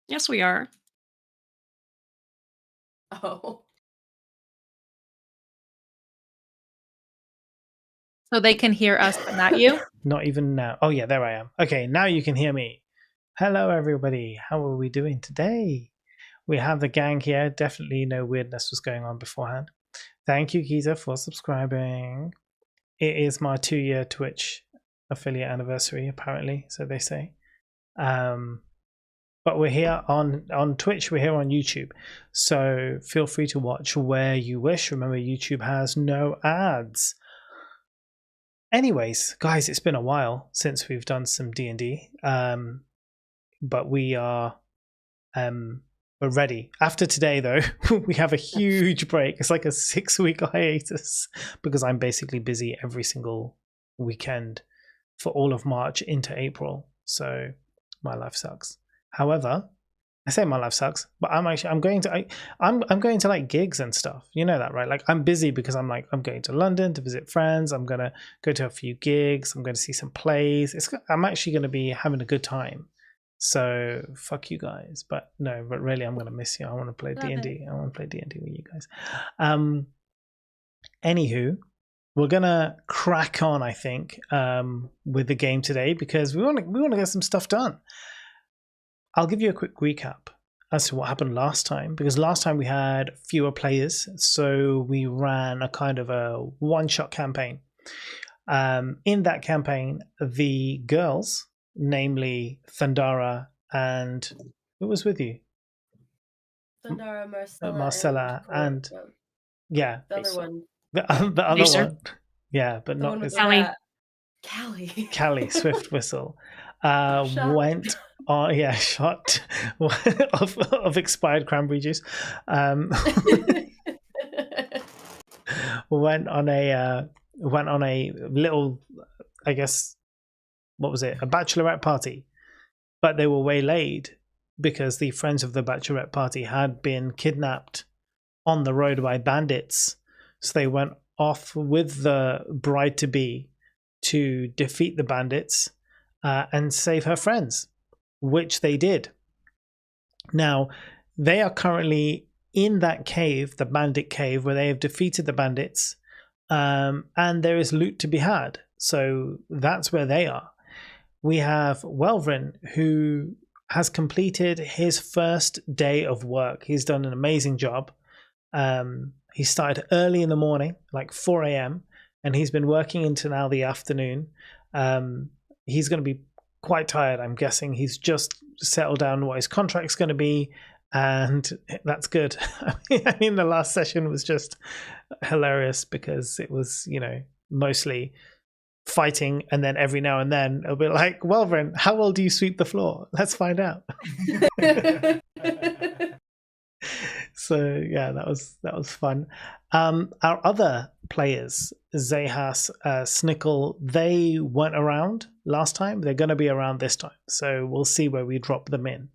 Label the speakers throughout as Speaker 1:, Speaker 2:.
Speaker 1: Yes, we are.
Speaker 2: Oh.
Speaker 1: So they can hear us, but not you?
Speaker 3: Not even now. Oh, yeah, there I am. Okay, now you can hear me. Hello, everybody. How are we doing today? We have the gang here. Definitely no weirdness was going on beforehand. Thank you, Giza, for subscribing. It is my 2-year Twitch affiliate anniversary, apparently, so they say. But we're here on Twitch, we're here on YouTube. So feel free to watch where you wish. Remember, YouTube has no ads. Anyways, guys, it's been a while since we've done some D&D. But we are we're ready. After today, though, we have a huge break. It's like a 6-week hiatus because I'm basically busy every single weekend for all of March into April. So my life sucks. However, I say my life sucks, but I'm going to like gigs and stuff. You know that, right? Like I'm busy because I'm going to London to visit friends. I'm gonna go to a few gigs. I'm going to see some plays. I'm actually going to be having a good time. So fuck you guys, but really I'm gonna miss you. I want to play D&D. I want to play D&D with you guys. Anywho, we're gonna crack on, I think, with the game today because we want to get some stuff done. I'll give you a quick recap as to what happened last time, because last time we had fewer players, so we ran a kind of a one-shot campaign. In that campaign, the girls, namely Thundara and who was with you?
Speaker 2: Thundara,
Speaker 3: Marcella, and yeah,
Speaker 2: the other one.
Speaker 3: The other
Speaker 1: Lisa.
Speaker 3: one. Yeah, but
Speaker 2: The
Speaker 3: not
Speaker 2: one with
Speaker 3: his.
Speaker 1: Callie.
Speaker 3: Callie Swift Whistle went on shot of expired cranberry juice. Went on a little, I guess, what was it? A bachelorette party, but they were waylaid because the friends of the bachelorette party had been kidnapped on the road by bandits. So they went off with the bride to be to defeat the bandits and save her friends, which they did. Now, they are currently in that cave, the bandit cave, where they have defeated the bandits, and there is loot to be had. So that's where they are. We have Welvrin, who has completed his first day of work. He's done an amazing job. He started early in the morning, like 4 a.m., and he's been working into now the afternoon. He's going to be quite tired, I'm guessing. He's just settled down what his contract's going to be, and that's good. I mean, the last session was just hilarious because it was, mostly fighting, and then every now and then it'll be like, Welvrin, how well do you sweep the floor? Let's find out. So yeah, that was fun. Our other players, Zahas, Snickle, they weren't around last time. They're going to be around this time, so we'll see where we drop them in.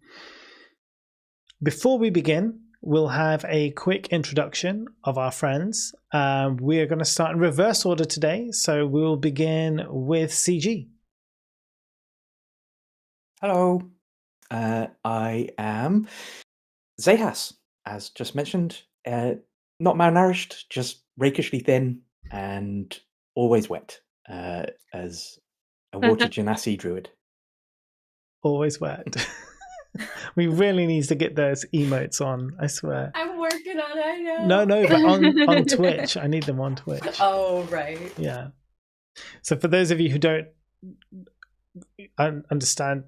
Speaker 3: Before we begin, we'll have a quick introduction of our friends. We are going to start in reverse order today, so we'll begin with CG.
Speaker 4: Hello, I am Zahas, as just mentioned. Not malnourished, just rakishly thin and always wet, as a water genasi druid.
Speaker 3: Always wet. We really need to get those emotes on, I swear.
Speaker 2: I'm working on it, I know.
Speaker 3: No, but on Twitch. I need them on Twitch.
Speaker 2: Oh, right.
Speaker 3: Yeah. So for those of you who don't understand,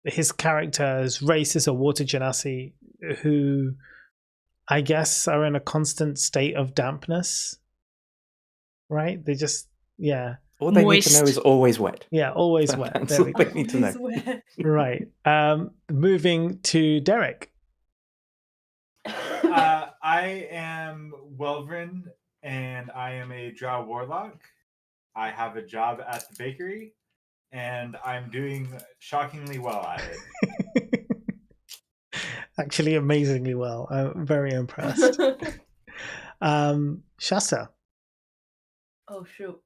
Speaker 3: his character's race is a water genasi who, I guess, are in a constant state of dampness. Right? They just, yeah.
Speaker 4: All they need to know is always wet.
Speaker 3: Yeah, always wet.
Speaker 4: That's all they need to know.
Speaker 2: Wet.
Speaker 3: Right. Moving to Derek.
Speaker 5: I am Welvrin, and I am a Drow Warlock. I have a job at the bakery, and I'm doing shockingly well at it.
Speaker 3: Actually, amazingly well. I'm very impressed. Shasta.
Speaker 2: Oh, shoot.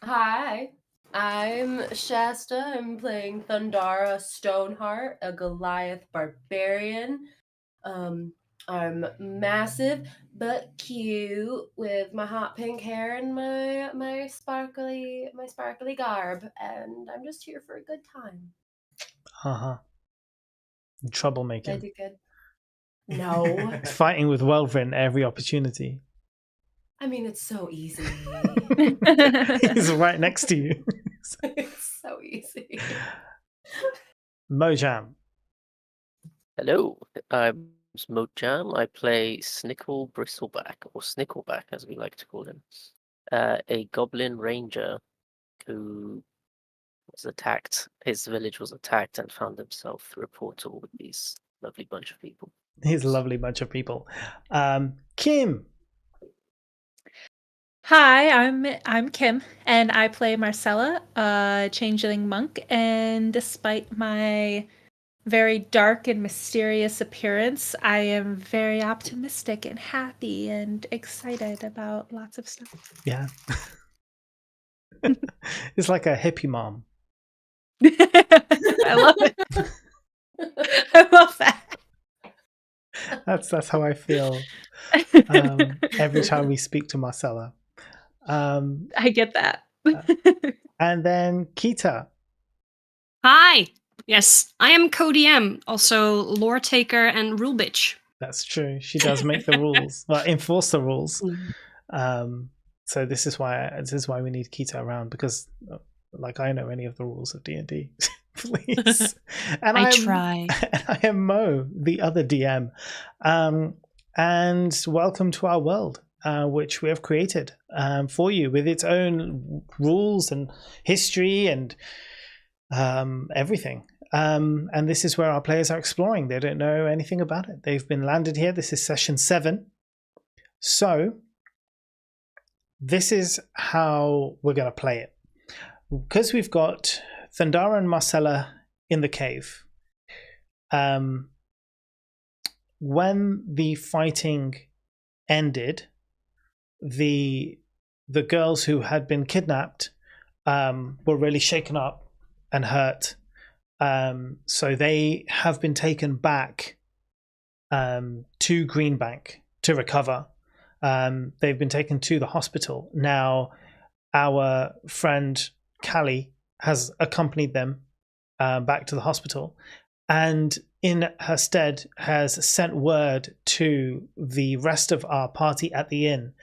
Speaker 2: Hi. I'm Shasta. I'm playing Thundara Stoneheart, a Goliath barbarian. I'm massive but cute with my hot pink hair and my sparkly garb, and I'm just here for a good time.
Speaker 3: Uh-huh.
Speaker 2: Did I
Speaker 3: Troublemaking.
Speaker 2: do good? No.
Speaker 3: Fighting with Welvrin every opportunity.
Speaker 2: I mean, it's so easy.
Speaker 3: He's right next to you.
Speaker 2: It's so easy.
Speaker 3: Mojam.
Speaker 6: Hello, I'm Mojam. I play Snickle Bristleback, or Snickleback as we like to call him, a goblin ranger who was attacked. His village was attacked and found himself through a portal with these lovely bunch of people.
Speaker 3: He's a lovely bunch of people. Kim.
Speaker 1: Hi, I'm Kim, and I play Marcella, a changeling monk. And despite my very dark and mysterious appearance, I am very optimistic and happy and excited about lots of stuff.
Speaker 3: Yeah. It's like a hippie mom.
Speaker 1: I love it. I love that.
Speaker 3: That's how I feel every time we speak to Marcella.
Speaker 1: I get that.
Speaker 3: And then Kita.
Speaker 7: Hi. Yes, I am Cody M, also lore taker and rule bitch.
Speaker 3: That's true. She does make the rules, well, enforce the rules. So this is why we need Kita around, because like I know any of the rules of D&D. Please. And
Speaker 7: I try.
Speaker 3: I am Mo, the other DM. And welcome to our world, which we have created for you with its own rules and history and everything. And this is where our players are exploring. They don't know anything about it. They've been landed here. This is session 7. So this is how we're going to play it. Because we've got Thundara and Marcella in the cave. When the fighting ended, the girls who had been kidnapped were really shaken up and hurt. So they have been taken back to Greenbank to recover. They've been taken to the hospital. Now, our friend Callie has accompanied them back to the hospital, and in her stead has sent word to the rest of our party at the inn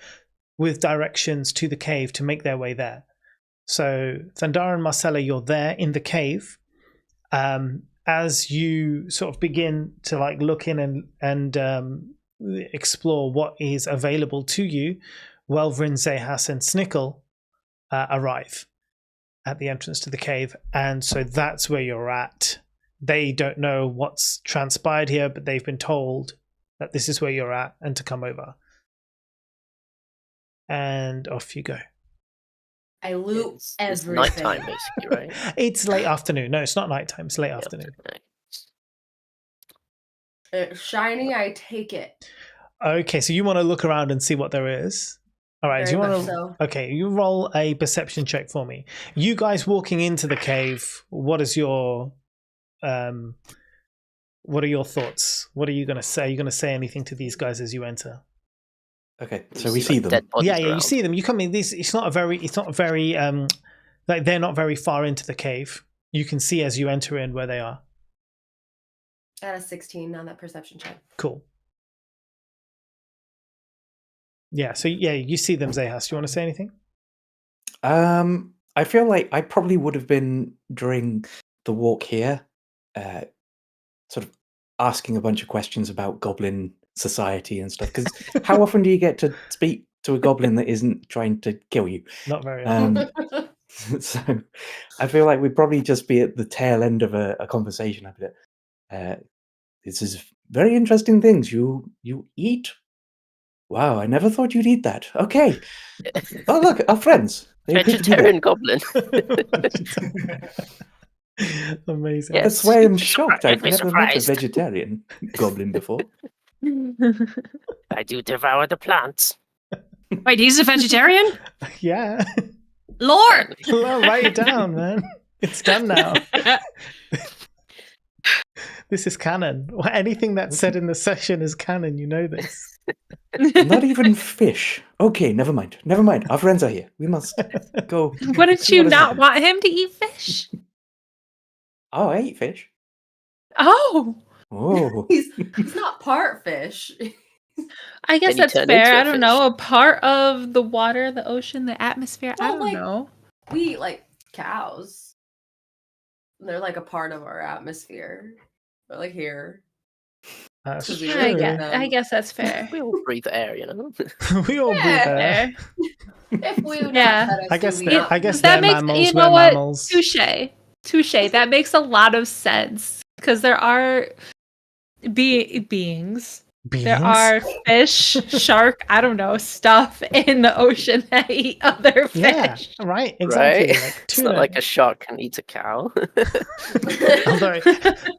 Speaker 3: with directions to the cave to make their way there. So Thundara and Marcella, you're there in the cave. As you sort of begin to like look in and explore what is available to you, Welvrin, Zehas, and Snickle arrive at the entrance to the cave, and so that's where you're at. They don't know what's transpired here, but they've been told that this is where you're at and to come over. And off you go.
Speaker 2: I loot
Speaker 6: It's
Speaker 2: everything.
Speaker 6: nighttime, basically, right?
Speaker 3: It's late afternoon. No, it's not nighttime. It's late afternoon.
Speaker 2: It's shiny, I take it.
Speaker 3: Okay, so you want to look around and see what there is. All right, do you
Speaker 2: Very
Speaker 3: want
Speaker 2: much
Speaker 3: to?
Speaker 2: so.
Speaker 3: Okay, you roll a perception check for me. You guys walking into the cave. What is your, what are your thoughts? What are you going to say? Are you going to say anything to these guys as you enter?
Speaker 4: Okay,
Speaker 6: You
Speaker 4: so we see
Speaker 6: like,
Speaker 4: them.
Speaker 6: dead bodies
Speaker 3: Yeah, you
Speaker 6: around.
Speaker 3: see them. You come in. It's not very, like they're not very far into the cave. You can see as you enter in where they are.
Speaker 2: I got a 16 on that perception check.
Speaker 3: Cool. Yeah, so yeah, you see them, Zehas. Do you want to say anything?
Speaker 4: I feel like I probably would have been during the walk here, sort of asking a bunch of questions about goblin society and stuff. Because how often do you get to speak to a goblin that isn't trying to kill you?
Speaker 3: Not very often.
Speaker 4: So I feel like we'd probably just be at the tail end of a conversation. I'd be like, this is very interesting things. You eat? Wow, I never thought you'd eat that. Okay. Oh, look, our friends. They appear to be there.
Speaker 6: Vegetarian goblin.
Speaker 3: Amazing.
Speaker 6: Yeah.
Speaker 4: That's why I'm
Speaker 6: Yes,
Speaker 4: shocked.
Speaker 6: surpri-
Speaker 4: I've
Speaker 6: very
Speaker 4: never met a
Speaker 6: surprised.
Speaker 4: vegetarian goblin before.
Speaker 6: I do devour the plants.
Speaker 7: Wait, he's a vegetarian?
Speaker 3: Yeah.
Speaker 7: Lore!
Speaker 3: Hello, write it down, man. It's done now. This is canon. Anything that's said in the session is canon. You know this.
Speaker 4: Not even fish. Okay, never mind. Never mind. Our friends are here. We must go.
Speaker 1: Wouldn't
Speaker 4: see
Speaker 1: you
Speaker 4: what has
Speaker 1: not
Speaker 4: happened.
Speaker 1: want him to eat fish?
Speaker 4: Oh, I eat fish.
Speaker 1: Oh,
Speaker 4: Oh,
Speaker 2: He's not part fish.
Speaker 1: I guess
Speaker 6: Then he
Speaker 1: that's
Speaker 6: turned into
Speaker 1: fair.
Speaker 6: a
Speaker 1: I don't
Speaker 6: fish.
Speaker 1: know. A part of the water, the ocean, the atmosphere. I
Speaker 2: Well,
Speaker 1: don't
Speaker 2: like-
Speaker 1: know.
Speaker 2: We eat like cows. They're like a part of our atmosphere. They're like here.
Speaker 3: That's
Speaker 2: 'Cause we
Speaker 3: true.
Speaker 2: live
Speaker 1: I
Speaker 2: in
Speaker 1: I guess that's fair.
Speaker 6: We all breathe air, you know.
Speaker 3: We all breathe
Speaker 2: Yeah.
Speaker 3: air.
Speaker 1: Fair.
Speaker 2: If we would
Speaker 1: Yeah.
Speaker 2: not let us
Speaker 3: I guess
Speaker 2: do,
Speaker 3: they're-
Speaker 2: we
Speaker 3: I guess
Speaker 1: that
Speaker 3: they're
Speaker 1: makes
Speaker 3: mammals,
Speaker 1: you
Speaker 3: we're
Speaker 1: know what?
Speaker 3: mammals.
Speaker 1: Touche. That makes a lot of sense because there are beings. There
Speaker 3: Beings?
Speaker 1: are fish, shark, I don't know, stuff in the ocean that eat other
Speaker 3: Yeah,
Speaker 1: fish.
Speaker 3: right. Exactly.
Speaker 6: Right?
Speaker 3: Like
Speaker 6: It's not
Speaker 3: tuna.
Speaker 6: like a shark can eat a cow.
Speaker 3: Although,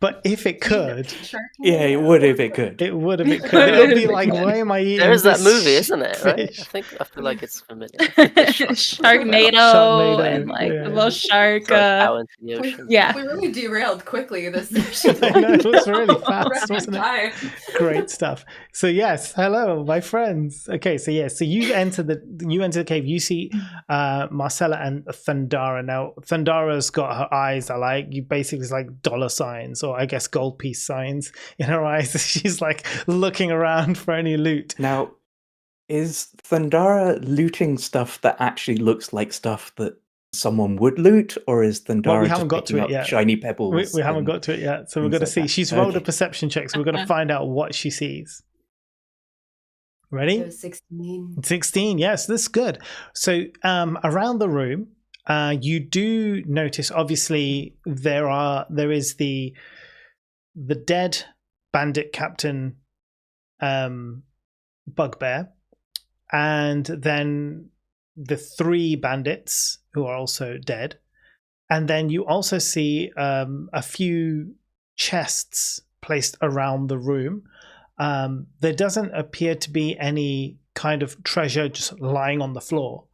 Speaker 3: but if it could,
Speaker 4: yeah, it would if it could.
Speaker 3: it would if it could. It would be like,
Speaker 6: Yeah.
Speaker 3: why am I eating
Speaker 6: There is that
Speaker 3: this
Speaker 6: movie, isn't it? Right?
Speaker 3: fish?
Speaker 6: I feel like it's familiar.
Speaker 1: Sharknado
Speaker 3: Sharknado,
Speaker 1: and like
Speaker 3: yeah.
Speaker 1: the little shark.
Speaker 6: Throw a cow into the
Speaker 2: We-
Speaker 6: ocean.
Speaker 1: Yeah.
Speaker 2: We really derailed quickly this session.
Speaker 3: I know, it was really fast,
Speaker 2: Rapid
Speaker 3: wasn't it?
Speaker 2: time.
Speaker 3: Great stuff. So yes, hello, my friends. Okay, so yeah, so you enter the cave. You see Marcella and Thundara. Now Thundara's got her eyes are like you basically it's like dollar signs or I guess gold piece signs in her eyes. She's like looking around for any loot.
Speaker 4: Now, is Thundara looting stuff that actually looks like stuff that someone would loot, or is Thundara
Speaker 3: Well, we
Speaker 4: just
Speaker 3: haven't got to
Speaker 4: picking
Speaker 3: it
Speaker 4: up
Speaker 3: yet.
Speaker 4: shiny pebbles?
Speaker 3: We haven't
Speaker 4: and-
Speaker 3: got to it yet, so we're
Speaker 4: things
Speaker 3: going to
Speaker 4: like
Speaker 3: see.
Speaker 4: that.
Speaker 3: She's rolled a
Speaker 4: Okay.
Speaker 3: perception check, so we're going to find out what she sees. Ready?
Speaker 2: It was 16.
Speaker 3: 16, yes, this is good. So around the room, you do notice obviously there is the dead bandit captain Bugbear, and then the 3 bandits who are also dead. And then you also see a few chests placed around the room. There doesn't appear to be any kind of treasure just lying on the floor.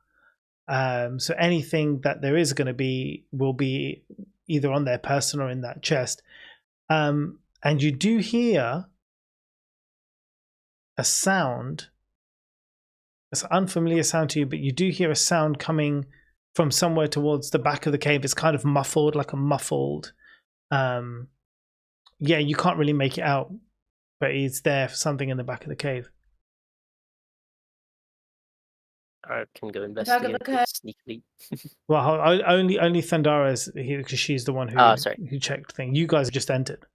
Speaker 3: So anything that there is going to be will be either on their person or in that chest. And you do hear a sound. It's an unfamiliar sound to you, but you do hear a sound coming from somewhere towards the back of the cave. It's kind of muffled, like a muffled. Yeah, you can't really make it out, but it's there for something in the back of the cave.
Speaker 6: I can go
Speaker 2: Back of the
Speaker 6: investigate
Speaker 2: cave.
Speaker 6: it sneakily.
Speaker 3: Well, only Thundara's here because she's the one who who checked thing. You guys just entered.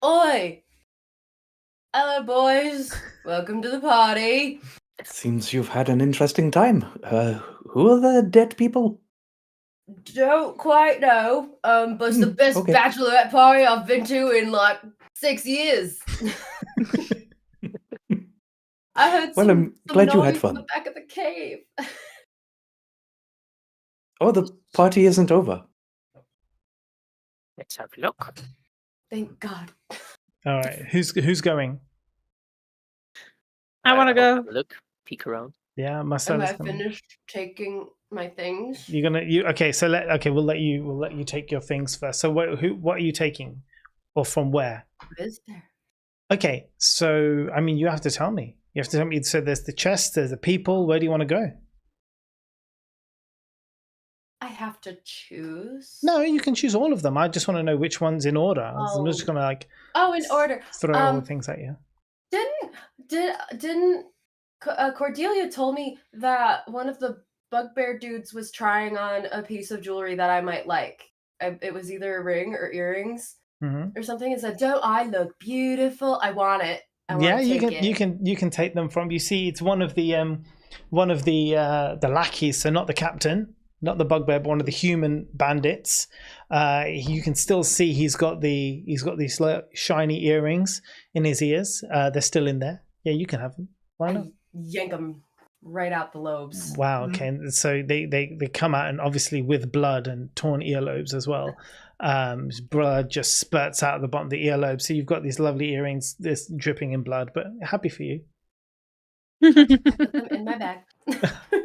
Speaker 2: Oi! Hello, boys. Welcome to the party.
Speaker 4: Seems you've had an interesting time. Who are the dead people?
Speaker 2: Don't quite know, but it's the best
Speaker 4: okay.
Speaker 2: bachelorette party I've been to in like 6 years. I heard
Speaker 4: Well,
Speaker 2: some,
Speaker 4: I'm
Speaker 2: some
Speaker 4: glad you had
Speaker 2: noise from the
Speaker 4: fun.
Speaker 2: back of the cave.
Speaker 4: Oh, the party isn't over.
Speaker 6: Let's have a look.
Speaker 2: Thank God.
Speaker 3: All right, who's going?
Speaker 1: I want to
Speaker 6: I'll
Speaker 1: go.
Speaker 6: have a look, peek around.
Speaker 3: Yeah,
Speaker 2: Am
Speaker 3: Marcella's
Speaker 2: I
Speaker 3: coming.
Speaker 2: finished taking my things?
Speaker 3: You're gonna okay. So we'll let you take your things first. So what are you taking, or from where?
Speaker 2: What is there?
Speaker 3: Okay, so I mean, you have to tell me. You have to tell me. So there's the chest, there's the people. Where do you want to go?
Speaker 2: I have to choose.
Speaker 3: No, you can choose all of them. I just want to know which one's in order. I'm just gonna like
Speaker 2: Oh, in order.
Speaker 3: throw things at you.
Speaker 2: Didn't Cordelia told me that one of the bugbear dudes was trying on a piece of jewelry that I might like. It was either a ring or earrings
Speaker 3: Mm-hmm.
Speaker 2: or something. And said, "Don't I look beautiful? I want it. I want
Speaker 3: Yeah,
Speaker 2: to take it."
Speaker 3: you can take them from. You see, it's one of the lackeys, so not the captain, not the bugbear, but one of the human bandits. You can still see he's got these shiny earrings in his ears. They're still in there. Yeah, you can have them. Why not?
Speaker 2: I yank them right out the lobes.
Speaker 3: Wow. Okay. And so they come out, and obviously with blood and torn earlobes as well. Blood just spurts out of the bottom of the earlobe. So you've got these lovely earrings, this dripping in blood. But happy for you.
Speaker 2: Put them in my bag.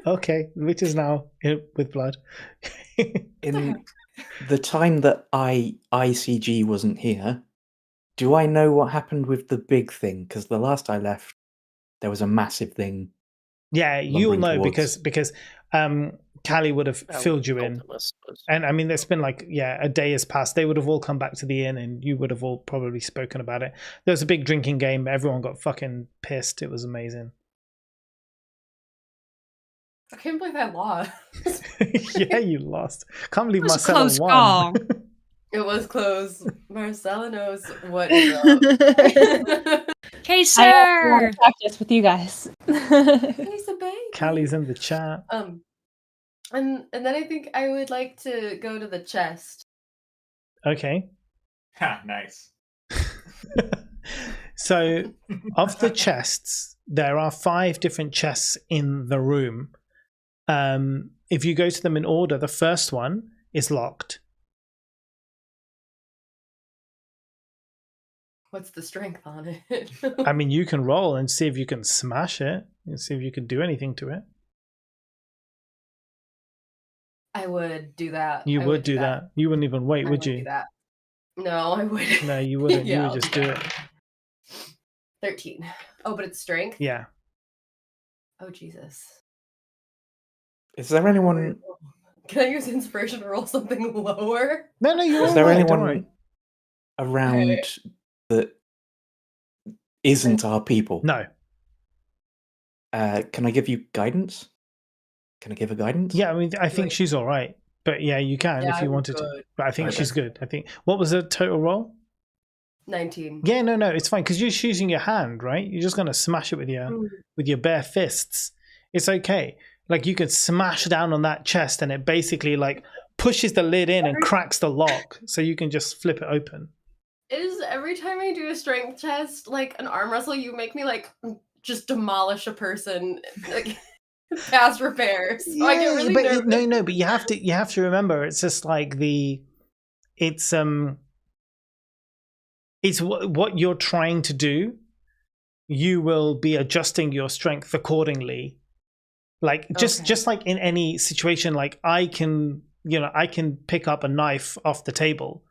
Speaker 3: Okay, which is now with blood.
Speaker 4: In the time that ICG wasn't here, do I know what happened with the big thing? Because the last I left, there was a massive thing.
Speaker 3: Yeah, you'll
Speaker 4: lumbering
Speaker 3: know
Speaker 4: towards-
Speaker 3: because Callie would have filled you in.
Speaker 6: I suppose.
Speaker 3: And I mean, it's been like, a day has passed. They would have all come back to the inn and you would have all probably spoken about it. There was a big drinking game. Everyone got fucking pissed. It was amazing.
Speaker 2: I can't believe I lost.
Speaker 3: Yeah, you lost. Can't believe
Speaker 7: It was a
Speaker 3: Marcella
Speaker 7: close
Speaker 3: won.
Speaker 7: call.
Speaker 2: It was close. Marcella knows what is up.
Speaker 7: Okay,
Speaker 1: I also want
Speaker 7: sir.
Speaker 1: to practice with you guys.
Speaker 2: He's a baby.
Speaker 3: Callie's in the chat.
Speaker 2: And then I think I would like to go to the chest.
Speaker 3: Okay.
Speaker 5: Ha, nice.
Speaker 3: So, of the chests, there are 5 different chests in the room. If you go to them in order, the first one is locked.
Speaker 2: What's the strength on it?
Speaker 3: I mean, you can roll and see if you can smash it and see if you can do anything to it.
Speaker 2: I would do that.
Speaker 3: You
Speaker 2: I
Speaker 3: would do that. You wouldn't even wait,
Speaker 2: I
Speaker 3: would
Speaker 2: do
Speaker 3: you?
Speaker 2: that. No, I wouldn't.
Speaker 3: No, you wouldn't.
Speaker 2: Yeah,
Speaker 3: You
Speaker 2: I'll
Speaker 3: would just
Speaker 2: do
Speaker 3: do
Speaker 2: that.
Speaker 3: it.
Speaker 2: 13. Oh, but it's strength?
Speaker 3: Yeah.
Speaker 2: Oh, Jesus.
Speaker 4: Is there anyone?
Speaker 2: Can I use inspiration to roll something lower?
Speaker 3: No, you're
Speaker 4: Is
Speaker 3: all
Speaker 4: there
Speaker 3: right, don't worry.
Speaker 4: anyone around that isn't our people?
Speaker 3: No.
Speaker 4: Can I give you guidance? Can I give her guidance?
Speaker 3: Yeah, I mean, I think
Speaker 2: Like-
Speaker 3: she's all right. But yeah, you can
Speaker 2: Yeah,
Speaker 3: if you
Speaker 2: I'm
Speaker 3: wanted to.
Speaker 2: good.
Speaker 3: But I think
Speaker 4: Okay.
Speaker 3: she's good. I think. What was the total roll?
Speaker 2: 19.
Speaker 3: Yeah, no, it's fine because you're just using your hand, right? You're just gonna smash it with your bare fists. It's okay. Like you can smash down on that chest, and it basically like pushes the lid in and cracks the lock, so you can just flip it open.
Speaker 2: Is every time I do a strength test, like an arm wrestle, you make me like just demolish a person, like past repairs. So I get really
Speaker 3: but
Speaker 2: nervous.
Speaker 3: but you have to remember, it's just like it's what you're trying to do. You will be adjusting your strength accordingly. Like just like in any situation, like I can pick up a knife off the table.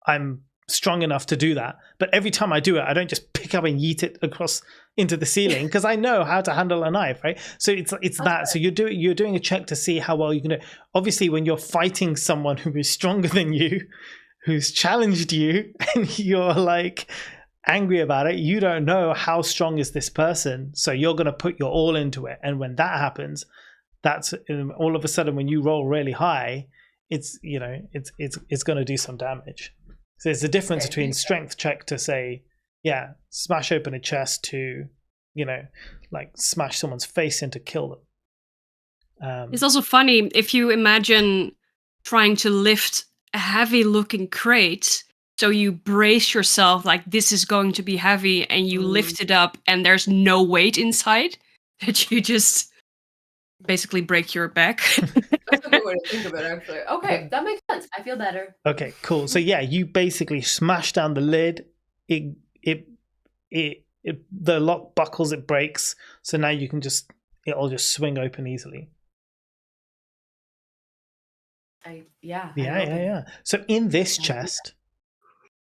Speaker 3: I'm strong enough to do that. But every time I do it, I don't just pick up and yeet it across into the ceiling because I know how to handle a knife, right? So it's that. So you're doing a check to see how well you can do it. Obviously, when you're fighting someone who is stronger than you, who's challenged you, and you're like angry about it, you don't know how strong is this person. So you're going to put your all into it. And when that happens, that's all of a sudden when you roll really high, it's going to do some damage. So there's a difference between strength check to say, yeah, smash open a chest to, like smash someone's face in to kill them.
Speaker 7: It's also funny if you imagine trying to lift a heavy looking crate. So you brace yourself like this is going to be heavy and you lift it up and there's no weight inside, that you just basically break your back.
Speaker 2: That's a good way to think of it, actually. Okay, that makes sense. I feel better.
Speaker 3: Okay, cool. So yeah, you basically smash down the lid. The lock buckles, it breaks. So now you can it'll just swing open easily. Yeah. So in this chest,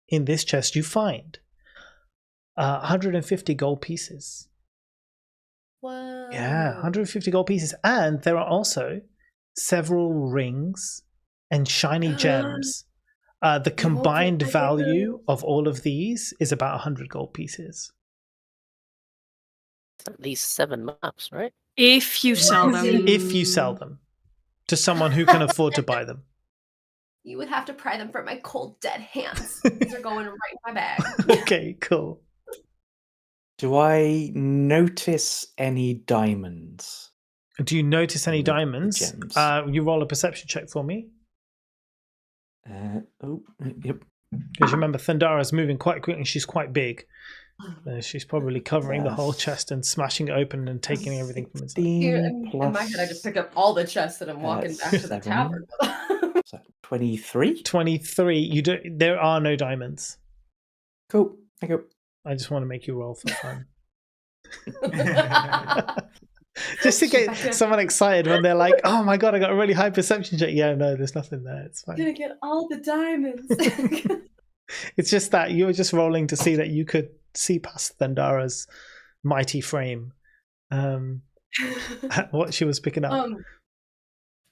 Speaker 3: you find 150 gold pieces.
Speaker 2: Whoa.
Speaker 3: Yeah, 150 gold pieces. And there are also several rings and shiny gems. The combined value of all of these is about 100 gold pieces.
Speaker 6: At least 7 maps, right?
Speaker 7: If you sell them.
Speaker 3: If you sell them to someone who can afford to buy them.
Speaker 2: You would have to pry them from my cold, dead hands. These are going right in my bag.
Speaker 3: Okay, cool.
Speaker 4: Do I notice any diamonds?
Speaker 3: Do you notice any
Speaker 4: The
Speaker 3: diamonds?
Speaker 4: gems.
Speaker 3: You roll a perception check for me.
Speaker 4: Yep.
Speaker 3: Because remember, Thundara's moving quite quickly. She's quite big. She's probably covering the whole chest and smashing it open and taking everything from inside.
Speaker 2: Here, in my head, I just picked up all the chests that I'm walking back to the tavern.
Speaker 4: 23?
Speaker 3: 23. There are no diamonds.
Speaker 4: Cool. Thank you.
Speaker 3: I just want to make you roll for fun. Just to
Speaker 2: Yeah.
Speaker 3: get someone excited when they're like, "Oh my god, I got a really high perception check." Yeah, no, there's nothing there. It's
Speaker 2: I'm
Speaker 3: fine.
Speaker 2: gonna get all the diamonds.
Speaker 3: It's just that you were just rolling to see that you could see past Thundara's mighty frame. What she was picking up.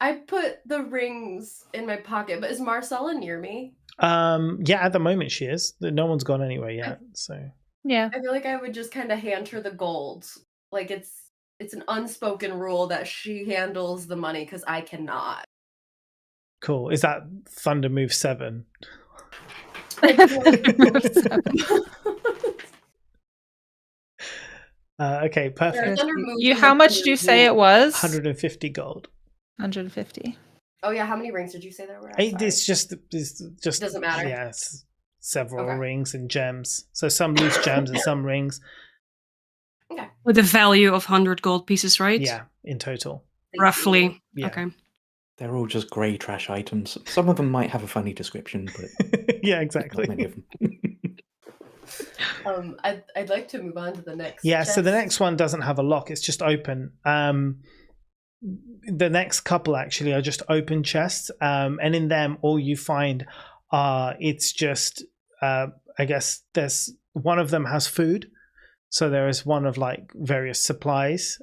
Speaker 2: I put the rings in my pocket, but is Marcella near me?
Speaker 3: Yeah, at the moment she is. No one's gone anywhere yet. So
Speaker 1: Yeah.
Speaker 2: I feel like I would just kind of hand her the gold. Like it's an unspoken rule that she handles the money because I cannot.
Speaker 3: cool. Is that Thunder Move 7? Okay, perfect.
Speaker 2: Thunder moves
Speaker 1: You
Speaker 2: in
Speaker 1: how
Speaker 2: the
Speaker 1: much did you say it was?
Speaker 3: 150 gold.
Speaker 1: 150.
Speaker 2: Oh yeah, how many rings did you say there were? I'm
Speaker 3: It's
Speaker 2: sorry.
Speaker 3: just
Speaker 2: Doesn't matter.
Speaker 3: Yes, several
Speaker 2: Okay.
Speaker 3: rings and gems. So some loose gems and some rings.
Speaker 7: With a value of 100 gold pieces, right?
Speaker 3: Yeah, in total.
Speaker 2: Thank
Speaker 7: Roughly.
Speaker 2: you.
Speaker 3: Yeah.
Speaker 7: Okay.
Speaker 4: They're all just grey trash items. Some of them might have a funny description, but
Speaker 3: Yeah,
Speaker 4: not
Speaker 3: exactly.
Speaker 4: many of them.
Speaker 2: I'd like to move on to the next.
Speaker 3: Yeah, so the
Speaker 2: chest.
Speaker 3: next one doesn't have a lock, it's just open. The next couple actually are just open chests, and in them all you find are it's just I guess there's one of them has food, so there is one of like various supplies,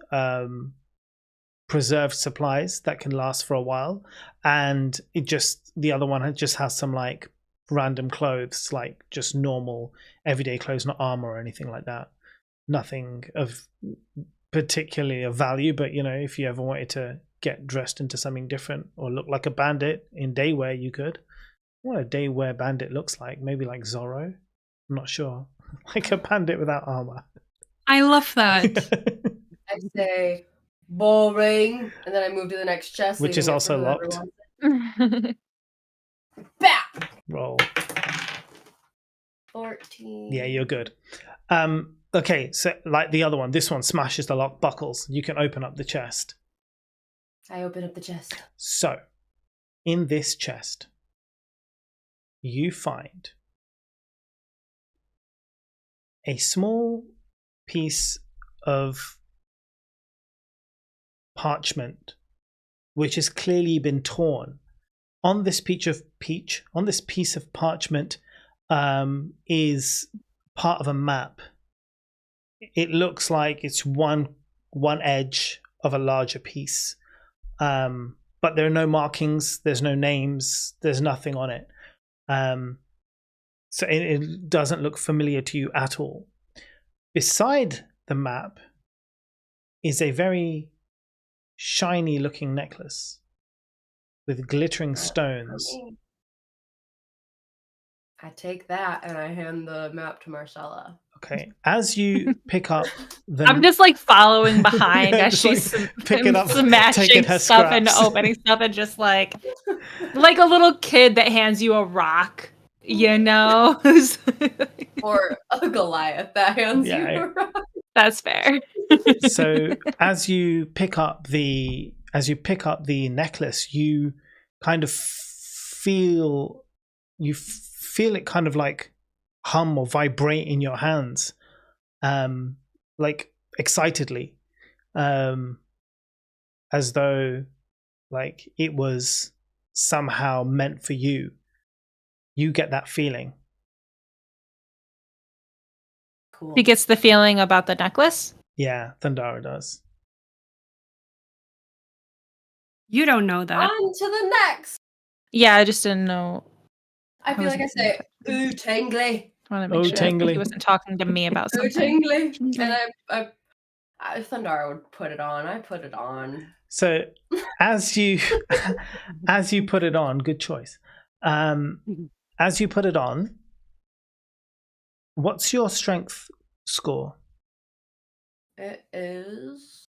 Speaker 3: preserved supplies that can last for a while, and it just the other one just has some like random clothes, like just normal everyday clothes, not armor or anything like that. Nothing of particularly of value, but you know, if you ever wanted to get dressed into something different or look like a bandit in daywear, you could. What a daywear bandit looks like, maybe like Zorro. I'm not sure. Like a bandit without armor.
Speaker 7: I love that.
Speaker 2: I'd say boring, and then I move to the next chest,
Speaker 3: Which is
Speaker 2: leaving it
Speaker 3: also
Speaker 2: for whoever
Speaker 3: locked.
Speaker 2: wants it. Bah!
Speaker 3: Roll.
Speaker 2: 14.
Speaker 3: Yeah, you're good. Okay, so like the other one, this one smashes the lock, buckles. You can open up the chest.
Speaker 2: I open up the chest.
Speaker 3: So, in this chest, you find a small piece of parchment, which has clearly been torn. On this piece of parchment, is part of a map. It looks like it's one edge of a larger piece, but there are no markings, there's no names, there's nothing on it, so it doesn't look familiar to you at all. Beside the map is a very shiny looking necklace with glittering stones.
Speaker 2: I take that and I hand the map to Marcella.
Speaker 3: Okay, as you pick up the
Speaker 1: I'm just like following behind
Speaker 3: Yeah,
Speaker 1: as
Speaker 3: just,
Speaker 1: she's
Speaker 3: like, picking up,
Speaker 1: smashing
Speaker 3: taking her
Speaker 1: stuff and
Speaker 3: scraps.
Speaker 1: opening stuff and just like a little kid that hands you a rock, you know?
Speaker 2: Or a Goliath that hands
Speaker 3: Yeah,
Speaker 2: you a rock.
Speaker 1: That's fair.
Speaker 3: So as you pick up the necklace, you kind of feel it kind of like hum or vibrate in your hands, like excitedly, as though like it was somehow meant for you. You get that feeling.
Speaker 2: Cool.
Speaker 1: He gets the feeling about the necklace.
Speaker 3: Yeah, Thundara does.
Speaker 7: You don't know that.
Speaker 2: On to the next.
Speaker 1: Yeah, I just didn't know.
Speaker 2: I feel like I say, ooh, tingly.
Speaker 1: I want to make
Speaker 3: Oh,
Speaker 1: sure
Speaker 3: tingly.
Speaker 1: he wasn't talking to me about
Speaker 2: Ooh,
Speaker 1: something.
Speaker 2: tingly.
Speaker 1: Tingly.
Speaker 2: And Thundara would put it on. I put it on.
Speaker 3: So as you put it on, good choice. As you put it on, what's your strength score?
Speaker 2: It is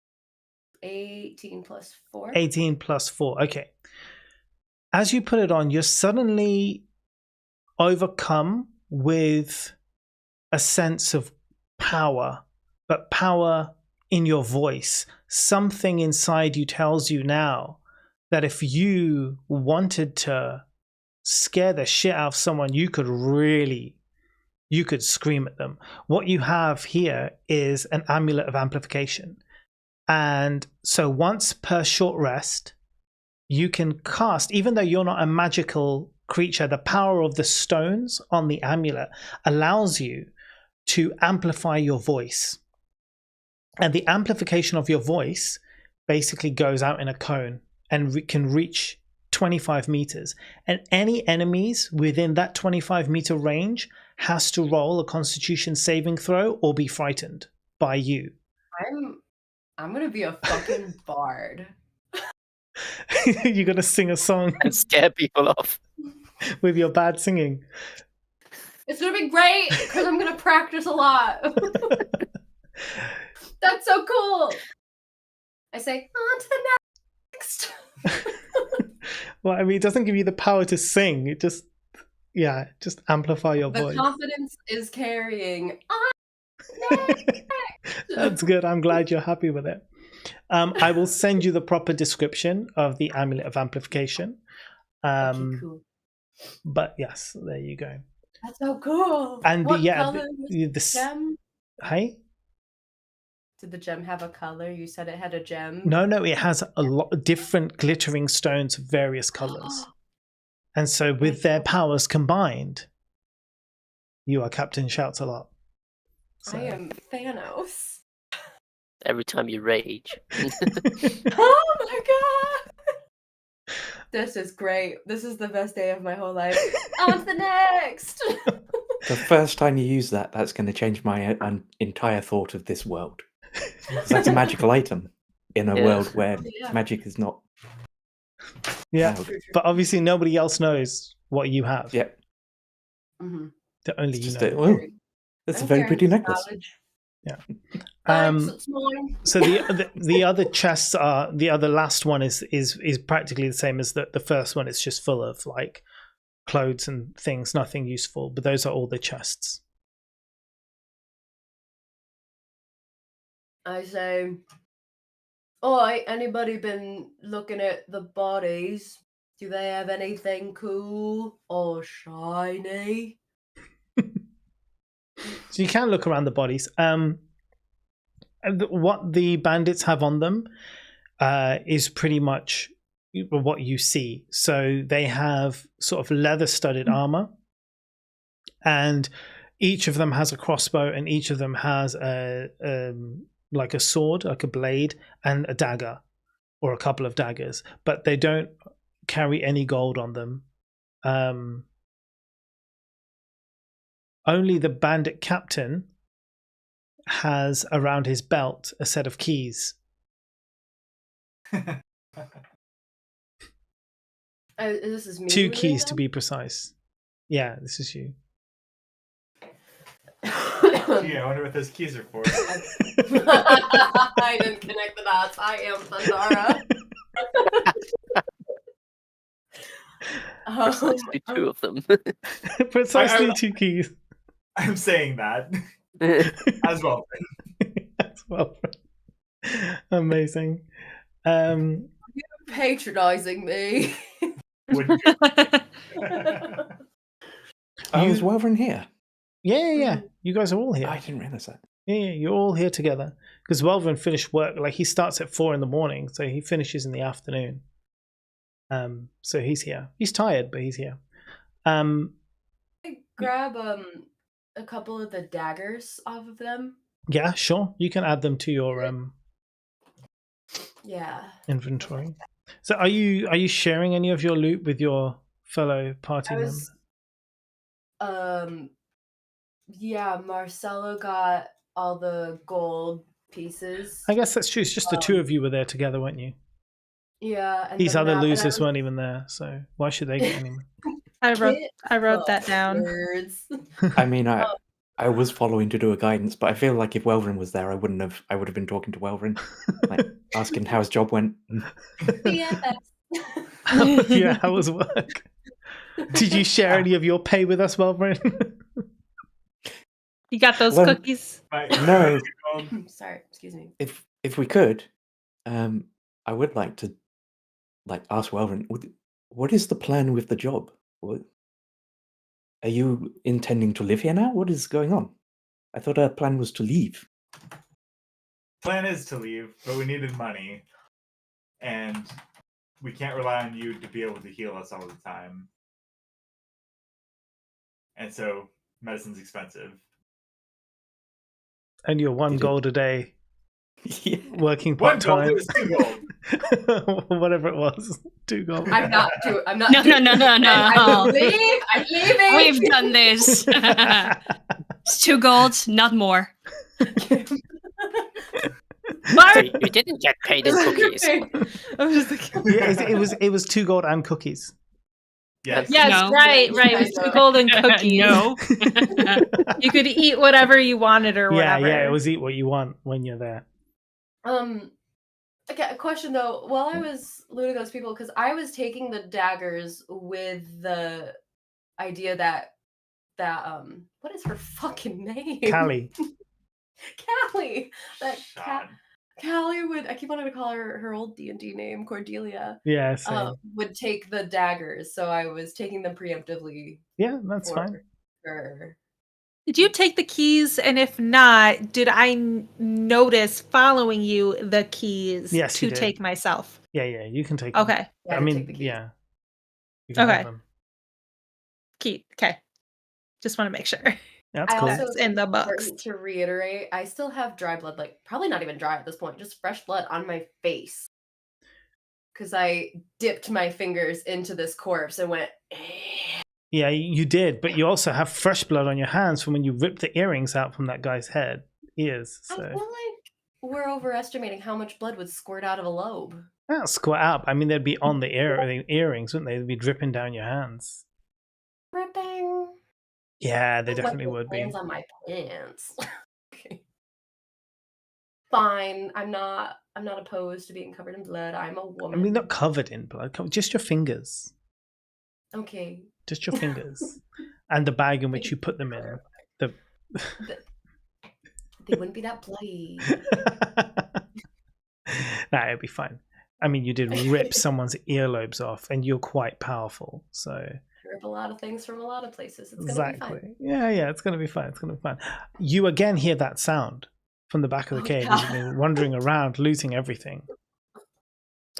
Speaker 2: 18 plus 4.
Speaker 3: 18 plus 4. Okay. As you put it on, you're suddenly overcome with a sense of power, but power in your voice. Something inside you tells you now that if you wanted to scare the shit out of someone, you could really you could scream at them. What you have here is an amulet of amplification. And so once per short rest, you can cast, even though you're not a magical creature, the power of the stones on the amulet allows you to amplify your voice. And the amplification of your voice basically goes out in a cone and can reach 25 meters. And any enemies within that 25-meter range has to roll a Constitution saving throw or be frightened by you.
Speaker 2: I'm gonna be a fucking bard.
Speaker 3: You're gonna sing a song
Speaker 6: And scare people off.
Speaker 3: with your bad singing.
Speaker 2: It's gonna be great because I'm gonna practice a lot. That's so cool. I say, on to the next.
Speaker 3: Well, I mean, it doesn't give you the power to sing. It just amplify your
Speaker 2: The
Speaker 3: voice.
Speaker 2: confidence is carrying.
Speaker 3: That's good. I'm glad you're happy with it. I will send you the proper description of the amulet of amplification.
Speaker 2: Okay, cool.
Speaker 3: But yes, there you go.
Speaker 2: That's so cool.
Speaker 3: And
Speaker 2: what
Speaker 3: the
Speaker 2: color was the gem?
Speaker 3: Hey?
Speaker 2: Did the gem have a color? You said it had a gem.
Speaker 3: No, it has a lot of different glittering stones of various colors. And so with their powers combined, you are Captain Shouts a Lot. So.
Speaker 2: I am Thanos.
Speaker 6: Every time you rage.
Speaker 2: Oh my god! This is great. This is the best day of my whole life. On to the next!
Speaker 4: The first time you use that, that's going to change my entire thought of this world. 'Cause that's a magical item in a world where magic is not.
Speaker 3: Yeah, but obviously nobody else knows what you have.
Speaker 4: Yeah.
Speaker 2: Mm-hmm.
Speaker 3: That only
Speaker 4: It's
Speaker 3: you
Speaker 4: just
Speaker 3: know.
Speaker 4: that's a very pretty necklace.
Speaker 3: Yeah.
Speaker 2: So
Speaker 3: the other chests are the other last one is practically the same as the first one. It's just full of like clothes and things, nothing useful. But those are all the chests.
Speaker 2: I say, anybody been looking at the bodies? Do they have anything cool or shiny?
Speaker 3: So you can look around the bodies. What the bandits have on them is pretty much what you see. So they have sort of leather-studded armor, and each of them has a crossbow, and each of them has like a sword, like a blade, and a dagger, or a couple of daggers. But they don't carry any gold on them. Only the bandit captain has around his belt a set of keys.
Speaker 2: This is me.
Speaker 3: 2 keys to be precise. Yeah, this is you.
Speaker 5: Gee, I wonder what those keys are for.
Speaker 2: I didn't connect the dots. I am Thundara.
Speaker 6: Precisely 2 of them.
Speaker 3: Precisely 2 keys.
Speaker 5: I'm saying that as well.
Speaker 3: As well. Amazing.
Speaker 2: You're patronizing me.
Speaker 5: Wouldn't you?
Speaker 4: Is Welvin here?
Speaker 3: Yeah. You guys are all here.
Speaker 4: I didn't realize that.
Speaker 3: Yeah, you're all here together. Because Welvin finished work, like he starts at 4 a.m, so he finishes in the afternoon. So he's here. He's tired, but he's here.
Speaker 2: Grab a couple of the daggers off of them.
Speaker 3: Yeah, sure. You can add them to your inventory. So are you sharing any of your loot with your fellow party members?
Speaker 2: Yeah, Marcelo got all the gold pieces.
Speaker 3: I guess that's true. It's just the 2 of you were there together, weren't you?
Speaker 2: Yeah. And
Speaker 3: These
Speaker 2: the
Speaker 3: other
Speaker 2: map,
Speaker 3: losers weren't even there, so why should they get any money?
Speaker 1: I wrote that down.
Speaker 2: Words.
Speaker 4: I mean, I was following to do a guidance, but I feel like if Welvin was there, I would have been talking to Welvin, like asking how his job went.
Speaker 2: BFFs.
Speaker 3: Yeah, how was work? Did you share any of your pay with us, Welvin?
Speaker 1: You got those
Speaker 4: Well,
Speaker 1: cookies?
Speaker 4: No,
Speaker 2: Sorry, excuse me.
Speaker 4: if we could, I would like to ask Welvin, what is the plan with the job? Are you intending to live here now? What is going on? I thought our plan was to leave.
Speaker 5: Plan is to leave, but we needed money. And we can't rely on you to be able to heal us all the time. And so medicine's expensive.
Speaker 3: And you're 1 gold a day
Speaker 4: Yeah.
Speaker 3: working
Speaker 5: 1 gold,
Speaker 3: part-time.
Speaker 5: it was 2 gold.
Speaker 3: Whatever it was. 2 gold.
Speaker 2: I'm not doing. I'm not.
Speaker 7: No,
Speaker 2: doing
Speaker 7: no.
Speaker 2: I leave. I'm leaving.
Speaker 7: We've done this. It's 2 golds, not more.
Speaker 6: So you didn't get paid in cookies.
Speaker 1: I'm just like,
Speaker 3: Yeah, it was 2 gold and cookies.
Speaker 5: Yes.
Speaker 1: yes,
Speaker 7: No.
Speaker 1: right. It was 2 golden cookies.
Speaker 7: No.
Speaker 1: You could eat whatever you wanted or whatever.
Speaker 3: Yeah, it was eat what you want when you're there.
Speaker 2: Okay, a question though. While I was looting those people, because I was taking the daggers with the idea that what is her fucking name?
Speaker 3: Callie.
Speaker 2: Callie. That
Speaker 5: Sean.
Speaker 2: Callie would. I keep wanting to call her old D&D name, Cordelia.
Speaker 3: Yeah, same.
Speaker 2: Would take the daggers, so I was taking them preemptively.
Speaker 3: Yeah, that's fine.
Speaker 2: Her.
Speaker 1: Did you take the keys? And if not, did I notice following you the keys
Speaker 3: Yes,
Speaker 1: to
Speaker 3: you did.
Speaker 1: take myself?
Speaker 3: Yeah, you can take them.
Speaker 1: Okay.
Speaker 2: Yeah,
Speaker 3: I
Speaker 2: didn't
Speaker 3: mean,
Speaker 2: take the keys.
Speaker 3: yeah. You can have
Speaker 1: Okay.
Speaker 3: them.
Speaker 1: Key. Okay. Just want to make sure.
Speaker 3: That's
Speaker 2: I
Speaker 3: cool.
Speaker 2: also
Speaker 1: That's in the books.
Speaker 2: important to reiterate, I still have dry blood, like probably not even dry at this point, just fresh blood on my face. Because I dipped my fingers into this corpse and went,
Speaker 3: Yeah, you did, but you also have fresh blood on your hands from when you ripped the earrings out from that guy's ears.
Speaker 2: I feel
Speaker 3: So
Speaker 2: like we're overestimating how much blood would squirt out of a lobe.
Speaker 3: that's squat out. I mean, they'd be on the earrings, wouldn't they? They'd be dripping down your hands.
Speaker 2: Ripping.
Speaker 3: Yeah, they
Speaker 2: Wipe
Speaker 3: definitely
Speaker 2: those
Speaker 3: would be.
Speaker 2: hands on my pants. Okay. Fine. I'm not opposed to being covered in blood. I'm a
Speaker 3: I
Speaker 2: woman.
Speaker 3: mean, not covered in blood, just your fingers.
Speaker 2: Okay.
Speaker 3: Just your fingers. And the bag in which you put them in.
Speaker 2: They wouldn't be that bloody.
Speaker 3: Nah, it'll be fine. I mean, you did rip someone's earlobes off, and you're quite powerful, so
Speaker 2: Rip a lot of things from a lot of places. It's gonna
Speaker 3: exactly.
Speaker 2: be fine.
Speaker 3: Yeah, it's gonna be fine. It's gonna be fine. You again hear that sound from the back of the
Speaker 2: Oh,
Speaker 3: cave.
Speaker 2: God.
Speaker 3: You've been wandering around, looting everything.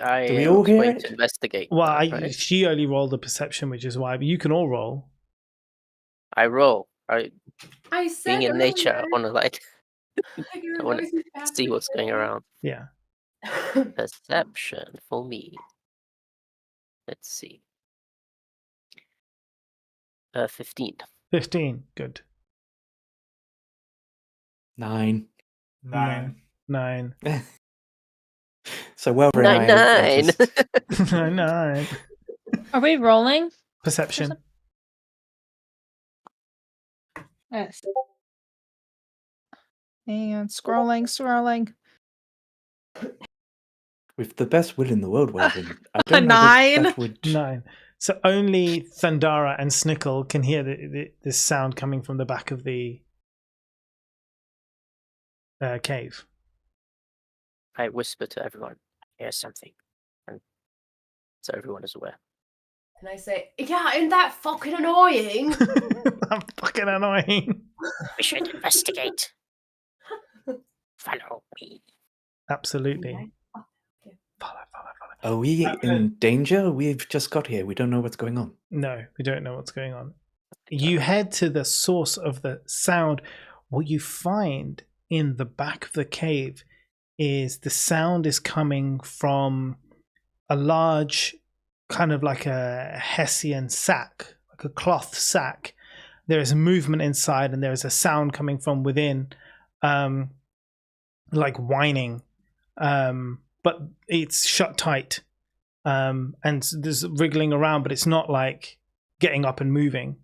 Speaker 6: I
Speaker 4: Do we all
Speaker 6: was
Speaker 4: hear
Speaker 6: going
Speaker 4: it?
Speaker 6: to investigate.
Speaker 3: Well,
Speaker 6: that, right?
Speaker 3: she only rolled a perception, which is why. But you can all roll.
Speaker 6: I roll.
Speaker 2: I said
Speaker 6: Being in nature, I
Speaker 2: earlier,
Speaker 6: want to like
Speaker 2: you're a
Speaker 6: I wanna
Speaker 2: noisy bastard.
Speaker 6: see what's going around.
Speaker 3: Yeah.
Speaker 6: Perception for me. Let's see. 15.
Speaker 3: 15. Good.
Speaker 4: 9.
Speaker 5: 9.
Speaker 3: 9.
Speaker 4: So well, and I
Speaker 6: 9.
Speaker 4: just-
Speaker 3: 9.
Speaker 1: Are we rolling?
Speaker 3: Perception.
Speaker 1: Yes. And scrolling.
Speaker 4: with the best will in the world, Welvin. I don't know
Speaker 1: Nine.
Speaker 4: that would.
Speaker 3: 9. So only Thundara and Snickle can hear this sound coming from the back of the cave.
Speaker 6: I whisper to everyone, here's something. And so everyone is aware.
Speaker 2: And I say, yeah, isn't that fucking annoying?
Speaker 3: I'm fucking annoying.
Speaker 6: We should investigate. Follow me.
Speaker 3: Absolutely.
Speaker 2: Okay.
Speaker 3: Follow.
Speaker 4: Are we in danger? We've just got here. We don't know what's going on.
Speaker 3: No, we don't know what's going on. You head to the source of the sound. What you find in the back of the cave is the sound is coming from a large, kind of like a Hessian sack, like a cloth sack. There is movement inside, and there is a sound coming from within, like whining, but it's shut tight, and there's wriggling around, but it's not like getting up and moving.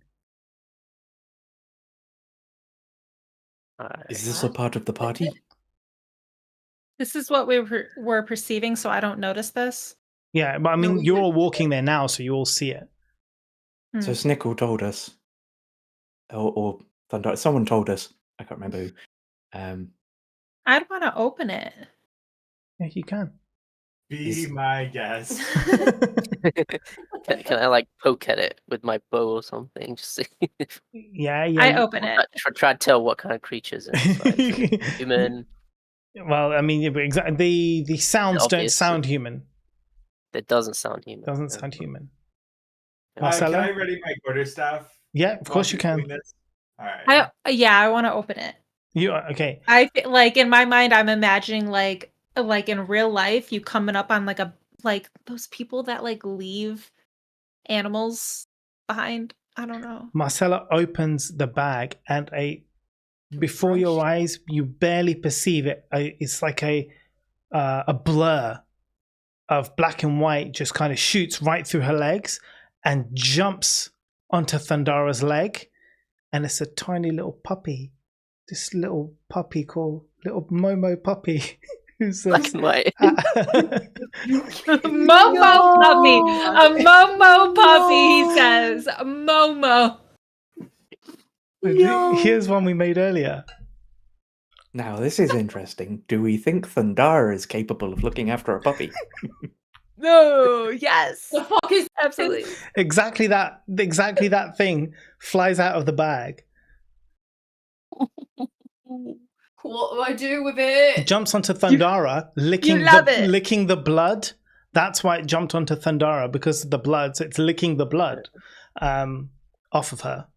Speaker 4: Is this a part of the party?
Speaker 1: This is what we were perceiving, so I don't notice this.
Speaker 3: Yeah, but I
Speaker 2: No,
Speaker 3: mean,
Speaker 2: we
Speaker 3: you're
Speaker 2: didn't.
Speaker 3: all walking there now, so you all see it.
Speaker 4: So Snickle told us, or Thunder, someone told us. I can't remember who.
Speaker 1: I'd want to open it.
Speaker 3: Yeah, you can.
Speaker 5: Be my guest.
Speaker 6: Can I like poke at it with my bow or something? Just see.
Speaker 3: Yeah, yeah.
Speaker 1: I open it.
Speaker 6: Try to tell what kind of creatures inside. Human.
Speaker 3: Well, I mean, but exactly. The sounds don't
Speaker 6: Obvious.
Speaker 3: sound human.
Speaker 6: That doesn't sound human.
Speaker 3: Doesn't sound human.
Speaker 5: Can
Speaker 3: Marcella?
Speaker 5: I ready my quarterstaff?
Speaker 3: Yeah, of course you can.
Speaker 5: All right.
Speaker 1: I want to open it.
Speaker 3: You okay?
Speaker 1: I feel like in my mind, I'm imagining like in real life, you coming up on like those people that like leave animals behind. I don't know.
Speaker 3: Marcella opens the bag, and before your eyes, you barely perceive it. It's like a blur of black and white just kind of shoots right through her legs and jumps onto Thundara's leg, and it's a tiny little puppy. This little puppy called little Momo puppy. Who's
Speaker 6: Black and white.
Speaker 1: Momo puppy. A Momo puppy, he says. Momo.
Speaker 3: Here's one we made earlier.
Speaker 4: Now, this is interesting. Do we think Thundara is capable of looking after a puppy?
Speaker 1: No, yes.
Speaker 2: The fuck is
Speaker 1: Absolutely.
Speaker 3: Exactly that thing flies out of the bag,
Speaker 2: What do I do with it?
Speaker 3: jumps onto Thundara, licking
Speaker 1: love it.
Speaker 3: licking the blood. That's why it jumped onto Thundara, because of the blood. So it's licking the blood off of her.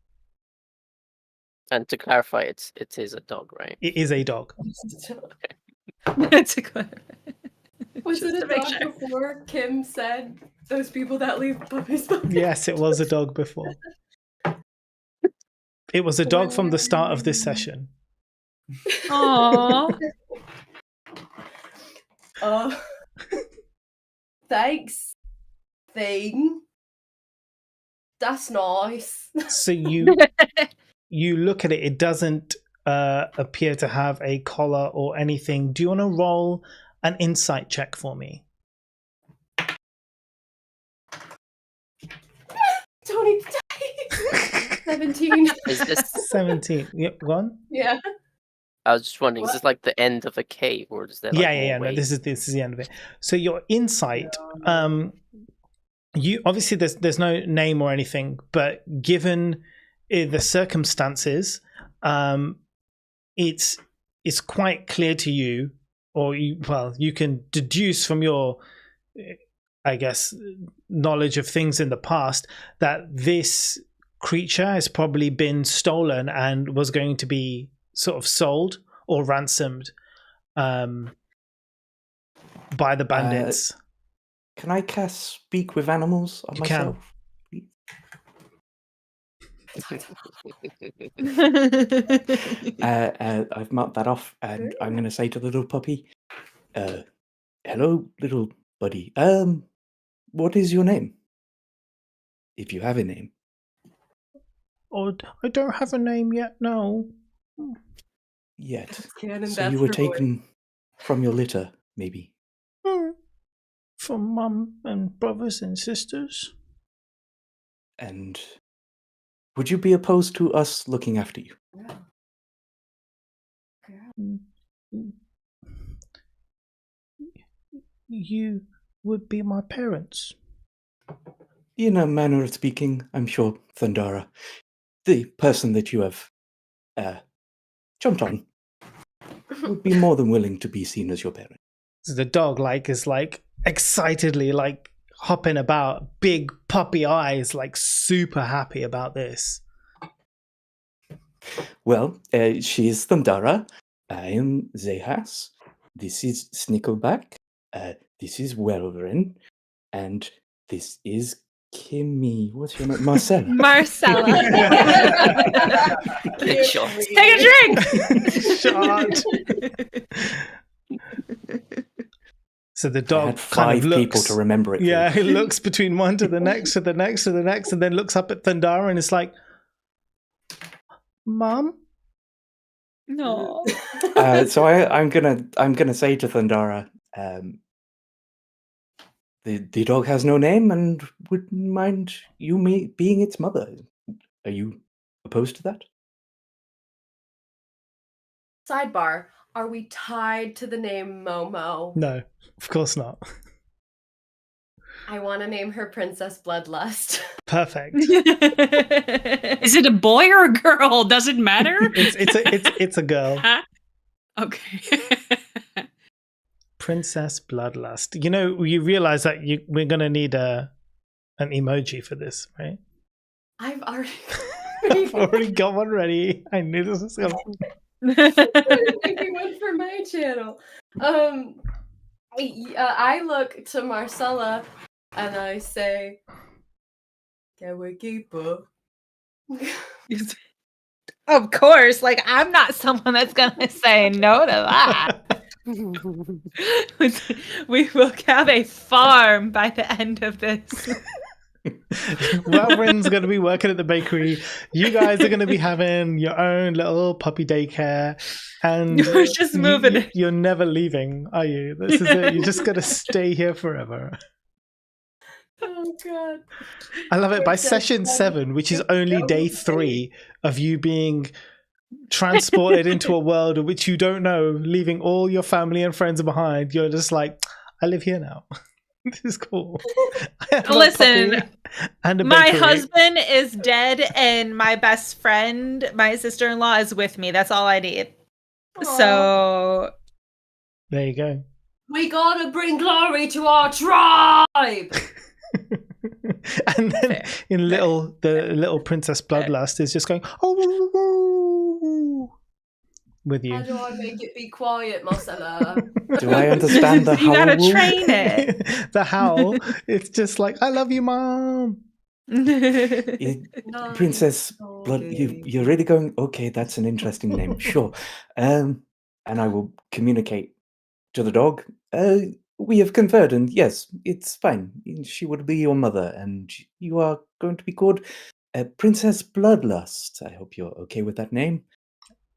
Speaker 6: And to clarify, it is a dog, right?
Speaker 3: It is a dog.
Speaker 1: That's a good.
Speaker 2: Was
Speaker 1: Just
Speaker 2: it
Speaker 1: to
Speaker 2: a
Speaker 1: make
Speaker 2: dog
Speaker 1: sure.
Speaker 2: before Kim said those people that leave puppies behind?
Speaker 3: Yes, it was a dog before. It was a dog from the start of this session.
Speaker 1: Aww.
Speaker 2: Thanks, thing. That's nice.
Speaker 3: So you look at it. It doesn't appear to have a collar or anything. Do you want to roll an insight check for me?
Speaker 2: Tony, 17.
Speaker 6: Is this?
Speaker 3: 17. Yep, go on.
Speaker 2: Yeah.
Speaker 6: I was just wondering, is
Speaker 2: What?
Speaker 6: this like the end of a cave, or is there? Like,
Speaker 3: Yeah.
Speaker 6: more
Speaker 3: No, this
Speaker 6: ways?
Speaker 3: is the end of it. So your insight, you obviously there's no name or anything, but given the circumstances, it's quite clear to you, or you can deduce from your, I guess, knowledge of things in the past, that this creature has probably been stolen and was going to be sort of sold or ransomed by the bandits.
Speaker 4: Can I cast Speak with Animals on
Speaker 3: You can.
Speaker 4: myself? I've marked that off, and I'm going to say to the little puppy, hello, little buddy. What is your name? If you have a name.
Speaker 3: Oh, I don't have a name yet, no.
Speaker 4: Yet.
Speaker 2: Canon,
Speaker 4: So
Speaker 2: that's
Speaker 4: you were
Speaker 2: her voice.
Speaker 4: taken from your litter, maybe.
Speaker 3: From mum and brothers and sisters.
Speaker 4: And would you be opposed to us looking after you?
Speaker 3: You would be my parents.
Speaker 4: In a manner of speaking, I'm sure, Thundara, the person that you have jumped on, would be more than willing to be seen as your parent.
Speaker 3: So the dog is excitedly hopping about, big puppy eyes, super happy about this.
Speaker 4: Well, she is Thundara. I am Zehas. This is Snickleback. This is Welverin. And this is Kimmy. What's your name? Marcella.
Speaker 1: Marcella.
Speaker 6: Big shot.
Speaker 1: Take a drink.
Speaker 3: Shot. So the
Speaker 4: I
Speaker 3: dog
Speaker 4: had
Speaker 3: kind of
Speaker 4: 5 people
Speaker 3: looks.
Speaker 4: to remember it.
Speaker 3: Yeah,
Speaker 4: for.
Speaker 3: it looks between one to the next, to the next, to the next, and then looks up at Thundara and it's like, Mom?
Speaker 1: No.
Speaker 4: So I'm gonna say to Thundara, the dog has no name and wouldn't mind you being its mother. Are you opposed to that?
Speaker 2: Sidebar: are we tied to the name Momo?
Speaker 3: No, of course not.
Speaker 2: I want to name her Princess Bloodlust.
Speaker 3: Perfect.
Speaker 7: Is it a boy or a girl? Does it matter?
Speaker 3: It's a girl.
Speaker 7: Huh? Okay.
Speaker 3: Princess Bloodlust. You know, you realize that we're gonna need an emoji for this, right?
Speaker 2: I've already.
Speaker 3: I've already got one ready. I knew this was gonna.
Speaker 2: Making one for my channel. I look to Marcella and I say, "Can we keep her?"
Speaker 1: Of course, like I'm not someone that's gonna say no to that. We will have a farm by the end of this.
Speaker 3: Welrin's going to be working at the bakery. You guys are going to be having your own little puppy daycare, and
Speaker 1: We're just moving it.
Speaker 3: You're never leaving, are you? This is it. You're just going to stay here forever.
Speaker 2: Oh god!
Speaker 3: I love it. By session 7, which is only day 3 of you being transported into a world in which you don't know, leaving all your family and friends behind, you're just like, I live here now. This is cool.
Speaker 1: Listen,
Speaker 3: and
Speaker 1: my husband is dead, and my best friend, my sister-in-law, is with me. That's all I need.
Speaker 2: Aww.
Speaker 1: So
Speaker 3: there you go.
Speaker 2: We gotta bring glory to our tribe.
Speaker 3: And then the little Princess Bloodlust is just going, oh, with you.
Speaker 2: How do I make it be quiet, Marcella?
Speaker 4: Do I understand the howl?
Speaker 1: You gotta train it.
Speaker 3: The howl. It's just like, I love you, Mom.
Speaker 4: Princess Blood. You're really going. Okay, that's an interesting name. Sure. And I will communicate to the dog. We have conferred, and yes, it's fine. She would be your mother, and you are going to be called Princess Bloodlust. I hope you're okay with that name.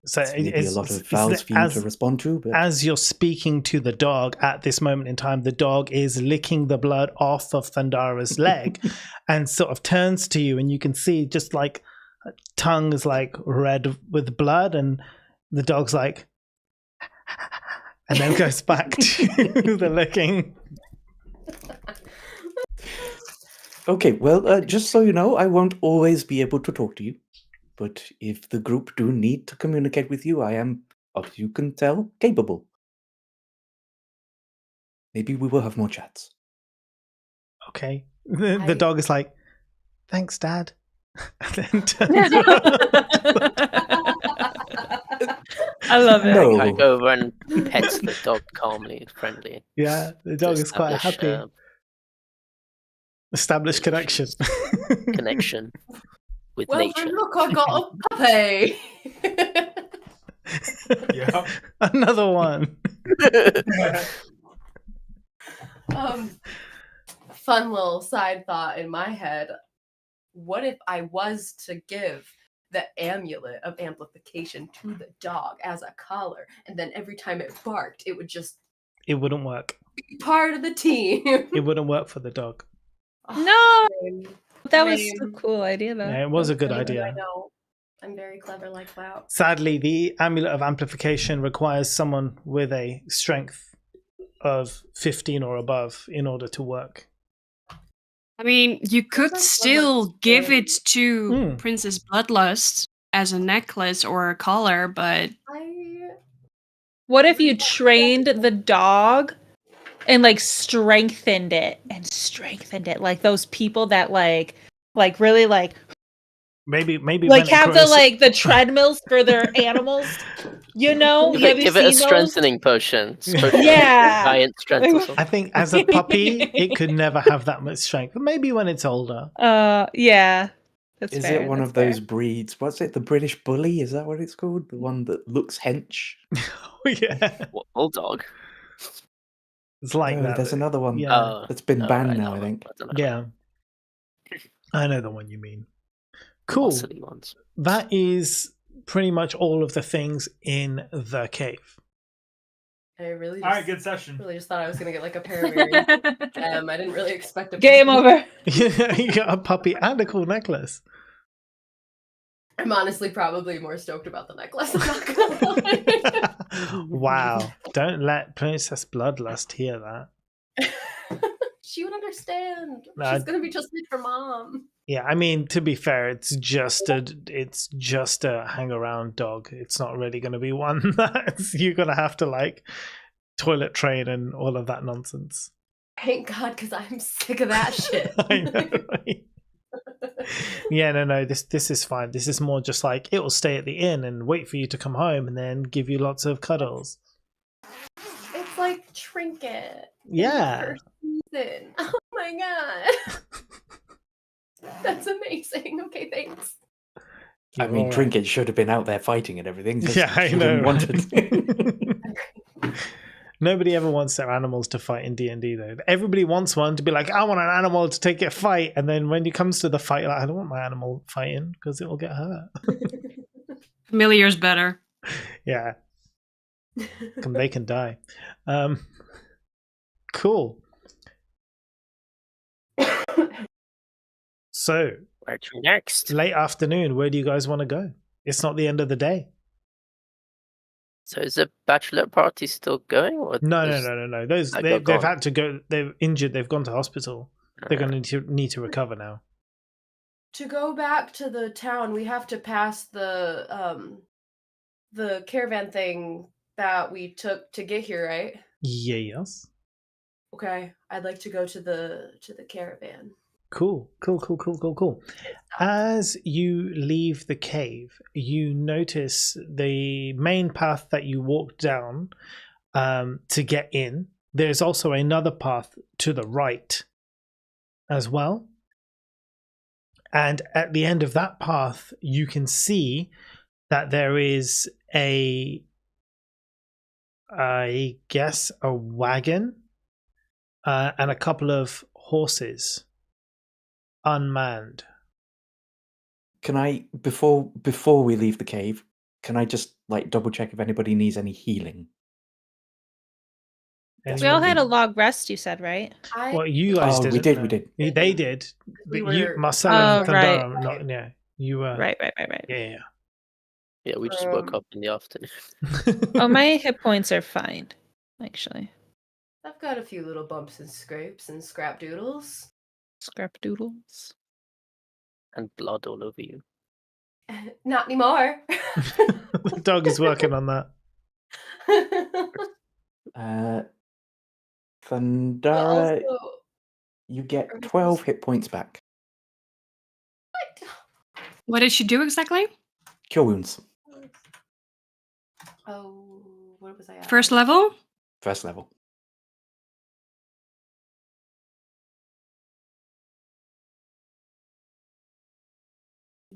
Speaker 3: So
Speaker 4: it's maybe a lot of vowels for you to respond to. But
Speaker 3: as you're speaking to the dog at this moment in time, the dog is licking the blood off of Thundara's leg, and sort of turns to you, and you can see just like tongue is like red with blood, and the dog's like. And then goes back to the licking.
Speaker 4: Okay, well, just so you know, I won't always be able to talk to you. But if the group do need to communicate with you, I am, as you can tell, capable. Maybe we will have more chats.
Speaker 3: Okay. The dog is like, thanks, Dad. And then turns
Speaker 1: I love it.
Speaker 4: No.
Speaker 6: I go over and pets the dog calmly, friendly.
Speaker 3: Yeah, the dog is quite happy. Established connection.
Speaker 6: Connection with
Speaker 2: Well,
Speaker 6: nature.
Speaker 2: look, I got a puppy.
Speaker 5: Yeah.
Speaker 3: Another one.
Speaker 2: Fun little side thought in my head. What if I was to give the amulet of amplification to the dog as a collar, and then every time it barked, it would just...
Speaker 3: It wouldn't work.
Speaker 2: be part of the team.
Speaker 3: It wouldn't work for the dog.
Speaker 1: No,
Speaker 2: Lame.
Speaker 1: that was
Speaker 2: Lame.
Speaker 1: a cool idea, though.
Speaker 3: Yeah, it was a good
Speaker 2: I
Speaker 3: idea.
Speaker 2: know. I'm very clever like that.
Speaker 3: Sadly, the amulet of amplification requires someone with a strength of 15 or above in order to work.
Speaker 7: I mean, you could
Speaker 2: Princess
Speaker 7: still
Speaker 2: Bloodlust
Speaker 7: give
Speaker 2: good.
Speaker 7: it to Princess Bloodlust as a necklace or a collar, but
Speaker 1: What if you trained the dog and like strengthened it like those people that like really like
Speaker 3: Maybe
Speaker 1: like
Speaker 3: when
Speaker 1: have
Speaker 3: it
Speaker 1: the
Speaker 3: grows,
Speaker 1: like the treadmills for their animals, you know?
Speaker 6: Give
Speaker 1: Have you
Speaker 6: it a
Speaker 1: seen those?
Speaker 6: strengthening potion.
Speaker 1: Yeah.
Speaker 6: Giant strength or something.
Speaker 3: I think as a puppy, it could never have that much strength. But maybe when it's older.
Speaker 1: Yeah. That's
Speaker 4: Is
Speaker 1: fair,
Speaker 4: it one
Speaker 1: that's
Speaker 4: of those
Speaker 1: fair.
Speaker 4: breeds? What's it? The British Bully? Is that what it's called? The one that looks hench?
Speaker 3: Oh, yeah.
Speaker 6: What, bulldog?
Speaker 3: It's like
Speaker 4: No,
Speaker 3: that.
Speaker 4: there's another one
Speaker 3: Yeah.
Speaker 4: that's been
Speaker 6: No,
Speaker 4: banned
Speaker 6: I
Speaker 4: now, I
Speaker 6: don't-
Speaker 4: think.
Speaker 6: I don't know.
Speaker 3: Yeah. I know the one you mean.
Speaker 6: The
Speaker 3: Cool.
Speaker 6: silly ones.
Speaker 3: That is pretty much all of the things in the cave.
Speaker 2: I really
Speaker 5: All right,
Speaker 2: just,
Speaker 5: good session.
Speaker 2: really just thought I was gonna get like a pair of earrings. I didn't really expect a
Speaker 1: Game
Speaker 2: puppy.
Speaker 1: over.
Speaker 3: You got a puppy and a cool necklace.
Speaker 2: I'm honestly probably more stoked about the necklace. I'm not gonna lie.
Speaker 3: Wow. Don't let Princess Bloodlust hear that.
Speaker 2: She would understand.
Speaker 3: No,
Speaker 2: She's gonna be just like her mom.
Speaker 3: Yeah, I mean, to be fair, it's just a hang around dog. It's not really going to be one that you're going to have to like toilet train and all of that nonsense.
Speaker 2: Thank God, because I'm sick of that shit.
Speaker 3: I know, right? Yeah, no. This is fine. This is more just like it will stay at the inn and wait for you to come home and then give you lots of cuddles.
Speaker 2: It's like Trinket.
Speaker 3: Yeah.
Speaker 2: First season. Oh my God. That's amazing. Okay, thanks.
Speaker 4: I mean, Trinket should have been out there fighting and everything.
Speaker 3: Yeah, I
Speaker 4: she
Speaker 3: know.
Speaker 4: didn't want it.
Speaker 3: Nobody ever wants their animals to fight in D&D though. Everybody wants one to be like, I want an animal to take a fight, and then when it comes to the fight, like, I don't want my animal fighting because it will get hurt.
Speaker 7: Familiar's better.
Speaker 3: Yeah, they can die. Cool. So,
Speaker 6: Where to next?
Speaker 3: late afternoon, where do you guys want to go? It's not the end of the day.
Speaker 6: So is the bachelor party still going? Or
Speaker 3: No.
Speaker 6: is that
Speaker 3: They've
Speaker 6: gone?
Speaker 3: had to go. They're injured. They've gone to hospital. They're going to need to recover now.
Speaker 2: To go back to the town, we have to pass the caravan thing that we took to get here, right?
Speaker 3: Yes.
Speaker 2: Okay, I'd like to go to the caravan.
Speaker 3: Cool. As you leave the cave, you notice the main path that you walked down to get in. There's also another path to the right as well. And at the end of that path, you can see that there is I guess, a wagon and a couple of horses. Unmanned.
Speaker 4: Can I, before we leave the cave, can I just like double check if anybody needs any healing?
Speaker 1: We all had a log rest, you said, right?
Speaker 3: Well, you guys did.
Speaker 4: We did.
Speaker 3: They did.
Speaker 2: We
Speaker 3: But you,
Speaker 2: were-
Speaker 3: Marcella and
Speaker 1: right.
Speaker 3: Thundara, not yeah. You were
Speaker 1: Right.
Speaker 3: Yeah.
Speaker 6: Yeah, we just woke up in the afternoon.
Speaker 1: Oh, my hit points are fine, actually.
Speaker 2: I've got a few little bumps and scrapes and scrap doodles.
Speaker 1: Scrap doodles.
Speaker 6: And blood all over you.
Speaker 2: Not anymore.
Speaker 3: The dog is working on that.
Speaker 4: Thundara,
Speaker 2: Also,
Speaker 4: you get 12 hit points back.
Speaker 7: What did she do exactly?
Speaker 4: Cure wounds.
Speaker 2: oh, what was I at?
Speaker 7: First level?
Speaker 4: First level.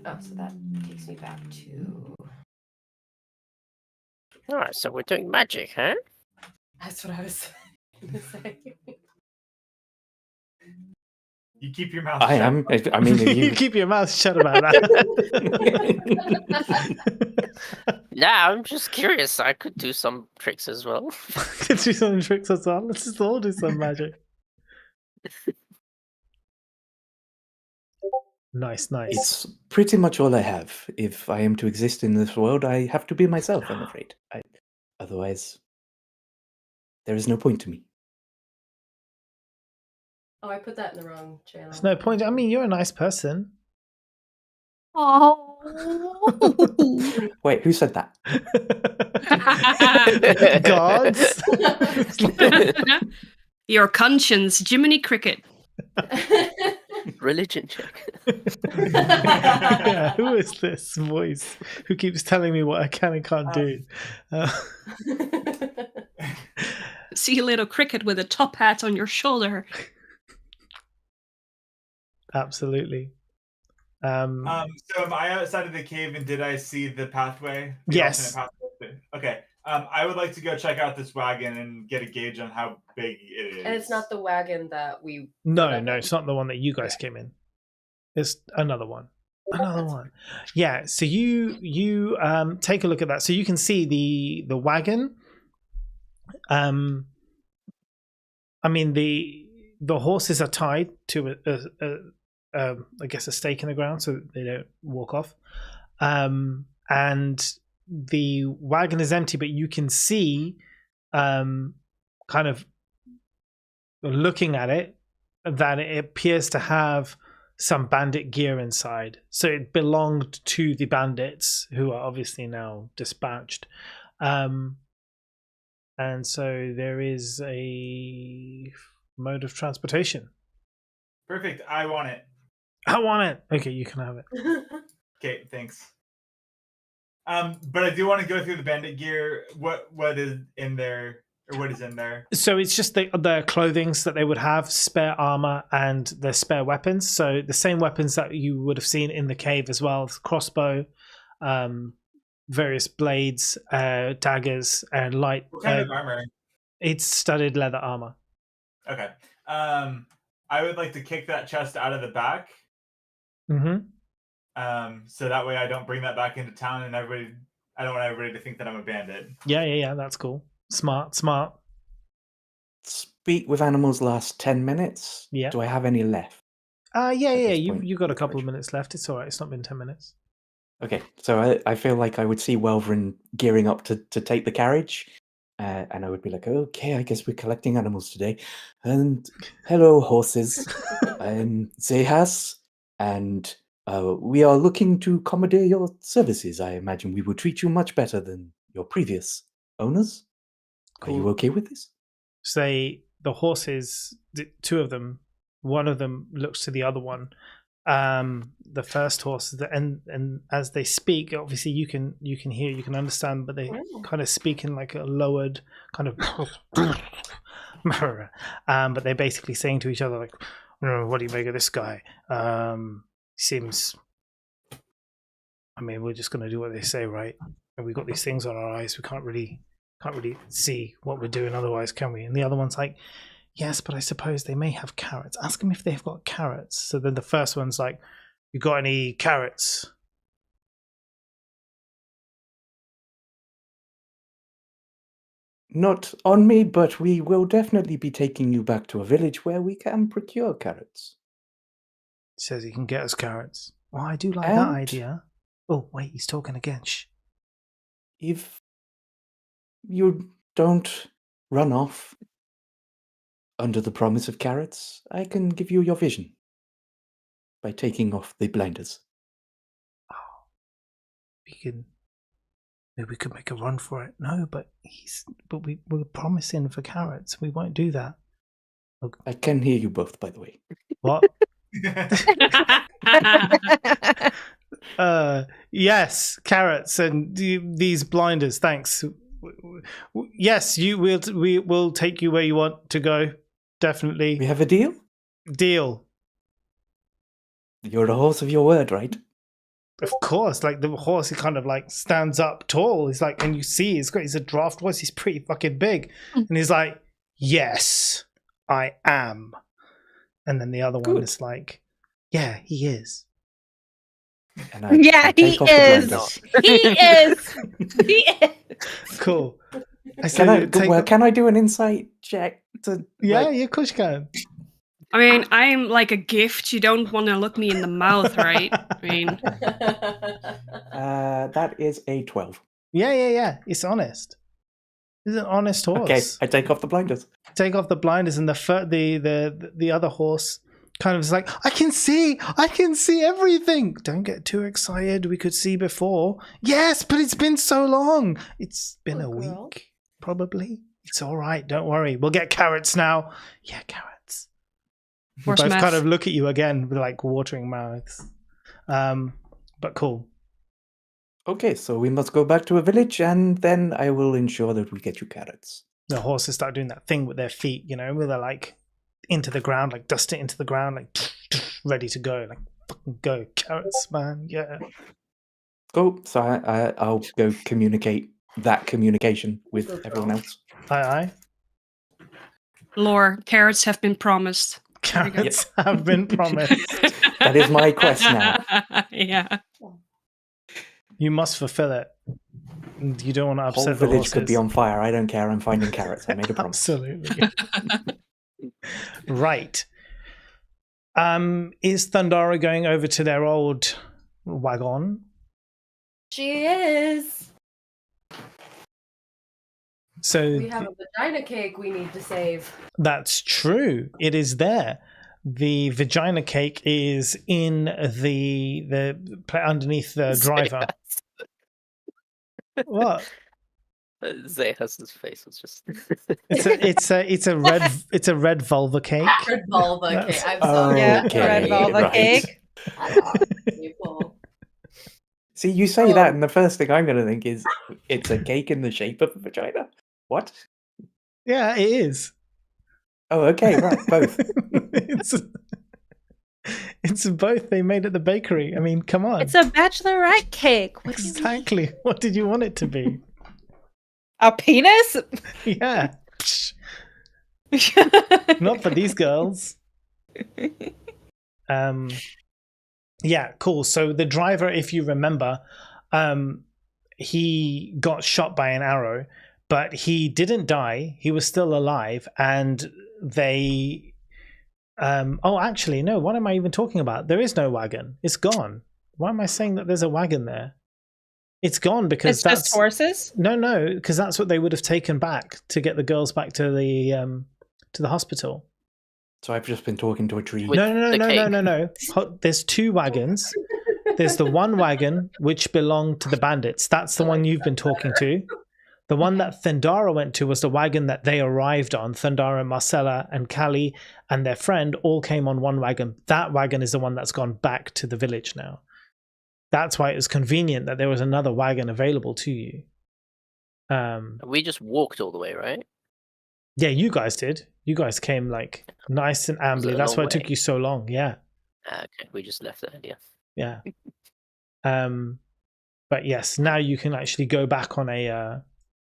Speaker 2: Oh, so that takes me back to.
Speaker 6: Alright, so we're doing magic, huh?
Speaker 2: That's what I was gonna say.
Speaker 5: You keep your mouth
Speaker 4: I
Speaker 5: shut.
Speaker 4: am. I mean, if
Speaker 3: You
Speaker 4: you...
Speaker 3: keep your mouth shut about that.
Speaker 6: Nah, I'm just curious. I could do some tricks as well.
Speaker 3: Could do some tricks as well. Let's just all do some magic. Nice.
Speaker 4: It's pretty much all I have. If I am to exist in this world, I have to be myself, I'm afraid. Otherwise, there is no point to me.
Speaker 2: Oh, I put that in the wrong channel.
Speaker 3: There's no point. I mean, you're a nice person.
Speaker 7: Oh.
Speaker 4: Wait, who said that?
Speaker 3: Gods.
Speaker 7: Your conscience, Jiminy Cricket.
Speaker 6: Religion check.
Speaker 3: Yeah, who is this voice who keeps telling me what I can and can't do?
Speaker 7: See a little cricket with a top hat on your shoulder.
Speaker 3: Absolutely.
Speaker 5: So am I outside of the cave and did I see the pathway? The
Speaker 3: Yes.
Speaker 5: alternate pathway? Okay. I would like to go check out this wagon and get a gauge on how big it is.
Speaker 2: And it's not the wagon that we.
Speaker 3: No, it's not the one that you guys came in. It's another one. Yeah. So you take a look at that. So you can see the wagon. I mean the horses are tied to I guess a stake in the ground so they don't walk off. And the wagon is empty, but you can see kind of looking at it, that it appears to have some bandit gear inside. So it belonged to the bandits, who are obviously now dispatched. And so there is a mode of transportation.
Speaker 5: Perfect. I want it.
Speaker 3: I want it. Okay, you can have it.
Speaker 5: Okay, thanks. But I do want to go through the bandit gear. What is in there, or what is in there?
Speaker 3: So it's just the clothings that they would have, spare armor, and the spare weapons. So the same weapons that you would have seen in the cave as well: crossbow, various blades, daggers, and light.
Speaker 5: What kind of armor?
Speaker 3: It's studded leather armor.
Speaker 5: Okay. I would like to kick that chest out of the back.
Speaker 3: Mm-hmm.
Speaker 5: So that way I don't bring that back into town, and I don't want everybody to think that I'm a bandit.
Speaker 3: Yeah. That's cool. Smart.
Speaker 4: Speak with animals last 10 minutes.
Speaker 3: Yeah.
Speaker 4: Do I have any left?
Speaker 3: Yeah.
Speaker 4: this
Speaker 3: You
Speaker 4: point,
Speaker 3: got a couple of
Speaker 4: Rich?
Speaker 3: minutes left. It's all right. It's not been 10 minutes.
Speaker 4: Okay, so I feel like I would see Welvrin gearing up to take the carriage, and I would be like, okay, I guess we're collecting animals today. And hello, horses. I'm Zehas, and we are looking to commandeer your services. I imagine we will treat you much better than your previous owners. Are you
Speaker 3: Cool.
Speaker 4: okay with this?
Speaker 3: Say the horses, two of them, one of them looks to the other one. The first horse, and as they speak, obviously you can hear, you can understand, but they kind of speak in like a lowered kind of but they're basically saying to each other like, what do you make of this guy? Seems, I mean, we're just going to do what they say, right? And we've got these things on our eyes, we can't really see what we're doing otherwise, can we? And the other one's like, yes, but I suppose they may have carrots. Ask them if they've got carrots. So then the first one's like, you got any carrots?
Speaker 4: Not on me, but we will definitely be taking you back to a village where we can procure carrots.
Speaker 3: He says he can get us carrots. Oh, I do like that
Speaker 4: And-
Speaker 3: idea. Oh, wait, he's talking again. Shh.
Speaker 4: If you don't run off under the promise of carrots, I can give you your vision by taking off the blinders.
Speaker 3: Maybe we could make a run for it. No, but we're promising for carrots. We won't do that.
Speaker 4: I can hear you both, by the way.
Speaker 3: What? Yes, carrots and these blinders. Thanks. Yes, we will take you where you want to go. Definitely.
Speaker 4: We have a deal?
Speaker 3: Deal.
Speaker 4: You're the horse of your word, right?
Speaker 3: Of course, like the horse, he kind of like stands up tall. He's like, and you see, he's a draft horse. He's pretty fucking big, and he's like, "Yes, I am." And then the other one is like, "Yeah, he is."
Speaker 4: And I
Speaker 1: He
Speaker 4: take off the
Speaker 1: is.
Speaker 4: blinders.
Speaker 1: He is. He is.
Speaker 3: Cool.
Speaker 4: Can I do an insight check?
Speaker 3: Yeah, of course you can.
Speaker 7: I mean, I'm like a gift. You don't want to look me in the mouth, right? I mean,
Speaker 4: That is a 12.
Speaker 3: Yeah. It's honest. He's an honest horse.
Speaker 4: Okay, I take off the blinders.
Speaker 3: Take off the blinders, and the other horse kind of is like, I can see everything. Don't get too excited. We could see before. Yes, but it's been so long. It's been a week, probably. It's all right. Don't worry. We'll get carrots now. Yeah, carrots. We
Speaker 7: Horse
Speaker 3: both
Speaker 7: meth.
Speaker 3: kind of look at you again with like watering mouths. But cool.
Speaker 4: Okay, so we must go back to a village, and then I will ensure that we get you carrots.
Speaker 3: The horses start doing that thing with their feet, where they're like into the ground, like dust it into the ground, like ready to go, like fucking go, carrots, man, yeah.
Speaker 4: Cool. So I'll go communicate that communication with everyone else.
Speaker 3: Aye.
Speaker 7: lore, carrots have been promised.
Speaker 3: Carrots have been promised.
Speaker 4: That is my quest now.
Speaker 7: Yeah.
Speaker 3: You must fulfill it. You don't want to
Speaker 4: Whole
Speaker 3: upset the
Speaker 4: village
Speaker 3: horses.
Speaker 4: could be on fire. I don't care. I'm finding carrots. I made a promise.
Speaker 3: Absolutely. Right. Is Thundara going over to their old wagon?
Speaker 2: She is.
Speaker 3: So
Speaker 2: We have a vagina cake we need to save.
Speaker 3: that's true. It is there. The vagina cake is in the underneath the driver. What?
Speaker 6: Zayhas's face was just.
Speaker 3: It's a red vulva cake.
Speaker 2: Red vulva
Speaker 3: That's-
Speaker 2: cake. I'm sorry.
Speaker 1: Yeah,
Speaker 4: Okay,
Speaker 1: red velvet
Speaker 4: right.
Speaker 1: cake.
Speaker 2: People.
Speaker 4: See, you say that,
Speaker 2: Um,
Speaker 4: and the first thing I'm going to think is it's a cake in the shape of a vagina. What?
Speaker 3: Yeah, it is.
Speaker 4: Oh, okay, right, both.
Speaker 3: It's both. They made at the bakery. I mean, come on.
Speaker 1: It's a bachelorette cake. What do you mean?
Speaker 3: Exactly. What did you want it to be?
Speaker 1: A penis?
Speaker 3: Yeah. Not for these girls. Yeah, cool. So the driver, if you remember, he got shot by an arrow, but he didn't die. He was still alive, and they oh, actually, no, what am I even talking about? There is no wagon. It's gone. Why am I saying that there's a wagon there? It's gone because
Speaker 1: It's
Speaker 3: that's
Speaker 1: just horses?
Speaker 3: no, because that's what they would have taken back to get the girls back to the hospital.
Speaker 4: So I've just been talking to a tree.
Speaker 6: With the cake.
Speaker 3: No. There's two wagons. There's the one wagon which belonged to the bandits. That's the one you've been talking to. The one that Thundara went to was the wagon that they arrived on. Thundara, Marcella, and Callie and their friend all came on one wagon. That wagon is the one that's gone back to the village now. That's why it was convenient that there was another wagon available to you.
Speaker 6: We just walked all the way, right?
Speaker 3: Yeah, you guys did. You guys came like nice and
Speaker 6: Was it
Speaker 3: ambly.
Speaker 6: a
Speaker 3: That's
Speaker 6: long
Speaker 3: why it took
Speaker 6: way?
Speaker 3: you so long. Yeah.
Speaker 6: Okay, we just left that. Yeah.
Speaker 3: Yeah. But yes, now you can actually go back on a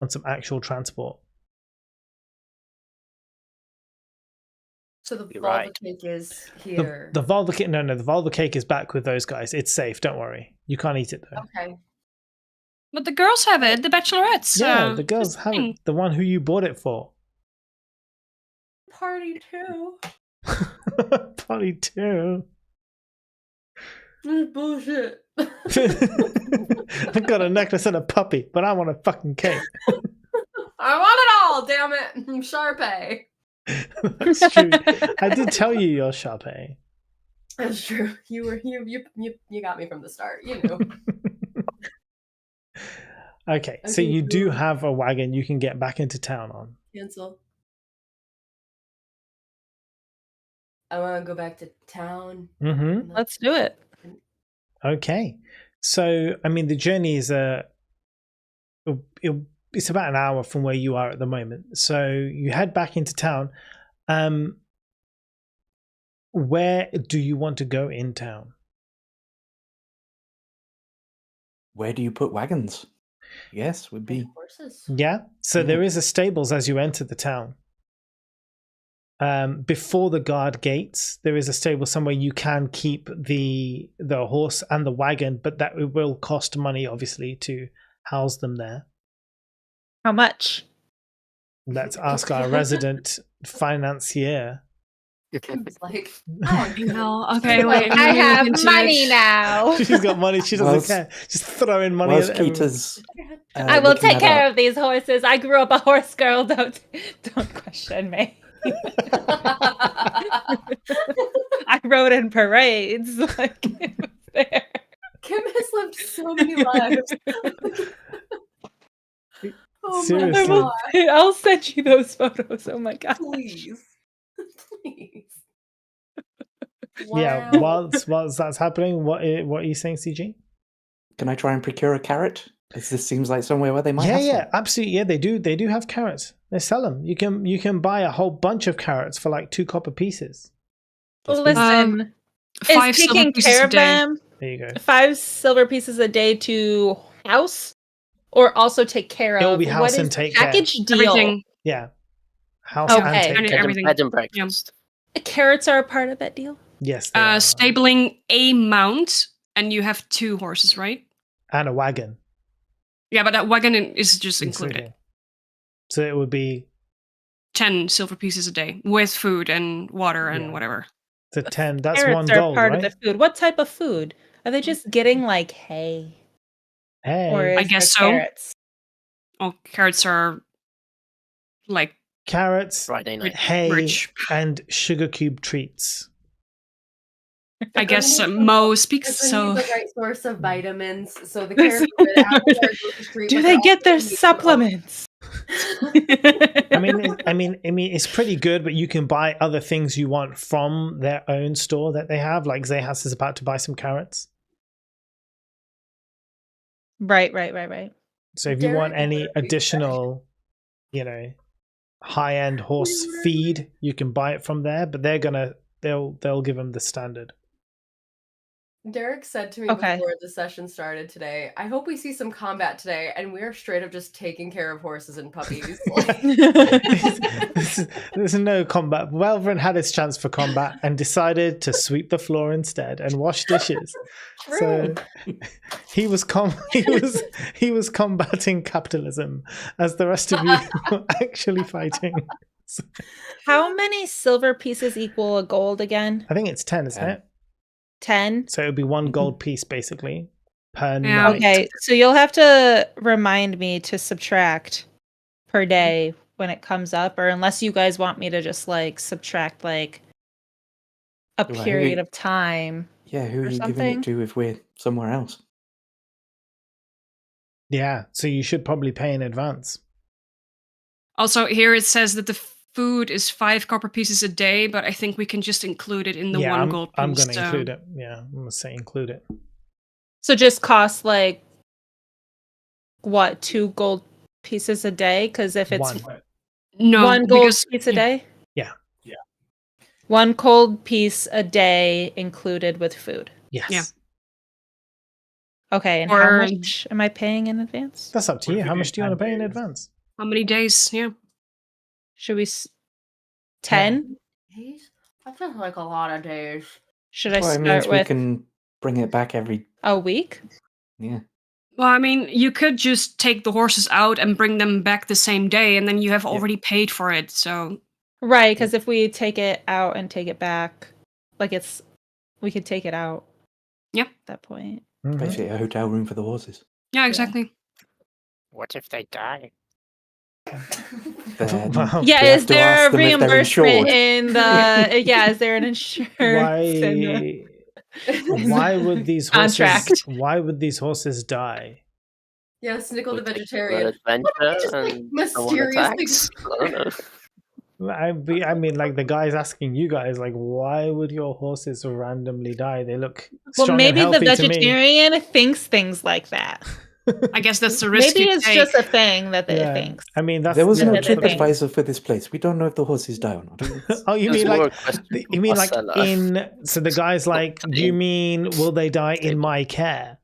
Speaker 3: on some actual transport.
Speaker 2: So the
Speaker 6: You're
Speaker 2: vulva
Speaker 6: right.
Speaker 2: cake is here.
Speaker 3: The vulva cake, no, the vulva cake is back with those guys. It's safe. Don't worry. You can't eat it though.
Speaker 2: Okay.
Speaker 7: But the girls have it, the bachelorettes.
Speaker 3: Yeah,
Speaker 7: so
Speaker 3: the girls
Speaker 7: just
Speaker 3: have
Speaker 7: saying.
Speaker 3: it. The one who you bought it for.
Speaker 2: Party too.
Speaker 3: Party too.
Speaker 2: This is bullshit.
Speaker 3: I got a necklace and a puppy, but I want a fucking cake.
Speaker 2: I want it all, damn it. Sharpay.
Speaker 3: That's true. I did tell you you're Sharpay.
Speaker 2: That's true. You got me from the start. You knew.
Speaker 3: Okay, so
Speaker 2: Okay,
Speaker 3: you do
Speaker 2: cool.
Speaker 3: have a wagon you can get back into town on.
Speaker 2: Cancel. I want to go back to town.
Speaker 3: Mm-hmm.
Speaker 1: Let's do it.
Speaker 3: Okay. So, I mean, the journey is it's about an hour from where you are at the moment. So you head back into town. Where do you want to go in town?
Speaker 4: Where do you put wagons? Yes, would be.
Speaker 2: Horses.
Speaker 3: Yeah. So there is a stables as you enter the town. Before the guard gates, there is a stable somewhere you can keep the horse and the wagon, but that will cost money, obviously, to house them there.
Speaker 1: How much?
Speaker 3: Let's ask our resident financier.
Speaker 2: It's like,
Speaker 7: Hell, okay, wait. let
Speaker 1: I
Speaker 7: me
Speaker 1: have
Speaker 7: look into
Speaker 1: money
Speaker 7: it.
Speaker 1: now.
Speaker 3: She's got money. She doesn't
Speaker 4: Whilst-
Speaker 3: care. Just throw in money.
Speaker 4: Whilst
Speaker 3: at everyone.
Speaker 4: Keita's
Speaker 1: I will
Speaker 4: looking
Speaker 1: take
Speaker 4: that
Speaker 1: care
Speaker 4: up,
Speaker 1: of these horses. I grew up a horse girl. Don't question me. I rode in parades. Like, it was there.
Speaker 2: Kim has lived so many lives. Oh
Speaker 3: Seriously.
Speaker 2: my god.
Speaker 1: I'll send you those photos. Oh my god.
Speaker 2: Please. Please.
Speaker 3: Yeah.
Speaker 2: Wow.
Speaker 3: Whilst that's happening, what are you saying, CG?
Speaker 4: can I try and procure a carrot? This seems like somewhere where they might
Speaker 3: Yeah,
Speaker 4: have
Speaker 3: yeah,
Speaker 4: some.
Speaker 3: absolutely. Yeah, they do have carrots. They sell them. You can buy a whole bunch of carrots for like 2 copper pieces.
Speaker 1: Well,
Speaker 4: Yes, please.
Speaker 1: listen,
Speaker 7: 5
Speaker 1: is
Speaker 7: silver
Speaker 1: taking
Speaker 7: pieces
Speaker 1: care
Speaker 7: a
Speaker 1: of
Speaker 7: day.
Speaker 1: them
Speaker 3: There you go.
Speaker 1: 5 silver pieces a day to house, or also take care
Speaker 3: It will
Speaker 1: of?
Speaker 3: be house
Speaker 1: what
Speaker 3: and
Speaker 1: is
Speaker 3: take
Speaker 1: the
Speaker 3: care.
Speaker 1: package deal?
Speaker 7: Everything.
Speaker 3: Yeah. House
Speaker 1: Okay.
Speaker 3: and take
Speaker 7: And
Speaker 3: care.
Speaker 7: everything.
Speaker 6: Bed and breakfast.
Speaker 1: Carrots are a part of that deal.
Speaker 3: Yes, they are.
Speaker 7: Stabling a mount, and you have 2 horses, right?
Speaker 3: And a wagon.
Speaker 7: Yeah, but that wagon is just included.
Speaker 3: Okay. So it would be
Speaker 7: 10 silver pieces a day with food and water and
Speaker 3: Yeah.
Speaker 7: whatever.
Speaker 3: the 10. That's
Speaker 1: Carrots
Speaker 3: one
Speaker 1: are
Speaker 3: gold,
Speaker 1: part
Speaker 3: right?
Speaker 1: of the food. What type of food? Are they just getting like hay? Or
Speaker 3: Hey,
Speaker 1: is
Speaker 7: I guess
Speaker 1: there
Speaker 7: so.
Speaker 1: carrots?
Speaker 7: Oh, carrots are like
Speaker 3: carrots,
Speaker 6: Friday night.
Speaker 3: hay,
Speaker 7: rich.
Speaker 3: and sugar cube treats.
Speaker 7: I guess Mo speaks
Speaker 2: Because we
Speaker 7: so.
Speaker 2: need the right source of vitamins, so the characters at our grocery street.
Speaker 1: Do
Speaker 2: but
Speaker 1: they
Speaker 2: they're
Speaker 1: get their
Speaker 2: also need-
Speaker 1: supplements?
Speaker 3: I mean, it's pretty good, but you can buy other things you want from their own store that they have. Like Zahas is about to buy some carrots.
Speaker 1: Right.
Speaker 3: So if you want
Speaker 2: Derek
Speaker 3: any
Speaker 2: would be
Speaker 3: additional, high-end horse feed, you can buy it from there. But they'll give them the standard.
Speaker 2: Derek said to me
Speaker 1: Okay.
Speaker 2: before the session started today, I hope we see some combat today, and we're straight up just taking care of horses and puppies.
Speaker 3: There's no combat. Welvrin had his chance for combat and decided to sweep the floor instead and wash dishes. So he was he was combating capitalism as the rest of you were actually fighting.
Speaker 1: How many silver pieces equal a gold again?
Speaker 3: I think it's 10, isn't it?
Speaker 1: 10?
Speaker 3: So it would be one gold piece basically per
Speaker 7: Yeah.
Speaker 3: night.
Speaker 1: Okay, so you'll have to remind me to subtract per day when it comes up, or unless you guys want me to just subtract a
Speaker 4: Well, who
Speaker 1: period
Speaker 4: are-
Speaker 1: of time.
Speaker 4: Yeah, who
Speaker 1: Or
Speaker 4: are you
Speaker 1: something?
Speaker 4: giving it to if we're somewhere else?
Speaker 3: Yeah, so you should probably pay in advance.
Speaker 7: Also, here it says that the food is 5 copper pieces a day, but I think we can just include it in the
Speaker 3: yeah,
Speaker 7: one gold piece.
Speaker 3: I'm going to include it. Yeah, I'm going to say include it.
Speaker 1: So just cost what, 2 gold pieces a day? Because if it's
Speaker 3: One.
Speaker 7: No,
Speaker 1: one gold
Speaker 7: because
Speaker 1: piece a day?
Speaker 3: Yeah.
Speaker 5: Yeah.
Speaker 1: 1 gold piece a day included with food.
Speaker 3: Yes.
Speaker 7: Yeah.
Speaker 1: Okay, and
Speaker 7: Or-
Speaker 1: how much am I paying in advance?
Speaker 3: That's up to
Speaker 5: What
Speaker 3: you.
Speaker 5: if we
Speaker 3: How
Speaker 5: do
Speaker 3: much do you want to
Speaker 5: 10
Speaker 3: pay in
Speaker 5: days?
Speaker 3: advance?
Speaker 7: how many days? Yeah.
Speaker 1: Should we 10?
Speaker 2: Days? That sounds like a lot of days.
Speaker 1: Should I
Speaker 4: Well, it
Speaker 1: start
Speaker 4: means we
Speaker 1: with
Speaker 4: can bring it back every.
Speaker 1: a week?
Speaker 4: Yeah.
Speaker 7: Well, I mean, you could just take the horses out and bring them back the same day, and then you have
Speaker 4: Yeah.
Speaker 7: already paid for it. So
Speaker 1: Right, because if we take it out and take it back, we could take it out.
Speaker 7: Yep.
Speaker 1: At that point.
Speaker 3: Mhm.
Speaker 4: Basically, a hotel room for the horses.
Speaker 7: yeah, exactly.
Speaker 6: What if they die?
Speaker 4: Then
Speaker 3: Wow.
Speaker 1: Yeah,
Speaker 4: we have
Speaker 1: is
Speaker 4: to
Speaker 1: there
Speaker 4: ask
Speaker 1: a
Speaker 4: them if they're
Speaker 1: reimbursement
Speaker 4: insured.
Speaker 1: in the is there an insurance in the
Speaker 3: Why would these horses?
Speaker 1: Contract.
Speaker 3: Why would these horses die?
Speaker 2: Yes, Nickel the
Speaker 6: We take
Speaker 2: vegetarian.
Speaker 6: an adventure and someone attacks. I don't know.
Speaker 3: I mean, the guy's asking you guys, why would your horses randomly die? They look
Speaker 1: Well,
Speaker 3: strong
Speaker 1: maybe
Speaker 3: and
Speaker 1: the
Speaker 3: healthy to me.
Speaker 1: vegetarian thinks things like that.
Speaker 7: I guess that's the risk
Speaker 1: Maybe
Speaker 7: you
Speaker 1: it's
Speaker 7: take.
Speaker 1: just a thing that they
Speaker 3: Yeah.
Speaker 1: think.
Speaker 3: I mean, that's
Speaker 4: There was no
Speaker 1: the thing.
Speaker 4: TripAdvisor for this place. We don't know if the horses die or not.
Speaker 3: Oh, you
Speaker 6: That's
Speaker 3: mean
Speaker 6: more a question
Speaker 3: you
Speaker 6: for
Speaker 3: mean
Speaker 6: Marcella.
Speaker 3: so the guy's like, do you mean will they die in my care?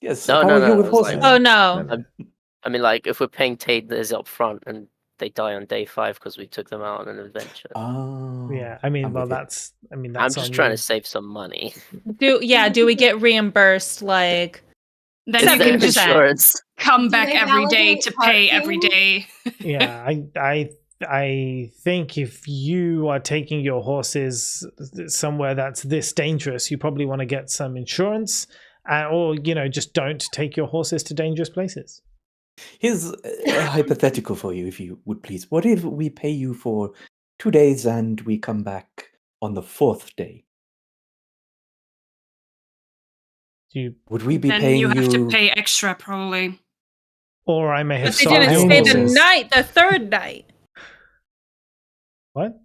Speaker 4: Yes.
Speaker 6: No,
Speaker 4: how
Speaker 6: no,
Speaker 4: are
Speaker 6: no,
Speaker 4: you
Speaker 6: it
Speaker 4: with
Speaker 6: was
Speaker 4: horses?
Speaker 6: like-
Speaker 1: Oh no.
Speaker 6: I mean, if we're paying Taters up front and they die on day 5 because we took them out on an adventure.
Speaker 4: Oh.
Speaker 3: Yeah, I mean,
Speaker 4: I'm
Speaker 3: well,
Speaker 4: with you.
Speaker 3: that's
Speaker 6: I'm
Speaker 3: that's
Speaker 6: just
Speaker 3: on
Speaker 6: trying
Speaker 3: you.
Speaker 6: to save some money.
Speaker 1: Do we get reimbursed
Speaker 7: Then
Speaker 6: Is
Speaker 7: you
Speaker 6: there
Speaker 7: can just
Speaker 6: insurance?
Speaker 7: come
Speaker 2: Do
Speaker 7: back
Speaker 2: they
Speaker 7: every day
Speaker 2: validate
Speaker 7: to pay every
Speaker 2: parking?
Speaker 7: day.
Speaker 3: Yeah, I think if you are taking your horses somewhere that's this dangerous, you probably want to get some insurance, or just don't take your horses to dangerous places.
Speaker 4: Here's a hypothetical for you, if you would please. What if we pay you for 2 days and we come back on the 4th day?
Speaker 3: You
Speaker 4: Would we be
Speaker 7: Then
Speaker 4: paying
Speaker 7: you have to pay extra, probably.
Speaker 3: or I may have
Speaker 1: But they
Speaker 3: sold
Speaker 1: didn't
Speaker 3: your
Speaker 1: stay the
Speaker 3: horses.
Speaker 1: night, the third night.
Speaker 3: What?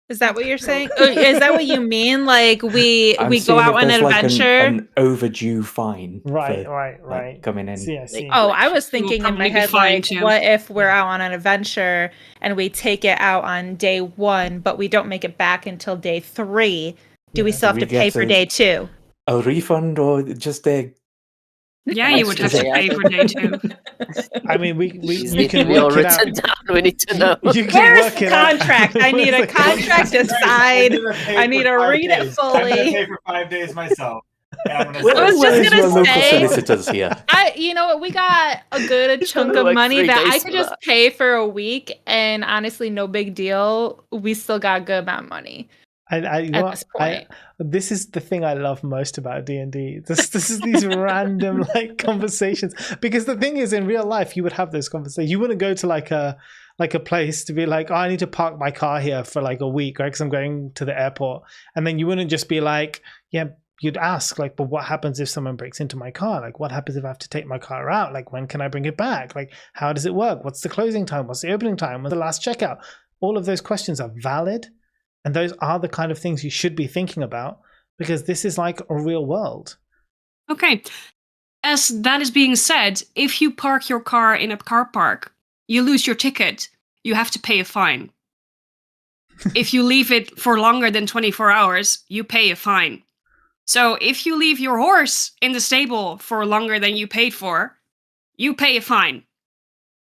Speaker 1: Is that what you're saying? Or is that what you mean? We
Speaker 4: I'm
Speaker 1: go
Speaker 4: seeing
Speaker 1: out
Speaker 4: if
Speaker 1: on an
Speaker 4: there's
Speaker 1: adventure?
Speaker 4: an overdue fine.
Speaker 3: Right,
Speaker 4: for,
Speaker 3: right.
Speaker 4: coming in.
Speaker 3: See, I see.
Speaker 1: Oh, I was
Speaker 7: Will
Speaker 1: thinking in my
Speaker 7: probably be
Speaker 1: head,
Speaker 7: fine, too.
Speaker 1: what if we're out on an adventure and we take it out on day 1, but we don't make it back until day 3? Do we
Speaker 3: Yeah.
Speaker 1: still have
Speaker 4: We
Speaker 1: to pay
Speaker 4: get
Speaker 1: for
Speaker 4: a-
Speaker 1: day 2?
Speaker 4: A refund or just a...
Speaker 7: Yeah, you would have to
Speaker 6: Yeah.
Speaker 7: pay for day 2.
Speaker 3: I mean, we
Speaker 6: These
Speaker 3: you
Speaker 6: need to
Speaker 3: can
Speaker 6: be all
Speaker 3: work it out.
Speaker 6: written down. We need to know.
Speaker 3: You can
Speaker 1: Where's
Speaker 3: work
Speaker 1: the
Speaker 3: it out.
Speaker 1: contract? I need a
Speaker 3: Where's the
Speaker 1: contract to sign. I need to read it
Speaker 5: I'm
Speaker 1: fully.
Speaker 5: gonna pay for 5 days myself. And I'm gonna
Speaker 4: Where,
Speaker 1: I was
Speaker 4: where
Speaker 1: just
Speaker 4: is
Speaker 1: gonna
Speaker 4: your local
Speaker 1: say-
Speaker 4: solicitors here?
Speaker 1: You know what? We got a good chunk of
Speaker 6: like
Speaker 1: money
Speaker 6: 3
Speaker 1: that
Speaker 6: days
Speaker 1: I
Speaker 6: for
Speaker 1: could just
Speaker 6: that.
Speaker 1: pay for a week, and honestly, no big deal. We still got a good amount of money. at this point.
Speaker 3: This is the thing I love most about D&D. This is these random like conversations, because the thing is, in real life you would have those conversations. You wouldn't go to like a place to be like, oh, I need to park my car here for like a week, right? Because I'm going to the airport, and then you wouldn't just be like, yeah. You'd ask like, but what happens if someone breaks into my car? Like, what happens if I have to take my car out? Like, when can I bring it back? Like, how does it work? What's the closing time? What's the opening time? When's the last checkout? All of those questions are valid. And those are the kind of things you should be thinking about, because this is like a real world.
Speaker 7: Okay. As that is being said, if you park your car in a car park, you lose your ticket, you have to pay a fine. If you leave it for longer than 24 hours, you pay a fine. So if you leave your horse in the stable for longer than you paid for, you pay a fine.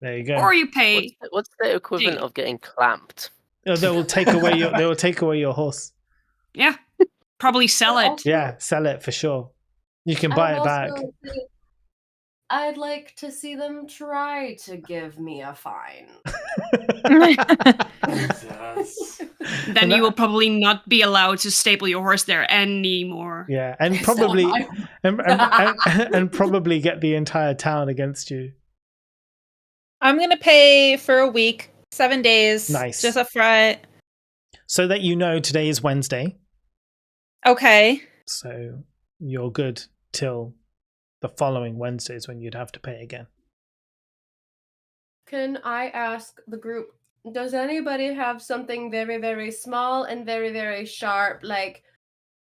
Speaker 3: There you go.
Speaker 7: Or you pay.
Speaker 6: What's the equivalent of getting clamped?
Speaker 3: They will take away your horse.
Speaker 7: Yeah. Probably sell it.
Speaker 3: Yeah, sell it for sure. You can buy it back.
Speaker 2: I'd like to see them try to give me a fine.
Speaker 5: Jesus.
Speaker 7: Then you will probably not be allowed to staple your horse there anymore.
Speaker 3: Yeah, and probably and probably get the entire town against you.
Speaker 1: I'm gonna pay for a week, 7 days.
Speaker 3: Nice.
Speaker 1: Just up front.
Speaker 3: So that you know today is Wednesday.
Speaker 1: Okay.
Speaker 3: So you're good till the following Wednesdays when you'd have to pay again.
Speaker 2: Can I ask the group, does anybody have something very, very small and very, very sharp, like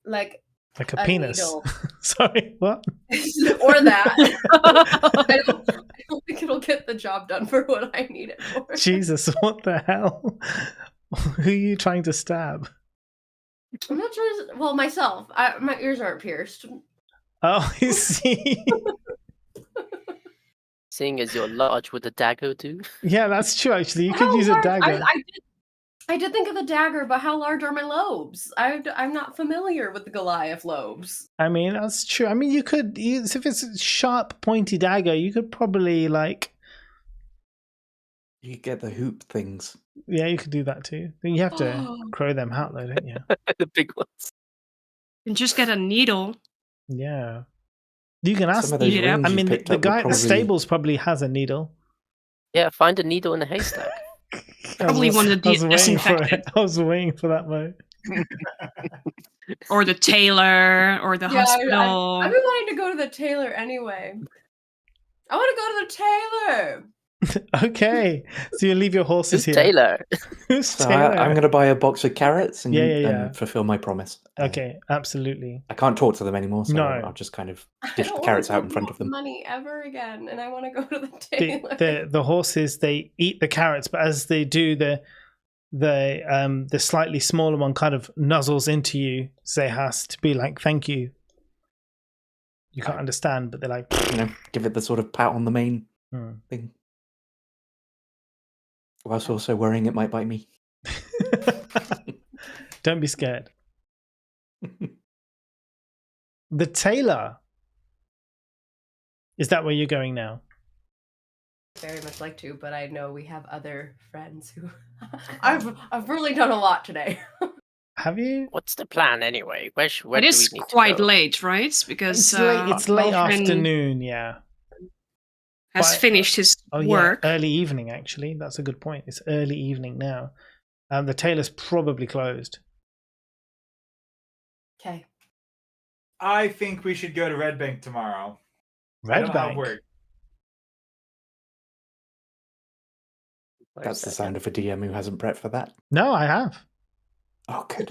Speaker 3: Like a
Speaker 2: a
Speaker 3: penis.
Speaker 2: needle?
Speaker 3: Sorry, what?
Speaker 2: Or that? I don't think it'll get the job done for what I need it for.
Speaker 3: Jesus, what the hell? Who are you trying to stab?
Speaker 2: I'm not trying to. Well, myself. My ears aren't pierced.
Speaker 3: Oh, I see.
Speaker 6: Seeing as you're large, would a dagger do?
Speaker 3: Yeah, that's true, actually. You could use a dagger.
Speaker 2: I did think of the dagger, but how large are my lobes? I'm not familiar with the Goliath lobes.
Speaker 3: I mean, that's true. I mean, you could use, if it's a sharp, pointy dagger, you could probably, like...
Speaker 4: You get the hoop things.
Speaker 3: Yeah, you could do that too. Then you have to crow them out, though, don't you?
Speaker 6: The big ones.
Speaker 7: You can just get a needle.
Speaker 3: Yeah. You can ask...
Speaker 4: Some of those
Speaker 7: Eat it up.
Speaker 4: rings
Speaker 3: I
Speaker 4: you
Speaker 3: mean,
Speaker 4: picked
Speaker 3: the
Speaker 4: up
Speaker 3: guy
Speaker 4: were
Speaker 3: at the
Speaker 4: probably-
Speaker 3: stables probably has a needle.
Speaker 6: Yeah, find a needle in a haystack.
Speaker 7: Probably one of the
Speaker 3: I was waiting for
Speaker 7: disinfectant.
Speaker 3: it. I was waiting for that moment.
Speaker 7: Or the tailor, or the hospital.
Speaker 2: I've been wanting to go to the tailor anyway. I want to go to the tailor.
Speaker 3: Okay, so you leave your horses
Speaker 6: Who's
Speaker 3: here.
Speaker 6: Taylor?
Speaker 3: Who's
Speaker 4: So
Speaker 3: Taylor?
Speaker 4: I'm going to buy a box of carrots and,
Speaker 3: Yeah, yeah, yeah.
Speaker 4: and fulfill my promise.
Speaker 3: Okay, absolutely.
Speaker 4: I can't talk to them anymore, so
Speaker 3: No.
Speaker 4: I'll just kind of
Speaker 2: I
Speaker 4: dish
Speaker 2: don't
Speaker 4: the
Speaker 2: wanna
Speaker 4: carrots out
Speaker 2: talk
Speaker 4: in front
Speaker 2: about
Speaker 4: of them.
Speaker 2: money ever again, and I want to go to the tailor.
Speaker 3: The horses, they eat the carrots, but as they do, the slightly smaller one kind of nuzzles into you. So it has to be like, thank you. You can't understand, but they're like,
Speaker 4: You know, give it the sort of pat on the mane
Speaker 3: hmm.
Speaker 4: thing. Whilst also worrying it might bite me.
Speaker 3: Don't be scared. The tailor. Is that where you're going now?
Speaker 2: Very much like to, but I know we have other friends who. I've really done a lot today.
Speaker 3: Have you?
Speaker 6: What's the plan anyway? Where
Speaker 7: It
Speaker 6: do we
Speaker 7: is
Speaker 6: need
Speaker 7: quite
Speaker 6: to go?
Speaker 7: late, right? Because
Speaker 3: It's late
Speaker 7: Waldron
Speaker 3: afternoon, yeah.
Speaker 7: has
Speaker 3: But-
Speaker 7: finished his
Speaker 3: Oh,
Speaker 7: work.
Speaker 3: yeah. Early evening, actually. That's a good point. It's early evening now. The tailor's probably closed.
Speaker 2: Okay.
Speaker 5: I think we should go to Red Bank tomorrow. I
Speaker 3: Red
Speaker 5: don't have
Speaker 3: Bank.
Speaker 5: work.
Speaker 6: Wait a
Speaker 4: That's the
Speaker 6: second.
Speaker 4: sound of a DM who hasn't prepped for that.
Speaker 3: No, I have.
Speaker 4: Oh, good.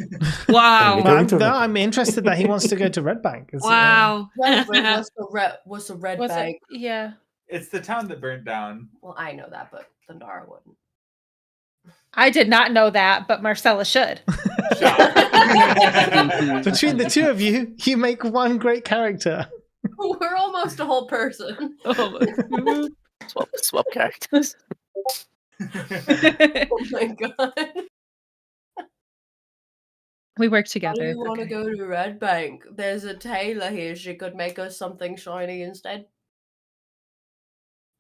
Speaker 7: Wow.
Speaker 4: We're
Speaker 3: But
Speaker 4: going to Red
Speaker 3: I'm
Speaker 4: Bank.
Speaker 3: interested that he wants to go to Red Bank. It's,
Speaker 7: Wow.
Speaker 2: What's the red
Speaker 1: What's
Speaker 2: bag?
Speaker 1: it? Yeah.
Speaker 5: It's the town that burnt down.
Speaker 2: Well, I know that, but Thundara wouldn't.
Speaker 1: I did not know that, but Marcella should.
Speaker 3: Between the two of you, you make one great character.
Speaker 2: We're almost a whole person.
Speaker 6: Swap characters.
Speaker 2: Oh my god.
Speaker 1: We work
Speaker 2: How do
Speaker 1: together.
Speaker 2: you
Speaker 1: It's
Speaker 2: want to
Speaker 1: okay.
Speaker 2: go to Red Bank? There's a tailor here. She could make us something shiny instead.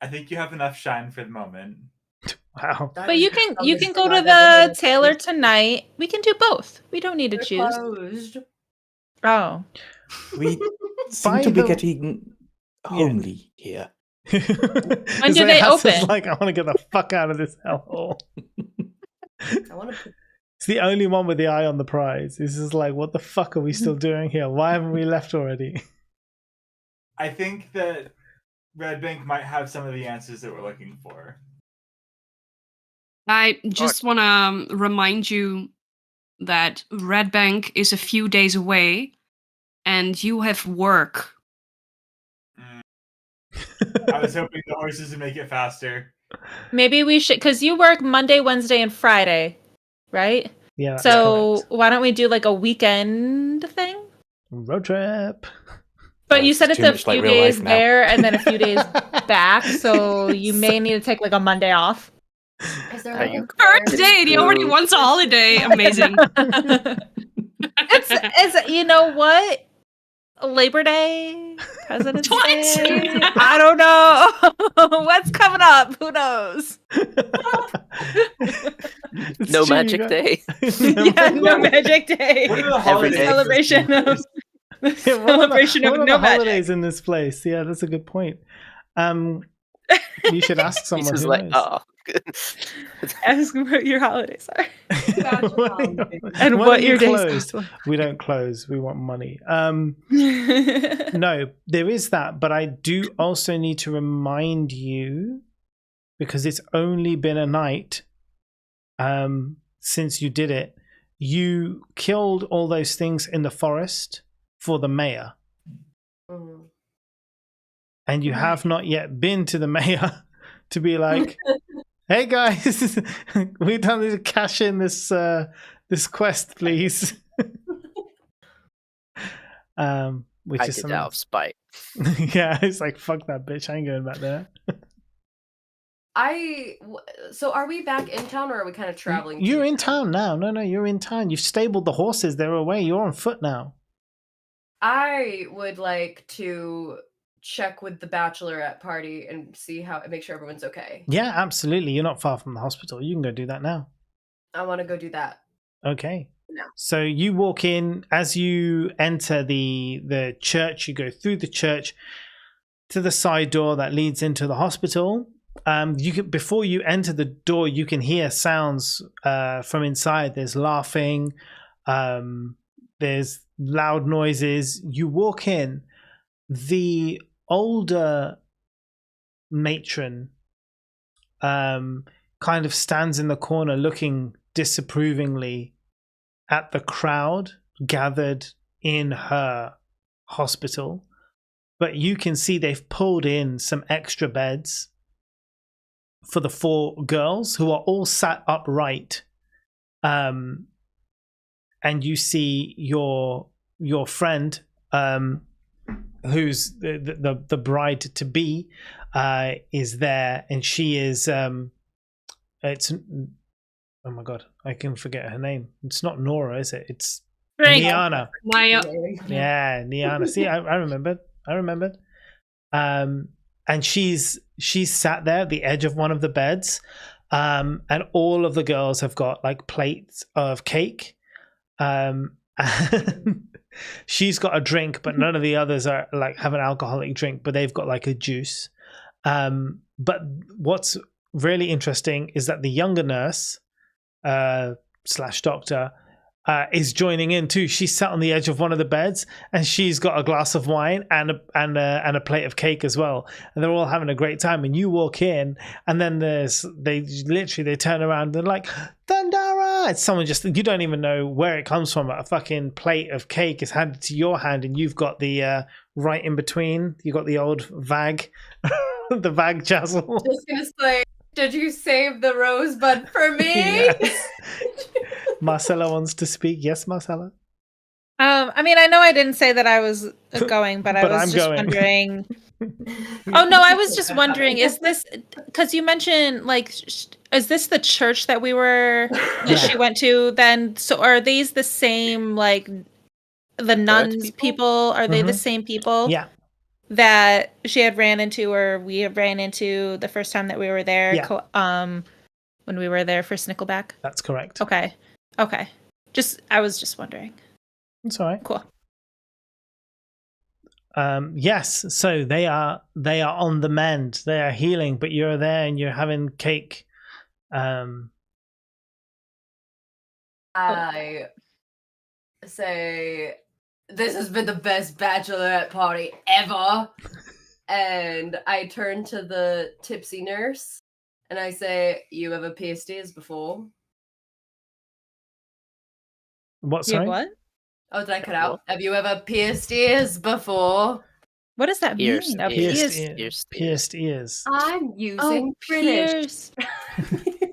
Speaker 5: I think you have enough shine for the moment.
Speaker 3: Wow.
Speaker 2: That
Speaker 1: But
Speaker 2: is
Speaker 1: you can
Speaker 2: dumbest
Speaker 1: go
Speaker 2: thing
Speaker 1: to
Speaker 2: I've ever
Speaker 1: the
Speaker 2: heard.
Speaker 1: tailor tonight. We can do both. We don't need to
Speaker 2: They're
Speaker 1: choose.
Speaker 2: closed.
Speaker 1: Oh.
Speaker 4: We seem
Speaker 3: By
Speaker 4: to be
Speaker 3: the-
Speaker 4: getting homely here.
Speaker 1: When
Speaker 3: It's
Speaker 1: do
Speaker 3: like
Speaker 1: they
Speaker 3: Hassan's
Speaker 1: open?
Speaker 3: like, I want to get the fuck out of this hellhole.
Speaker 2: I want to.
Speaker 3: It's the only one with the eye on the prize. This is like, what the fuck are we still doing here? Why haven't we left already?
Speaker 5: I think that Red Bank might have some of the answers that we're looking for.
Speaker 7: I just want to remind you that Red Bank is a few days away, and you have work.
Speaker 5: I was hoping the horses would make it faster.
Speaker 1: Maybe we should, because you work Monday, Wednesday, and Friday, right?
Speaker 3: Yeah. That's
Speaker 1: So
Speaker 3: correct.
Speaker 1: why don't we do like a weekend thing?
Speaker 3: Road trip.
Speaker 1: But
Speaker 4: Oh,
Speaker 1: you
Speaker 4: it's
Speaker 1: said it's
Speaker 4: too
Speaker 1: a
Speaker 4: much like
Speaker 1: few
Speaker 4: real
Speaker 1: days
Speaker 4: life now.
Speaker 1: there and then a few days back, so you may need to take like a Monday off.
Speaker 2: Is there
Speaker 6: Are
Speaker 2: like
Speaker 6: you
Speaker 2: a
Speaker 7: First date, he already
Speaker 6: Ooh.
Speaker 7: wants a holiday. Amazing.
Speaker 1: It's you know what? Labor Day, President's
Speaker 7: What?
Speaker 1: Day. I don't know what's coming up. Who knows?
Speaker 3: It's
Speaker 6: No
Speaker 3: true, you
Speaker 6: Magic
Speaker 3: got-
Speaker 6: Day.
Speaker 1: Yeah, no Magic Day.
Speaker 5: What are the
Speaker 6: Every
Speaker 5: holidays?
Speaker 6: day.
Speaker 1: Celebration of
Speaker 3: Yeah,
Speaker 1: celebration
Speaker 3: what
Speaker 1: of
Speaker 3: are
Speaker 1: no
Speaker 3: the
Speaker 1: magic.
Speaker 3: holidays in this place? Yeah, that's a good point. You should ask someone
Speaker 6: He's
Speaker 3: who
Speaker 6: like,
Speaker 3: knows.
Speaker 6: oh.
Speaker 1: Ask what your holidays are.
Speaker 3: When
Speaker 1: And
Speaker 3: are
Speaker 1: what
Speaker 3: you
Speaker 1: your days
Speaker 3: closed?
Speaker 1: are.
Speaker 3: We don't close. We want money. No, there is that, but I do also need to remind you, because it's only been a night since you did it. You killed all those things in the forest for the mayor,
Speaker 2: Mhm.
Speaker 3: and you have not yet been to the mayor to be like, "Hey guys, we don't need to cash in this this quest, please." Which
Speaker 6: I
Speaker 3: is
Speaker 6: did
Speaker 3: something.
Speaker 6: that out of spite.
Speaker 3: Yeah, it's like, fuck that bitch. I ain't going back there.
Speaker 2: So are we back in town, or are we kind of traveling?
Speaker 3: You're
Speaker 2: to
Speaker 3: in town now. No, you're in town. You've stabled the horses. They're away. You're on foot now.
Speaker 2: I would like to check with the bachelorette party and see make sure everyone's okay.
Speaker 3: Yeah, absolutely. You're not far from the hospital. You can go do that now.
Speaker 2: I want to go do that.
Speaker 3: Okay.
Speaker 2: No.
Speaker 3: So you walk in. As you enter the church, you go through the church to the side door that leads into the hospital. Before you enter the door, you can hear sounds from inside. There's laughing. There's loud noises. You walk in. The older matron kind of stands in the corner looking disapprovingly at the crowd gathered in her hospital. But you can see they've pulled in some extra beds for the 4 girls who are all sat upright. And you see your friend, who's the bride to be, is there, and she is it's, oh my god, I can forget her name. It's not Nora, is it? It's
Speaker 1: Frank.
Speaker 3: Niana.
Speaker 7: Naya.
Speaker 3: Yeah, Niana. See, I remembered. And she's sat there at the edge of one of the beds, and all of the girls have got like plates of cake. And she's got a drink, but none of the others are like have an alcoholic drink, but they've got like a juice. But what's really interesting is that the younger nurse / doctor is joining in too. She's sat on the edge of one of the beds, and she's got a glass of wine and a plate of cake as well. And they're all having a great time. And you walk in, and then they turn around and they're like, Thundara! It's someone just, you don't even know where it comes from. A fucking plate of cake is handed to your hand, and you've got the right in between. You got the old vag, the vag jazzle.
Speaker 2: Just gonna say, did you save the rosebud for me?
Speaker 3: Yes. Marcella wants to speak. Yes, Marcella.
Speaker 1: I mean, I know I didn't say that I was going, but I
Speaker 3: But
Speaker 1: was
Speaker 3: I'm
Speaker 1: just
Speaker 3: going.
Speaker 1: wondering. Oh no, I was just wondering, is this because you mentioned like, is this the church that she went to then? So are these the same, like the nuns people? Are they the same people?
Speaker 3: Yeah.
Speaker 1: That she had ran into, or we had ran into the first time that we were there.
Speaker 3: Yeah.
Speaker 1: when we were there for Snickleback?
Speaker 3: That's correct.
Speaker 1: Okay. I was just wondering.
Speaker 3: That's all right.
Speaker 1: Cool.
Speaker 3: Yes, so they are on the mend. They are healing, but you're there and you're having cake.
Speaker 2: I say, this has been the best bachelorette party ever. And I turn to the tipsy nurse and I say, you ever pierced ears before?
Speaker 3: What?
Speaker 1: You have
Speaker 3: Sorry.
Speaker 1: what?
Speaker 2: Oh, did I cut out? Have you ever pierced ears before?
Speaker 1: What does that
Speaker 6: Pierced
Speaker 1: mean? A
Speaker 3: Pierced,
Speaker 1: pierced-
Speaker 3: pierced ears.
Speaker 2: I'm using British.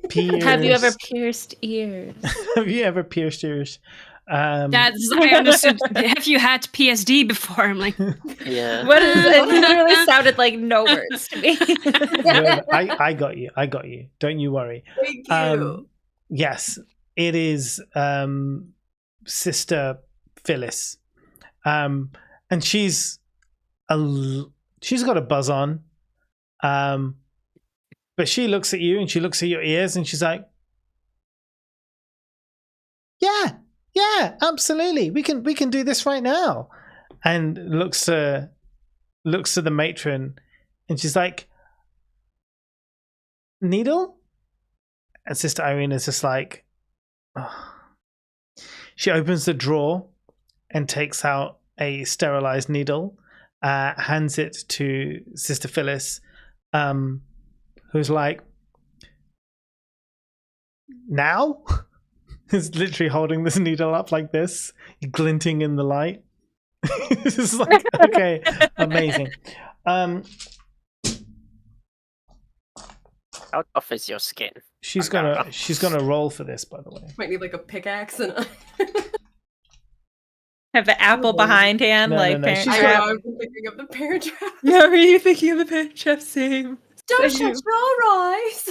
Speaker 3: Pierced.
Speaker 1: Have you ever pierced ears?
Speaker 3: Have you ever pierced ears?
Speaker 7: That's I understood. Have you had PSD before? I'm like,
Speaker 6: Yeah.
Speaker 1: What is it? Literally sounded like no words to me.
Speaker 3: I got you. I got you. Don't you worry.
Speaker 2: Thank you.
Speaker 3: Yes, it is Sister Phyllis, and she's got a buzz on, but she looks at you and she looks at your ears and she's like, yeah, absolutely, we can do this right now, and looks to the matron and she's like, needle? And Sister Irene is just like, oh. She opens the drawer and takes out a sterilized needle, hands it to Sister Phyllis, who's like, now? Is literally holding this needle up like this, glinting in the light. It's just like, okay, amazing.
Speaker 6: How tough is your skin?
Speaker 3: She's gonna roll for this, by the way.
Speaker 2: Might need like a pickaxe and a...
Speaker 1: Have the apple behind him,
Speaker 3: No,
Speaker 1: like
Speaker 3: no,
Speaker 1: Parent
Speaker 3: she's
Speaker 2: I
Speaker 1: Trap.
Speaker 2: know, I've been thinking of the Parent Trap.
Speaker 1: No, are you thinking of the Parent Trap? Same.
Speaker 2: Don't
Speaker 1: Same.
Speaker 2: shut your eyes.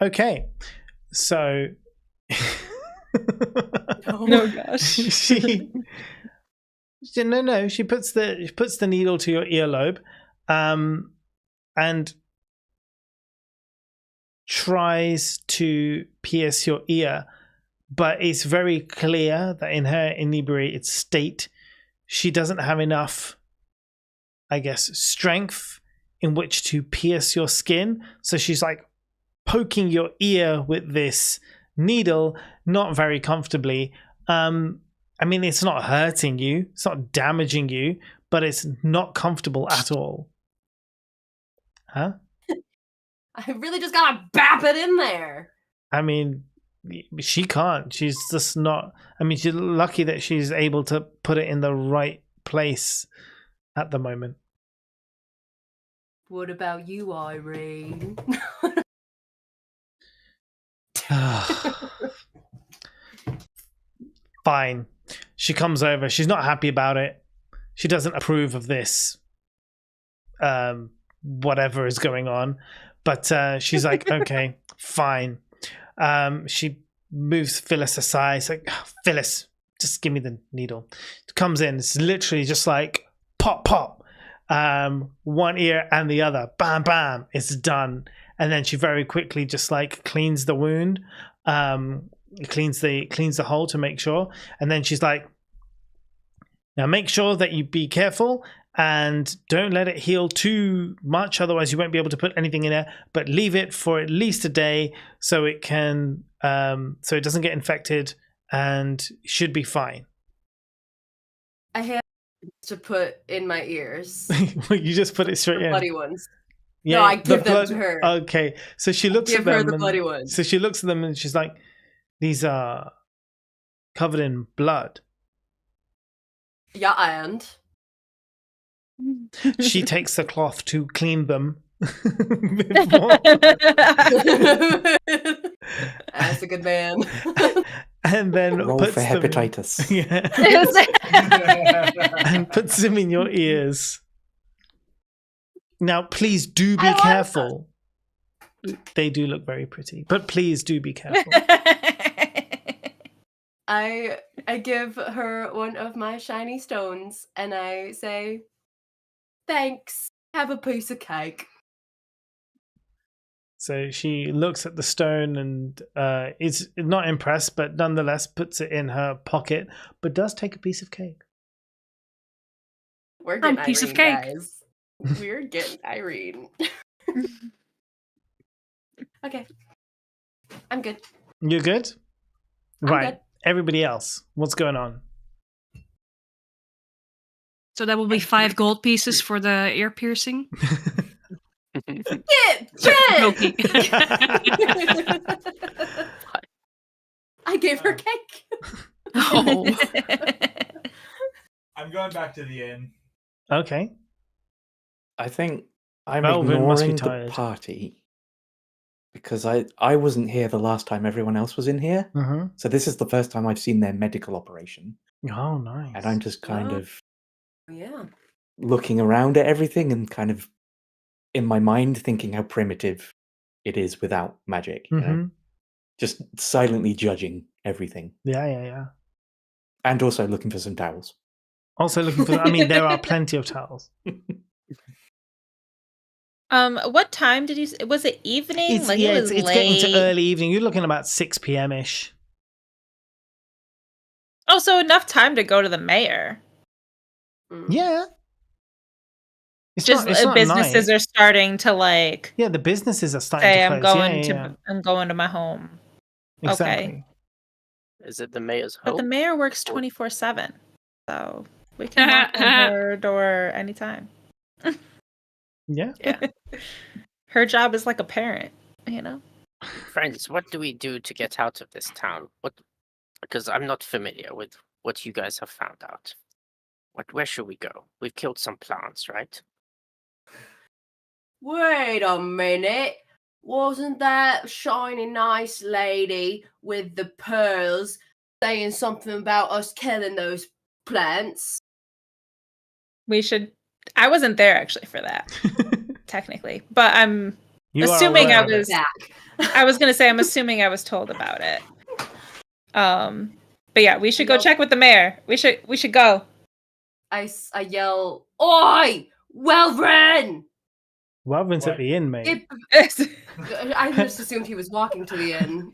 Speaker 3: Okay, so
Speaker 1: Oh gosh.
Speaker 3: she puts the needle to your earlobe, and tries to pierce your ear, but it's very clear that in her inebriated state, she doesn't have enough, I guess, strength in which to pierce your skin. So she's like poking your ear with this needle, not very comfortably. I mean, it's not hurting you, it's not damaging you, but it's not comfortable at all. Huh?
Speaker 2: I really just gotta bap it in there.
Speaker 3: I mean, she can't. She's just not. I mean, she's lucky that she's able to put it in the right place at the moment.
Speaker 2: What about you, Irene?
Speaker 3: Fine. She comes over. She's not happy about it. She doesn't approve of this. Whatever is going on. But she's like, okay, fine. She moves Phyllis aside. It's like, oh, Phyllis, just give me the needle. Comes in. It's literally just like pop, pop. One ear and the other. Bam, bam. It's done. And then she very quickly just like cleans the wound. Cleans the hole to make sure. And then she's like, now make sure that you be careful and don't let it heal too much, otherwise you won't be able to put anything in there, but leave it for at least a day so it can so it doesn't get infected and should be fine.
Speaker 2: I had to put in my ears.
Speaker 3: You just put it straight
Speaker 2: The
Speaker 3: in.
Speaker 2: bloody ones.
Speaker 3: Yeah,
Speaker 2: No, I
Speaker 3: the
Speaker 2: give them
Speaker 3: blood-
Speaker 2: to her.
Speaker 3: Okay, so she looks
Speaker 2: Give
Speaker 3: at them.
Speaker 2: her the
Speaker 3: and-
Speaker 2: bloody ones.
Speaker 3: So she looks at them and she's like, "These are covered in blood."
Speaker 2: Yeah, and
Speaker 3: She takes the cloth to clean them. before-
Speaker 2: that's a good man.
Speaker 3: and then
Speaker 4: Roll
Speaker 3: puts
Speaker 4: for
Speaker 3: them-
Speaker 4: hepatitis.
Speaker 3: Yeah. And puts them in your ears. Now, please do be
Speaker 2: I like
Speaker 3: careful. They do look very pretty, but please do be careful.
Speaker 2: I give her one of my shiny stones and I say, thanks. Have a piece of cake.
Speaker 3: So she looks at the stone and is not impressed, but nonetheless puts it in her pocket, but does take a piece of cake.
Speaker 2: We're getting
Speaker 7: piece of
Speaker 2: Irene,
Speaker 7: cake.
Speaker 2: guys. We're getting Irene. Okay. I'm good.
Speaker 3: You're good?
Speaker 2: I'm
Speaker 3: Right.
Speaker 2: good.
Speaker 3: Everybody else, what's going on?
Speaker 7: So that will be 5 gold pieces for the ear piercing.
Speaker 2: Get
Speaker 7: Joking.
Speaker 2: I gave her cake.
Speaker 7: Oh.
Speaker 5: I'm going back to the inn.
Speaker 3: Okay.
Speaker 4: I think I'm
Speaker 3: Melvin must be
Speaker 4: ignoring the
Speaker 3: tired.
Speaker 4: party because I wasn't here the last time everyone else was in here.
Speaker 3: Mm-hmm.
Speaker 4: So this is the first time I've seen their medical operation.
Speaker 3: Oh, nice.
Speaker 4: And I'm just kind
Speaker 2: Oh.
Speaker 4: of
Speaker 2: Yeah.
Speaker 4: looking around at everything and kind of in my mind thinking how primitive it is without magic. You
Speaker 3: Mm-hmm.
Speaker 4: know? Just silently judging everything.
Speaker 3: Yeah.
Speaker 4: And also looking for some towels.
Speaker 3: Also looking for. I mean, there are plenty of towels.
Speaker 1: What time did you? Was it evening?
Speaker 3: It's
Speaker 1: it was
Speaker 3: it's
Speaker 1: late.
Speaker 3: getting to early evening. You're looking about 6 p.m. ish.
Speaker 1: Oh, so enough time to go to the mayor.
Speaker 2: Mm.
Speaker 3: Yeah. It's
Speaker 1: Just
Speaker 3: not
Speaker 1: businesses
Speaker 3: night.
Speaker 1: are starting to like
Speaker 3: Yeah, the businesses are starting
Speaker 1: say,
Speaker 3: to
Speaker 1: "I'm
Speaker 3: close.
Speaker 1: going
Speaker 3: Yeah.
Speaker 1: I'm going to my home."
Speaker 3: Exactly.
Speaker 6: Is it the mayor's
Speaker 1: But the
Speaker 6: home?
Speaker 1: mayor works 24/7, so we can knock on her door anytime.
Speaker 3: Yeah.
Speaker 1: Her job is like a parent, you know.
Speaker 6: Friends, what do we do to get out of this town? Because I'm not familiar with what you guys have found out. Where should we go? We've killed some plants, right?
Speaker 2: Wait a minute. Wasn't that shiny nice lady with the pearls saying something about us killing those plants?
Speaker 1: We should. I wasn't there actually for that, technically, but I'm
Speaker 3: You are
Speaker 1: assuming
Speaker 3: aware
Speaker 1: I
Speaker 3: of it.
Speaker 1: was.
Speaker 2: Back.
Speaker 1: I was gonna say I'm assuming I was told about it. But yeah, we should go
Speaker 2: Nope.
Speaker 1: check with the mayor. We should go.
Speaker 2: I yell, "Oi! Welvren!"
Speaker 3: Welvin's at
Speaker 5: What?
Speaker 3: the inn, mate.
Speaker 2: I just assumed he was walking to the inn.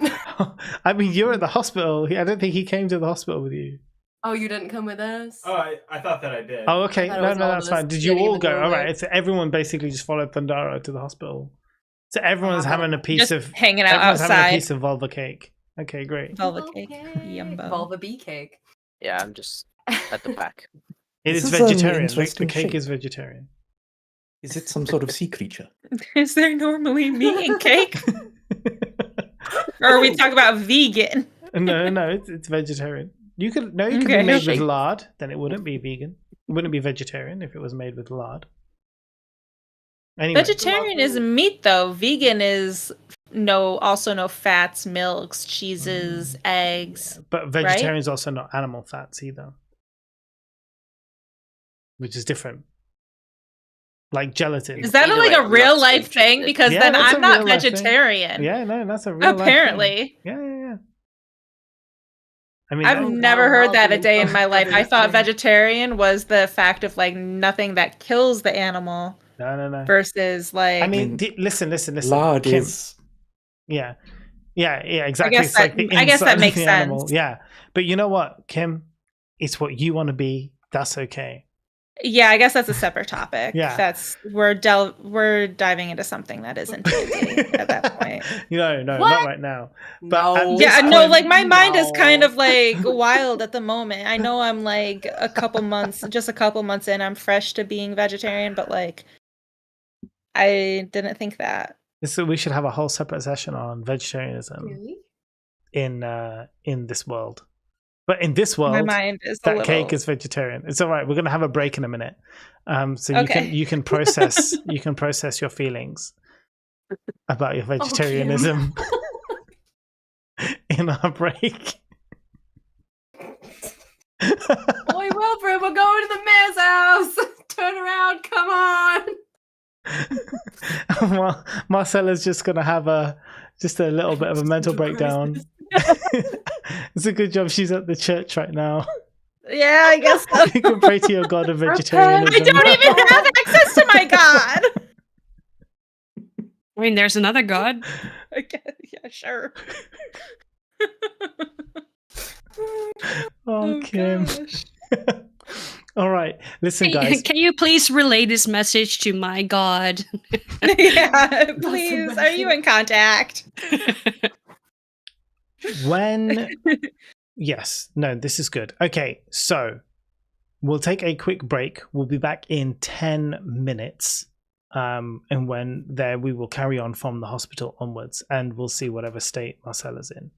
Speaker 3: I mean, you're at the hospital. I don't think he came to the hospital with you.
Speaker 2: Oh, you didn't come with us?
Speaker 5: Oh, I thought that I did.
Speaker 3: Oh, okay.
Speaker 2: I thought it
Speaker 3: No,
Speaker 2: was all
Speaker 3: that's
Speaker 2: of us
Speaker 3: fine. Did you
Speaker 2: getting in
Speaker 3: all
Speaker 2: the
Speaker 3: go? All
Speaker 2: doorway.
Speaker 3: right. So everyone basically just followed Thundara to the hospital. So everyone's
Speaker 2: Uh-huh.
Speaker 3: having a piece
Speaker 1: Just
Speaker 3: of
Speaker 1: hanging out
Speaker 3: everyone's having a
Speaker 1: outside.
Speaker 3: piece of vulva cake. Okay, great.
Speaker 1: Vulva cake. Yumbo.
Speaker 2: Vulva bee cake.
Speaker 6: Yeah, I'm just at the back.
Speaker 3: It
Speaker 4: This
Speaker 3: is
Speaker 4: is an
Speaker 3: vegetarian. The
Speaker 4: interesting
Speaker 3: cake
Speaker 4: shape.
Speaker 3: is vegetarian.
Speaker 4: Is it some sort of sea creature?
Speaker 1: Is there normally meat in cake? Or are we talking about vegan?
Speaker 3: No, it's vegetarian. You could be
Speaker 1: Okay.
Speaker 3: made with lard, then it wouldn't be vegan. It wouldn't be vegetarian if it was made with lard. Anyway,
Speaker 1: Vegetarian is meat though. Vegan is also no fats, milks, cheeses, eggs.
Speaker 3: but vegetarian is also not animal fats either, which is different. Like gelatin.
Speaker 1: Is that
Speaker 6: Either
Speaker 1: like
Speaker 6: way,
Speaker 1: a
Speaker 6: I'm
Speaker 1: real
Speaker 6: not
Speaker 1: life
Speaker 6: interested.
Speaker 1: thing? Because
Speaker 3: Yeah,
Speaker 1: then
Speaker 3: that's
Speaker 1: I'm
Speaker 3: a
Speaker 1: not
Speaker 3: real life thing.
Speaker 1: vegetarian.
Speaker 3: Yeah, no, that's a real life thing.
Speaker 1: Apparently.
Speaker 3: Yeah. I mean,
Speaker 1: I've
Speaker 2: Oh,
Speaker 1: never
Speaker 2: wow,
Speaker 1: heard that a
Speaker 2: Melvin.
Speaker 1: day in my life. I thought
Speaker 2: Vegetarian.
Speaker 1: vegetarian was the fact of like nothing that kills the animal
Speaker 3: no.
Speaker 1: versus like.
Speaker 3: I mean, listen.
Speaker 4: Lard
Speaker 3: Kim.
Speaker 4: is
Speaker 3: Yeah, exactly.
Speaker 1: guess
Speaker 3: It's like
Speaker 1: that-
Speaker 3: the
Speaker 1: I guess that
Speaker 3: inside of
Speaker 1: makes
Speaker 3: the animal.
Speaker 1: sense.
Speaker 3: Yeah, but you know what, Kim? It's what you want to be. That's okay.
Speaker 1: Yeah, I guess that's a separate topic.
Speaker 3: Yeah.
Speaker 1: We're diving into something that isn't D&D at that point.
Speaker 3: No,
Speaker 2: What?
Speaker 3: not right now. But at
Speaker 2: No.
Speaker 3: this
Speaker 1: Yeah, no,
Speaker 3: point-
Speaker 1: like my mind is kind
Speaker 2: No.
Speaker 1: of like wild at the moment. I know I'm like just a couple months in, I'm fresh to being vegetarian, but like I didn't think that.
Speaker 3: So we should have a whole separate session on vegetarianism
Speaker 2: Really?
Speaker 3: in this world. But in this
Speaker 1: My
Speaker 3: world,
Speaker 1: mind is a
Speaker 3: that
Speaker 1: little...
Speaker 3: cake is vegetarian. It's all right. We're gonna have a break in a minute, so
Speaker 1: Okay.
Speaker 3: you can process your feelings about your vegetarianism in our break.
Speaker 2: Oi, Wilfred, we're going to the mayor's house. Turn around, come on.
Speaker 3: Marcella's just gonna have a little bit of a mental breakdown. It's a good job she's at the church right now.
Speaker 1: Yeah, I guess so.
Speaker 3: You can pray to your god of vegetarianism.
Speaker 1: I don't even have access to my god.
Speaker 7: I mean, there's another god.
Speaker 1: Okay, yeah, sure.
Speaker 3: Oh, Kim.
Speaker 1: gosh.
Speaker 3: All right, listen, guys.
Speaker 7: Can you please relay this message to my god?
Speaker 1: Yeah, please. Are you in contact?
Speaker 3: When yes, no, this is good. Okay, so we'll take a quick break. We'll be back in 10 minutes. And when there, we will carry on from the hospital onwards, and we'll see whatever state Marcella's in.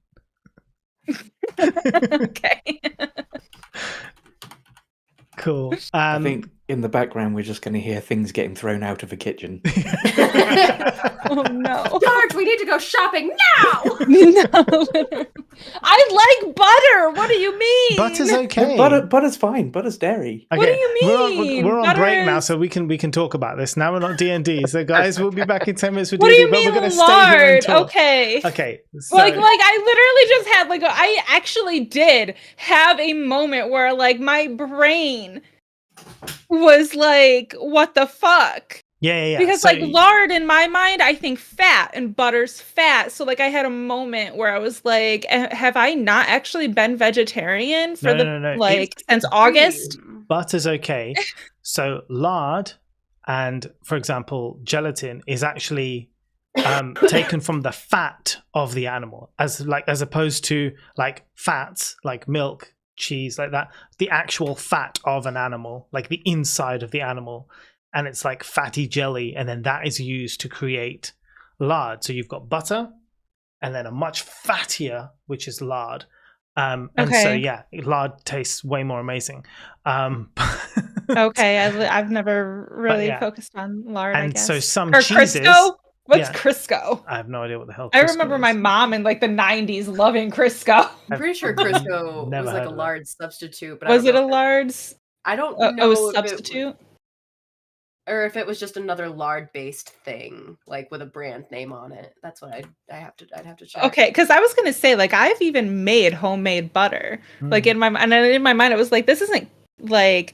Speaker 1: Okay.
Speaker 3: Cool.
Speaker 4: I think in the background we're just going to hear things getting thrown out of the kitchen.
Speaker 1: Oh no.
Speaker 2: George, we need to go shopping now!
Speaker 1: No. I like butter. What do you mean?
Speaker 3: Butter's okay.
Speaker 4: Butter's fine. Butter's dairy.
Speaker 1: What do you mean?
Speaker 3: We're on
Speaker 1: Butter
Speaker 3: break now,
Speaker 1: is-
Speaker 3: so we can talk about this. Now we're not D&D. So guys, we'll be back in 10 minutes with
Speaker 1: What do
Speaker 3: D&D,
Speaker 1: you
Speaker 3: but
Speaker 1: mean
Speaker 3: we're going to stay here and
Speaker 1: lard?
Speaker 3: talk.
Speaker 1: Okay.
Speaker 3: Okay. So,
Speaker 1: Like I literally just had I actually did have a moment where like my brain was like, what the fuck?
Speaker 3: yeah.
Speaker 1: Because
Speaker 3: So-
Speaker 1: like lard in my mind, I think fat and butter's fat. So like I had a moment where I was like, have I not actually been vegetarian for
Speaker 3: No.
Speaker 1: like since August?
Speaker 3: butter's okay. So lard and, for example, gelatin is actually taken from the fat of the animal, as opposed to like fats like milk, cheese, like that. The actual fat of an animal, like the inside of the animal, and it's like fatty jelly, and then that is used to create lard. So you've got butter, and then a much fattier, which is lard. And so
Speaker 1: Okay.
Speaker 3: yeah, lard tastes way more amazing.
Speaker 1: Okay, I've never really
Speaker 3: yeah.
Speaker 1: focused on lard, I
Speaker 3: And
Speaker 1: guess.
Speaker 3: so some
Speaker 1: or
Speaker 3: cheeses.
Speaker 1: Crisco? What's
Speaker 3: yeah.
Speaker 1: Crisco?
Speaker 3: I have no idea what the hell.
Speaker 1: I
Speaker 3: Crisco
Speaker 1: remember
Speaker 3: is.
Speaker 1: my mom in like the 90s loving Crisco.
Speaker 2: I'm pretty sure
Speaker 3: I've
Speaker 2: Crisco
Speaker 3: never
Speaker 2: was like
Speaker 3: heard
Speaker 2: a
Speaker 3: of that.
Speaker 2: lard substitute. But
Speaker 1: Was
Speaker 2: I
Speaker 1: it
Speaker 2: don't
Speaker 1: a
Speaker 2: know
Speaker 1: lard's?
Speaker 2: I don't
Speaker 1: Oh,
Speaker 2: know
Speaker 1: a
Speaker 2: if
Speaker 1: substitute?
Speaker 2: or if it was just another lard-based thing, like with a brand name on it. That's what I'd have to check.
Speaker 1: Okay, because I was gonna say like I've even made homemade butter. Like in my mind, it was like this isn't like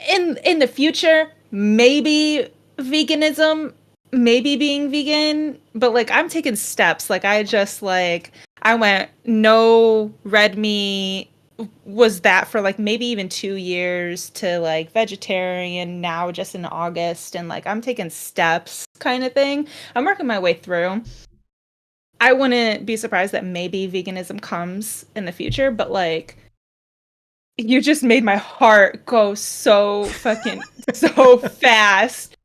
Speaker 1: in the future maybe veganism, maybe being vegan, but like I'm taking steps. Like I went no red meat. Was that for like maybe even 2 years to like vegetarian now just in August, and like I'm taking steps kind of thing. I'm working my way through. I wouldn't be surprised that maybe veganism comes in the future, but like you just made my heart go so fucking so fast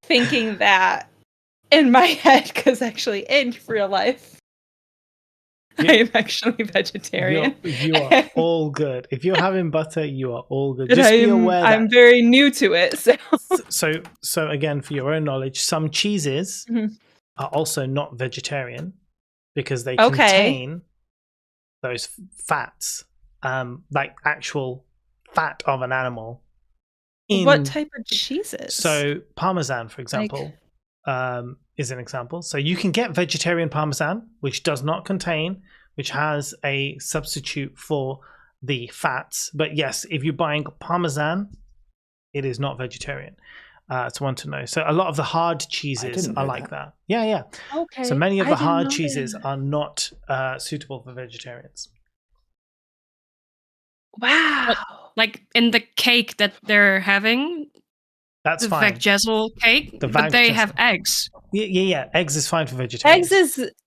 Speaker 1: thinking that in my head, because actually in real life
Speaker 3: Yeah.
Speaker 1: I am actually vegetarian.
Speaker 3: You are all good. If you're having butter, you are all good.
Speaker 1: But
Speaker 3: Just be aware that
Speaker 1: I'm very new to it. So
Speaker 3: so again, for your own knowledge, some cheeses
Speaker 1: Mhm.
Speaker 3: are also not vegetarian because they
Speaker 1: Okay.
Speaker 3: contain those fats, like actual fat of an animal.
Speaker 1: what type of cheeses?
Speaker 3: So Parmesan, for example, is an example. So you can get vegetarian Parmesan, which does not contain, which has a substitute for the fats. But yes, if you're buying Parmesan, it is not vegetarian. It's one to know. So a lot of the hard cheeses
Speaker 4: didn't
Speaker 3: are
Speaker 4: know
Speaker 3: like
Speaker 4: that.
Speaker 3: that. Yeah.
Speaker 1: okay.
Speaker 3: So many of
Speaker 1: I
Speaker 3: the
Speaker 1: didn't
Speaker 3: hard
Speaker 1: know
Speaker 3: cheeses
Speaker 1: that.
Speaker 3: are not suitable for vegetarians.
Speaker 1: Wow.
Speaker 7: Like in the cake that they're having,
Speaker 3: That's
Speaker 7: the
Speaker 3: fine.
Speaker 7: Veggezel cake,
Speaker 3: The
Speaker 7: but they
Speaker 3: Veggezel.
Speaker 7: have eggs.
Speaker 3: Yeah. Eggs is fine for vegetarians.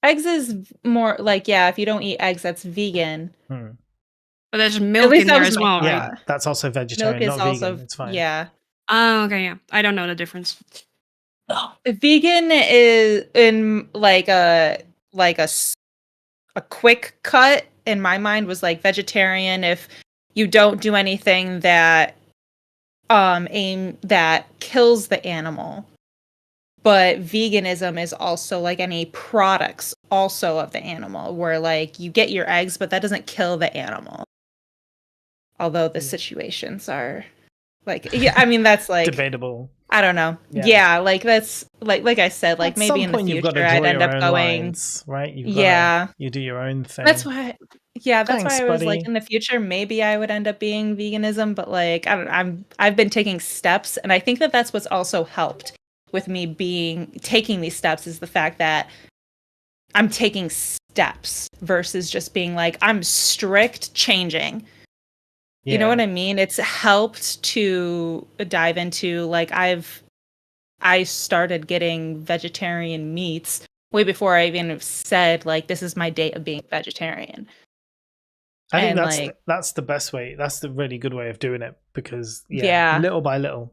Speaker 1: Eggs is more like, yeah, if you don't eat eggs, that's vegan.
Speaker 3: Hmm.
Speaker 7: But there's milk
Speaker 1: least
Speaker 7: in
Speaker 1: that
Speaker 7: there
Speaker 1: was
Speaker 7: as
Speaker 1: my
Speaker 7: well,
Speaker 1: thought.
Speaker 3: Yeah,
Speaker 7: right?
Speaker 3: that's also vegetarian,
Speaker 1: Milk is
Speaker 3: not
Speaker 1: also
Speaker 3: vegan. It's fine.
Speaker 1: yeah.
Speaker 7: Oh, okay, yeah. I don't know the difference.
Speaker 1: Vegan is in like a quick cut in my mind was like vegetarian if you don't do anything that that kills the animal. But veganism is also like any products also of the animal where like you get your eggs, but that doesn't kill the animal. Although the situations are like, yeah, I mean, that's like,
Speaker 3: Debatable.
Speaker 1: I don't know.
Speaker 3: Yeah.
Speaker 1: Yeah, like that's like I said, like
Speaker 3: At
Speaker 1: maybe
Speaker 3: some
Speaker 1: in the
Speaker 3: point you've got
Speaker 1: future
Speaker 3: to draw
Speaker 1: I'd end
Speaker 3: your
Speaker 1: up
Speaker 3: own
Speaker 1: going.
Speaker 3: lines, right? You've got
Speaker 1: Yeah.
Speaker 3: you do your own thing.
Speaker 1: That's why, Yeah, that's
Speaker 3: Thanks,
Speaker 1: why I was like,
Speaker 3: buddy.
Speaker 1: in the future, maybe I would end up being veganism, but like, I don't. I've been taking steps, and I think that that's what's also helped with me taking these steps is the fact that I'm taking steps versus just being like, I'm strict changing. You know what I mean? It's helped to dive into like I started getting vegetarian meats way before I even said like this is my date of being vegetarian.
Speaker 3: I think
Speaker 1: And
Speaker 3: that's the best way. That's the really good way of doing it because
Speaker 1: Yeah.
Speaker 3: little by little.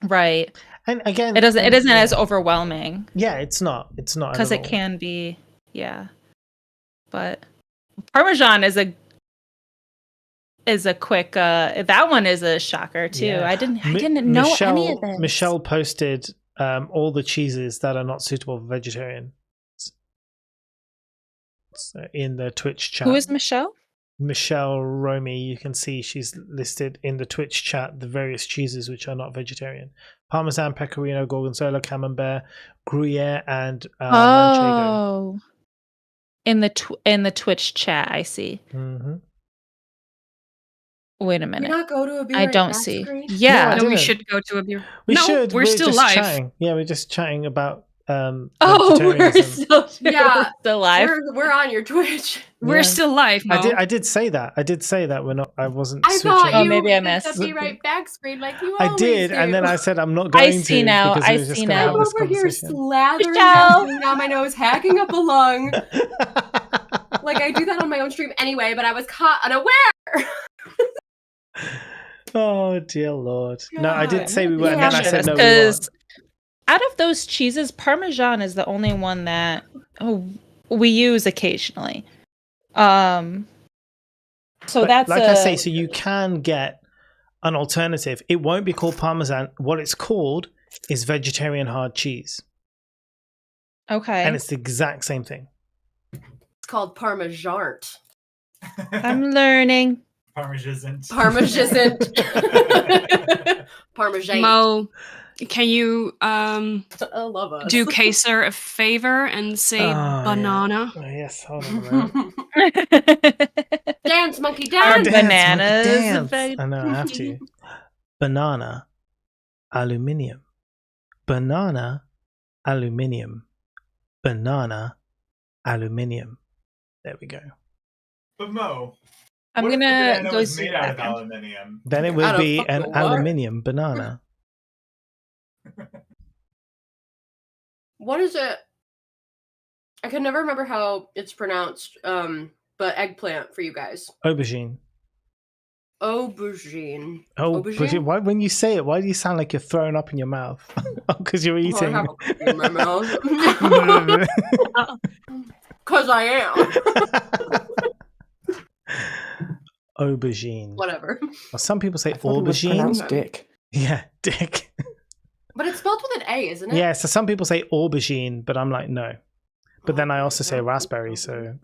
Speaker 1: right.
Speaker 3: And again,
Speaker 1: It isn't
Speaker 3: yeah.
Speaker 1: as overwhelming
Speaker 3: Yeah, it's not. It's not
Speaker 1: because
Speaker 3: at
Speaker 1: it
Speaker 3: all.
Speaker 1: can be. Yeah. But Parmesan is a quick that one is a shocker too.
Speaker 3: Yeah.
Speaker 1: I didn't know any of this.
Speaker 3: Michelle posted all the cheeses that are not suitable for vegetarian in the Twitch chat.
Speaker 1: Who is Michelle?
Speaker 3: Michelle Romy, you can see she's listed in the Twitch chat the various cheeses which are not vegetarian: Parmesan, Pecorino, Gorgonzola, Camembert, Gruyere, and Manchego.
Speaker 1: In the Twitch chat, I see.
Speaker 3: Mm-hmm.
Speaker 1: Wait a
Speaker 2: Can we
Speaker 1: minute.
Speaker 2: not go to a beer
Speaker 1: I
Speaker 2: right
Speaker 1: don't
Speaker 2: back
Speaker 1: see.
Speaker 2: screen?
Speaker 1: Yeah.
Speaker 3: No,
Speaker 7: No, we
Speaker 3: didn't.
Speaker 7: should go to a beer.
Speaker 3: We
Speaker 7: no,
Speaker 3: should.
Speaker 7: we're still
Speaker 3: just
Speaker 7: live.
Speaker 3: chatting. Yeah, we're just chatting about
Speaker 1: Oh, we're
Speaker 3: vegetarianism.
Speaker 1: still
Speaker 2: Yeah,
Speaker 1: still live.
Speaker 2: We're on your Twitch.
Speaker 7: We're
Speaker 3: Yeah.
Speaker 7: still live, Mo.
Speaker 3: I did say that. I did say that we're not. I wasn't.
Speaker 2: I
Speaker 3: switching.
Speaker 2: thought
Speaker 1: Oh,
Speaker 2: you
Speaker 1: maybe I
Speaker 2: did
Speaker 1: missed.
Speaker 2: the be right back screen like you
Speaker 3: I
Speaker 2: always
Speaker 3: did,
Speaker 2: do.
Speaker 3: and then I said I'm not going
Speaker 1: I see
Speaker 3: to
Speaker 1: now.
Speaker 3: because
Speaker 1: I
Speaker 3: we were just
Speaker 1: see
Speaker 3: going to
Speaker 1: now.
Speaker 3: have
Speaker 2: I'm
Speaker 3: this
Speaker 2: over here
Speaker 3: conversation.
Speaker 2: slathering
Speaker 1: Michelle!
Speaker 2: something down my nose, hacking up a lung. Like I do that on my own stream anyway, but I was caught unaware.
Speaker 3: Oh dear Lord! No, I did
Speaker 2: God.
Speaker 3: say we were, and then I
Speaker 1: Capture
Speaker 3: said
Speaker 1: this,
Speaker 3: no, we
Speaker 1: 'cause
Speaker 3: weren't.
Speaker 1: out of those cheeses, Parmesan is the only one that we use occasionally. So
Speaker 3: But
Speaker 1: that's
Speaker 3: like I say, so you can get an alternative. It won't be called Parmesan. What it's called is vegetarian hard cheese,
Speaker 1: okay.
Speaker 3: and it's the exact same thing.
Speaker 2: It's called Parmesan.
Speaker 1: I'm learning.
Speaker 5: Parmesan.
Speaker 2: Parmesan. Parmesan.
Speaker 7: Mo, can you
Speaker 2: I love us.
Speaker 7: do Kaiser a favor and say banana?
Speaker 3: Yeah. Oh, yes, hold on a minute.
Speaker 2: Dance, monkey,
Speaker 1: Are
Speaker 2: dance.
Speaker 1: bananas
Speaker 3: dance.
Speaker 1: veg-
Speaker 3: I know, I have to. Banana, aluminium. Banana, aluminium. Banana, aluminium. There we go.
Speaker 5: But Mo,
Speaker 1: I'm
Speaker 5: what if the
Speaker 1: gonna
Speaker 5: banana
Speaker 1: go
Speaker 5: was
Speaker 1: see
Speaker 5: made
Speaker 1: the
Speaker 5: out of
Speaker 1: bathroom.
Speaker 5: aluminium.
Speaker 3: Then it
Speaker 2: Out
Speaker 3: will
Speaker 2: of
Speaker 3: be
Speaker 2: fucking
Speaker 3: an
Speaker 2: what?
Speaker 3: aluminium banana.
Speaker 2: What is it? I can never remember how it's pronounced. But eggplant for you guys.
Speaker 3: Aubergine.
Speaker 2: Aubergine.
Speaker 3: Oh,
Speaker 2: Aubergine?
Speaker 3: why, when you say it, why do you sound like you're throwing up in your mouth? Because you're
Speaker 2: Oh, I
Speaker 3: eating.
Speaker 2: have a cookie in my mouth. Cause I am.
Speaker 3: Aubergine.
Speaker 2: Whatever.
Speaker 3: Well, some people say
Speaker 4: I thought it was
Speaker 3: aubergine.
Speaker 4: pronounced dick.
Speaker 3: Yeah, dick.
Speaker 2: But it's spelled with an A, isn't it?
Speaker 3: Yeah, so some people say aubergine, but I'm like, no. But then I also say raspberry, so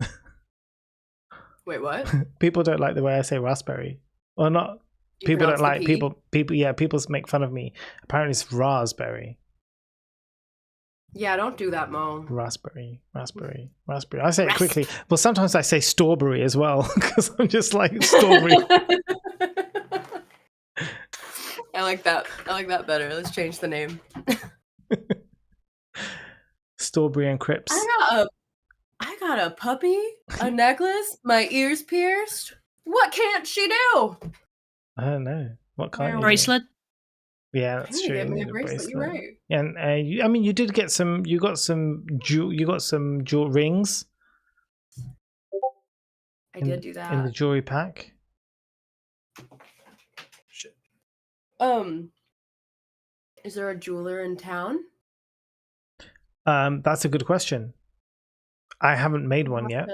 Speaker 2: Wait, what?
Speaker 3: people don't like the way I say raspberry. Or not.
Speaker 2: You
Speaker 3: People don't
Speaker 2: pronounce the
Speaker 3: like
Speaker 2: P?
Speaker 3: people make fun of me. Apparently it's raspberry.
Speaker 2: Yeah, don't do that, Mo.
Speaker 3: Raspberry. I say it quickly. Well, sometimes I say strawberry as well because I'm just like strawberry.
Speaker 2: I like that. I like that better. Let's change the name.
Speaker 3: Strawberry and Crips.
Speaker 2: I got a puppy, a necklace, my ears pierced. What can't she do?
Speaker 3: I don't know. What kind of
Speaker 7: Bracelet?
Speaker 3: Yeah, that's
Speaker 2: Hey,
Speaker 3: true.
Speaker 2: get
Speaker 3: You
Speaker 2: me a
Speaker 3: need
Speaker 2: bracelet. You're right.
Speaker 3: And I mean, you did get some. You got some jewel rings.
Speaker 2: I did do that.
Speaker 3: In the jewelry pack.
Speaker 5: Shit.
Speaker 2: Is there a jeweler in town?
Speaker 3: That's a good question. I haven't made one yet.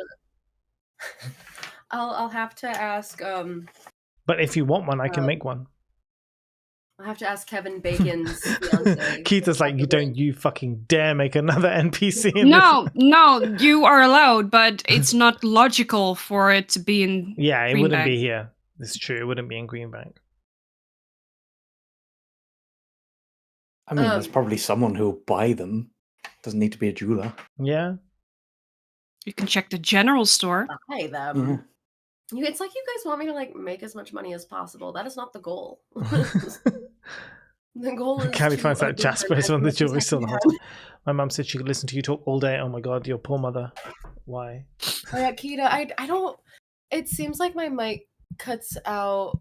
Speaker 2: I'll have to ask.
Speaker 3: But if you want one, I can make one.
Speaker 2: I'll have to ask Kevin Bacon's fiance.
Speaker 3: Keith is like, you fucking dare make another NPC in
Speaker 7: No, you are allowed, but it's not logical for it to be in.
Speaker 3: Yeah, it
Speaker 7: Greenbank.
Speaker 3: wouldn't be here. It's true. It wouldn't be in Greenbank.
Speaker 4: I mean, there's probably someone who'll buy them. Doesn't need to be a jeweler.
Speaker 3: Yeah.
Speaker 7: You can check the general store.
Speaker 2: Buy them. It's like you guys want me to like make as much money as possible. That is not the goal. The goal is
Speaker 3: Callie
Speaker 2: to
Speaker 3: finds out
Speaker 2: earn
Speaker 3: Jasper is
Speaker 2: as
Speaker 3: on the
Speaker 2: much as
Speaker 3: jewelry
Speaker 2: I
Speaker 3: store.
Speaker 2: can.
Speaker 3: My mum said she could listen to you talk all day. Oh my god, your poor mother. Why?
Speaker 2: Oh yeah, Kita, I don't. It seems like my mic cuts out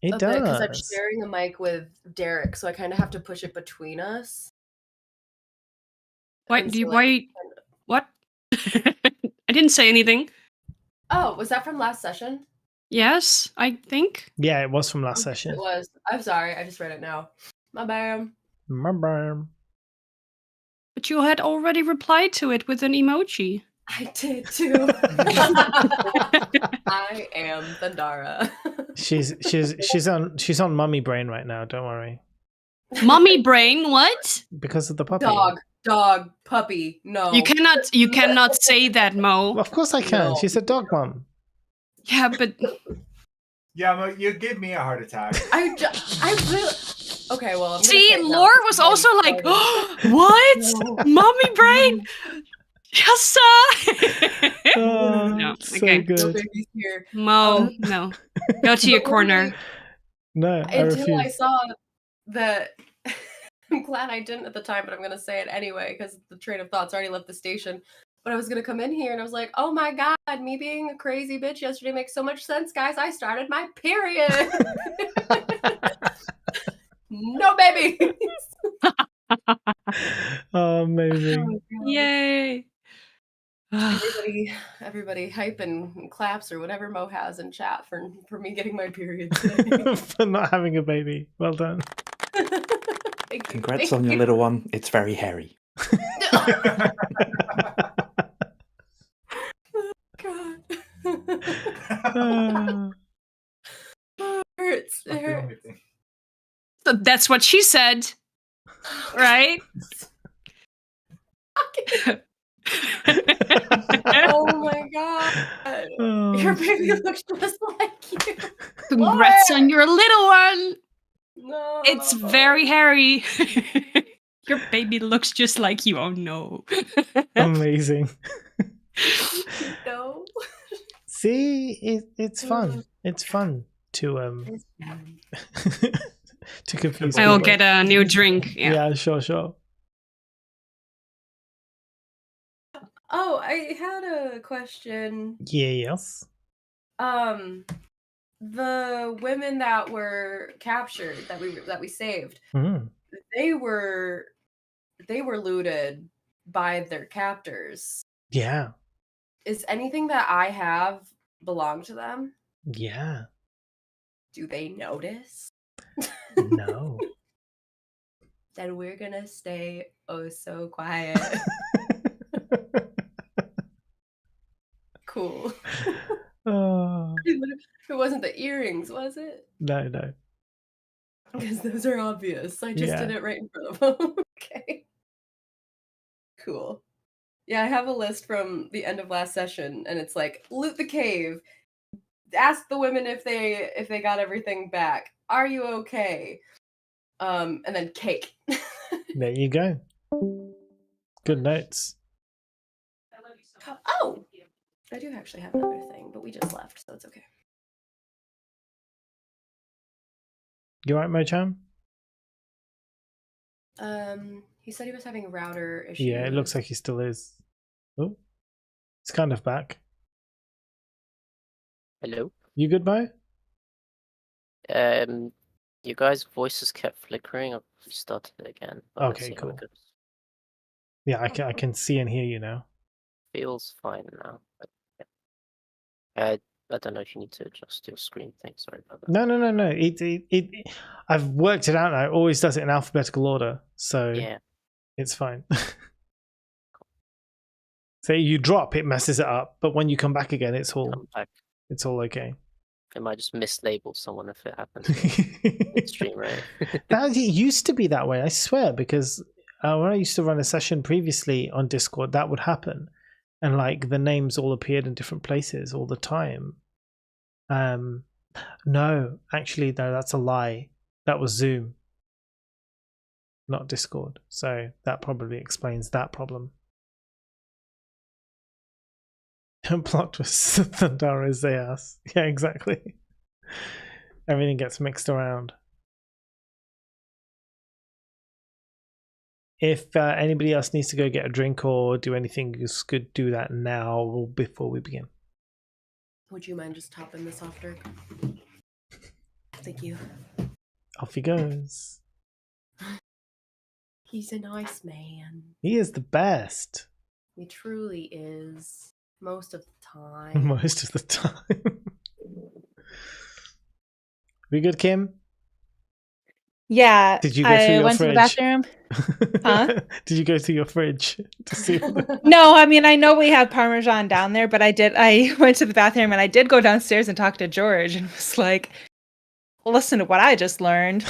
Speaker 3: It
Speaker 2: a bit because I'm
Speaker 3: does.
Speaker 2: sharing a mic with Derek, so I kind of have to push it between us.
Speaker 7: Why
Speaker 2: And
Speaker 7: do you
Speaker 2: so, like,
Speaker 7: what? I didn't say anything.
Speaker 2: Oh, was that from last session?
Speaker 7: Yes, I think.
Speaker 3: Yeah, it was from last
Speaker 2: Okay,
Speaker 3: session.
Speaker 2: it was. I'm sorry, I just read it now. My bad.
Speaker 3: Remember.
Speaker 7: But you had already replied to it with an emoji.
Speaker 2: I did too. I am Thundara.
Speaker 3: she's on mummy brain right now, don't worry.
Speaker 7: Mummy brain, what?
Speaker 3: Because of the puppy.
Speaker 2: Dog, puppy. No.
Speaker 7: You cannot say that, Mo.
Speaker 3: Well, of course I can.
Speaker 2: No.
Speaker 3: She's a dog mum.
Speaker 7: Yeah, but
Speaker 5: Yeah, Mo, you give me a heart attack.
Speaker 2: I really. Okay, well, I'm
Speaker 7: see,
Speaker 2: gonna say it now
Speaker 7: Lore
Speaker 2: because
Speaker 7: was
Speaker 2: you
Speaker 7: also
Speaker 2: already
Speaker 7: like,
Speaker 2: started.
Speaker 7: what?
Speaker 2: No.
Speaker 7: Mummy brain? Yes, sir.
Speaker 3: Oh,
Speaker 7: No,
Speaker 3: so
Speaker 7: okay.
Speaker 2: No
Speaker 3: good.
Speaker 2: babies here.
Speaker 7: Mo, no. Go to your corner.
Speaker 3: No, I
Speaker 2: Until I
Speaker 3: refuse.
Speaker 2: saw that. I'm glad I didn't at the time, but I'm gonna say it anyway because the train of thoughts already left the station. But I was gonna come in here and I was like, oh my god, me being a crazy bitch yesterday makes so much sense, guys. I started my period. No babies.
Speaker 3: Oh, amazing.
Speaker 7: Yay.
Speaker 2: Everybody hype and claps or whatever Mo has in chat for me getting my period today.
Speaker 3: For not having a baby. Well done.
Speaker 2: Thank you.
Speaker 4: Congrats
Speaker 2: Thank
Speaker 4: on your
Speaker 2: you.
Speaker 4: little one. It's very hairy.
Speaker 2: God.
Speaker 3: Ah.
Speaker 2: Hurts.
Speaker 5: Not
Speaker 2: It
Speaker 5: the only
Speaker 2: hurts.
Speaker 5: thing.
Speaker 7: So that's what she said, right?
Speaker 2: Oh my god.
Speaker 3: Oh,
Speaker 2: Your baby
Speaker 3: shit.
Speaker 2: looks just like you.
Speaker 7: Congrats on your little one.
Speaker 2: No.
Speaker 7: It's very hairy. Your baby looks just like you. Oh no.
Speaker 3: Amazing.
Speaker 2: No.
Speaker 3: See, it's fun. It's fun to
Speaker 2: It's fine.
Speaker 3: to confuse
Speaker 7: I will
Speaker 3: people.
Speaker 7: get a new drink. Yeah.
Speaker 3: Yeah, sure.
Speaker 2: Oh, I had a question.
Speaker 3: Yes.
Speaker 2: The women that were captured that we saved,
Speaker 3: Mm.
Speaker 2: they were looted by their captors.
Speaker 3: Yeah.
Speaker 2: Is anything that I have belong to them?
Speaker 3: Yeah.
Speaker 2: Do they notice?
Speaker 3: No.
Speaker 2: Then we're gonna stay oh so quiet. Cool.
Speaker 3: Oh,
Speaker 2: It wasn't the earrings, was it?
Speaker 3: no.
Speaker 2: Because those are obvious. I just
Speaker 3: Yeah.
Speaker 2: did it right in front of them. Okay. Cool. Yeah, I have a list from the end of last session, and it's like loot the cave, ask the women if they got everything back. Are you okay? And then cake.
Speaker 3: There you go. Good notes.
Speaker 2: Oh, I do actually have another thing, but we just left, so it's okay.
Speaker 3: You right, Mochan?
Speaker 2: He said he was having router issues.
Speaker 3: Yeah, it looks like he still is. Oh, it's kind of back.
Speaker 6: Hello.
Speaker 3: You good, Mo?
Speaker 6: You guys' voices kept flickering. I've restarted it again. But let's
Speaker 3: Okay,
Speaker 6: see how it
Speaker 3: cool.
Speaker 6: goes.
Speaker 3: Yeah, I can see and hear you now.
Speaker 6: Feels fine now. But, yeah. I don't know if you need to adjust your screen thing. Sorry about that.
Speaker 3: No. It I've worked it out now. It always does it in alphabetical order, so
Speaker 6: Yeah.
Speaker 3: it's fine. So you drop, it messes it up, but when you come back again, it's all
Speaker 6: Come back.
Speaker 3: okay.
Speaker 6: I might just mislabel someone if it happens midstream, right?
Speaker 3: That it used to be that way, I swear, because when I used to run a session previously on Discord, that would happen, and like the names all appeared in different places all the time. No, actually, no, that's a lie. That was Zoom, not Discord. So that probably explains that problem. Plot twist. Thundara is the ass. Yeah, exactly. Everything gets mixed around. If anybody else needs to go get a drink or do anything, you could do that now or before we begin.
Speaker 2: Would you mind just topping this off, Dirk? Thank you.
Speaker 3: Off he goes.
Speaker 2: He's a nice man.
Speaker 3: He is the best.
Speaker 2: He truly is. Most of the time.
Speaker 3: Most of the time. We good, Kim?
Speaker 1: Yeah.
Speaker 3: Did you go through your
Speaker 1: went
Speaker 3: fridge?
Speaker 1: to the bathroom. Huh?
Speaker 3: Did you go through your fridge to see?
Speaker 1: No, I mean I know we have Parmesan down there, but I went to the bathroom and I did go downstairs and talk to George and was like, listen to what I just learned.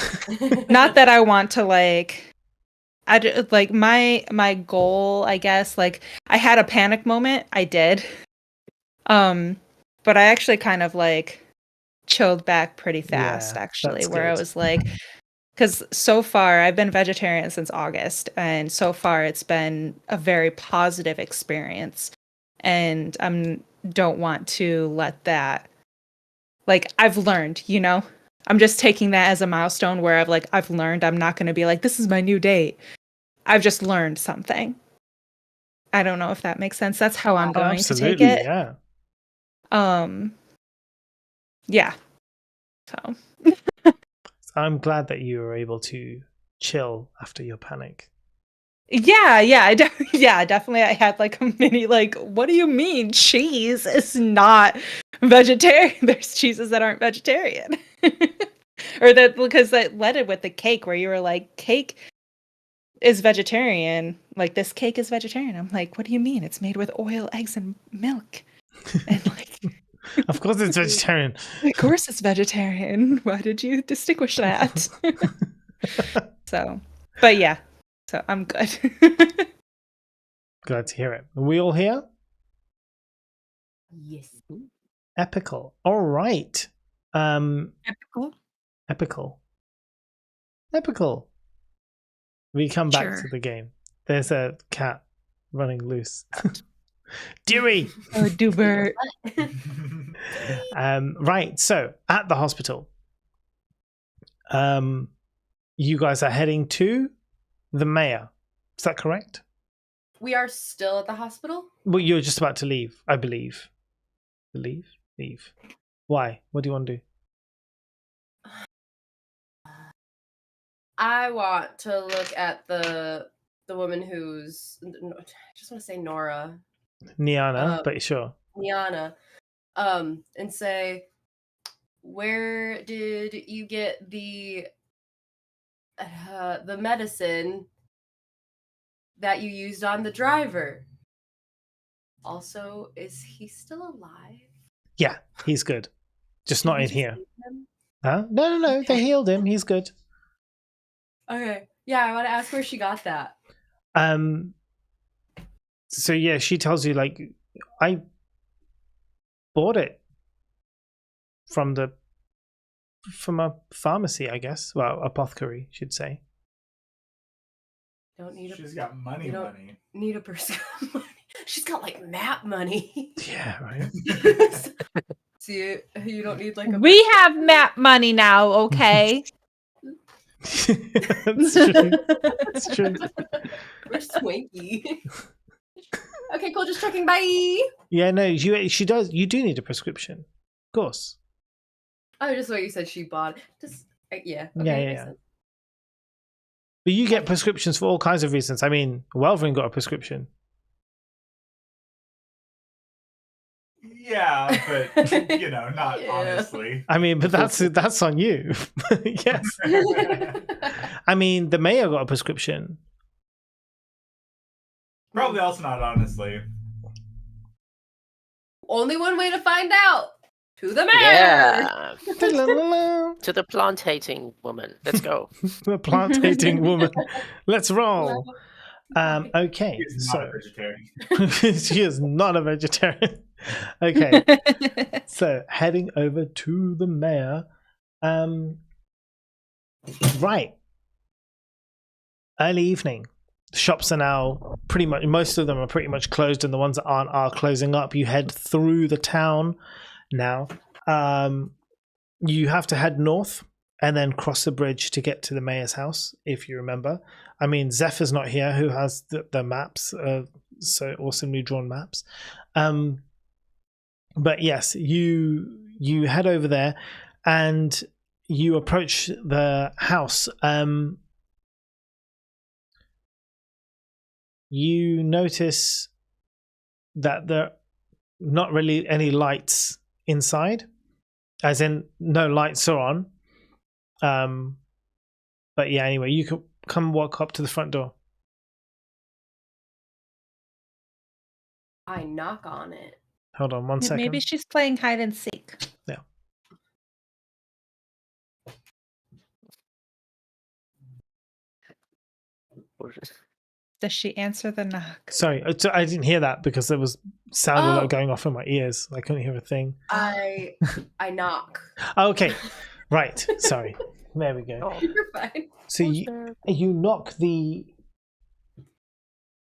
Speaker 1: Not that I want to my goal, I guess, like I had a panic moment. I did. But I actually kind of like chilled back pretty fast,
Speaker 3: Yeah,
Speaker 1: actually,
Speaker 3: that's
Speaker 1: where I
Speaker 3: good.
Speaker 1: was like, because so far I've been vegetarian since August, and so far it's been a very positive experience, and don't want to let that, like, I've learned, I'm just taking that as a milestone where I've learned. I'm not going to be like, this is my new date. I've just learned something. I don't know if that makes sense. That's how I'm going to take it.
Speaker 3: Yeah.
Speaker 1: Yeah. So
Speaker 3: I'm glad that you were able to chill after your panic.
Speaker 1: yeah, definitely. I had like a mini, like, what do you mean cheese is not vegetarian? There's cheeses that aren't vegetarian. Or that, because that led it with the cake where you were like, cake is vegetarian. Like, this cake is vegetarian. I'm like, what do you mean? It's made with oil, eggs, and milk. And like,
Speaker 3: of course it's vegetarian.
Speaker 1: Of course it's vegetarian. Why did you distinguish that? So, but yeah. So I'm good.
Speaker 3: Glad to hear it. Are we all here?
Speaker 2: Yes.
Speaker 3: Epical. All right.
Speaker 7: Epical.
Speaker 3: Epical. We come back
Speaker 7: Sure.
Speaker 3: to the game. There's a cat running loose. Dewey.
Speaker 1: Oh, Dubert.
Speaker 3: Right. So at the hospital, you guys are heading to the mayor. Is that correct?
Speaker 2: We are still at the hospital?
Speaker 3: Well, you're just about to leave, I believe. Leave. Why? What do you want to do?
Speaker 2: I want to look at the woman who's, I just want to say Nora.
Speaker 3: Niana, but sure.
Speaker 2: Niana. And say, where did you get the medicine that you used on the driver? Also, is he still alive?
Speaker 3: Yeah, he's good. Just not
Speaker 2: Did we
Speaker 3: in
Speaker 2: just
Speaker 3: here.
Speaker 2: leave him?
Speaker 3: Huh? No. They healed him. He's good.
Speaker 2: Okay. Yeah, I want to ask where she got that.
Speaker 3: So yeah, she tells you, like, I bought it from a pharmacy, I guess. Well, apothecary, should say.
Speaker 2: Don't need
Speaker 5: She's got money.
Speaker 2: need a person. She's got like map money.
Speaker 3: Yeah, right.
Speaker 2: See, you don't need like a.
Speaker 1: We have map money now, okay?
Speaker 3: That's true. That's true.
Speaker 2: We're swanky. Okay, cool. Just checking. Bye.
Speaker 3: Yeah, no, she does. You do need a prescription, of course.
Speaker 2: Oh, just what you said. She bought. Just yeah. Okay,
Speaker 3: Yeah.
Speaker 2: makes sense.
Speaker 3: But you get prescriptions for all kinds of reasons. I mean, Welvin got a prescription.
Speaker 5: Yeah, but not
Speaker 2: Yeah.
Speaker 5: honestly.
Speaker 3: I mean, but that's on you. Yes. I mean, the mayor got a prescription.
Speaker 5: Probably also not honestly.
Speaker 2: Only one way to find out. To the mayor.
Speaker 6: Yeah.
Speaker 3: La-la-la-la.
Speaker 6: To the plant-hating woman. Let's go.
Speaker 3: The plant-hating woman. Let's roll. Okay,
Speaker 5: He's not a vegetarian.
Speaker 3: she is not a vegetarian. Okay, so heading over to the mayor. Right. Early evening. shops are now pretty much, most of them are pretty much closed, and the ones that aren't are closing up. You head through the town now. You have to head north and then cross the bridge to get to the mayor's house, if you remember. I mean, Zephyr's not here, who has the maps, so awesomely drawn maps. But yes, you head over there and you approach the house. You notice that there are not really any lights inside, as in no lights are on. But yeah, anyway, you can come walk up to the front door.
Speaker 2: I knock on it.
Speaker 3: Hold on 1 second.
Speaker 1: Maybe she's playing hide and seek.
Speaker 3: Yeah.
Speaker 1: Does she answer the knock?
Speaker 3: Sorry, I didn't hear that because there was sound a lot going off in my ears. I couldn't hear a thing.
Speaker 2: I knock.
Speaker 3: Okay, right. Sorry. There we go.
Speaker 2: You're fine.
Speaker 3: So you knock the.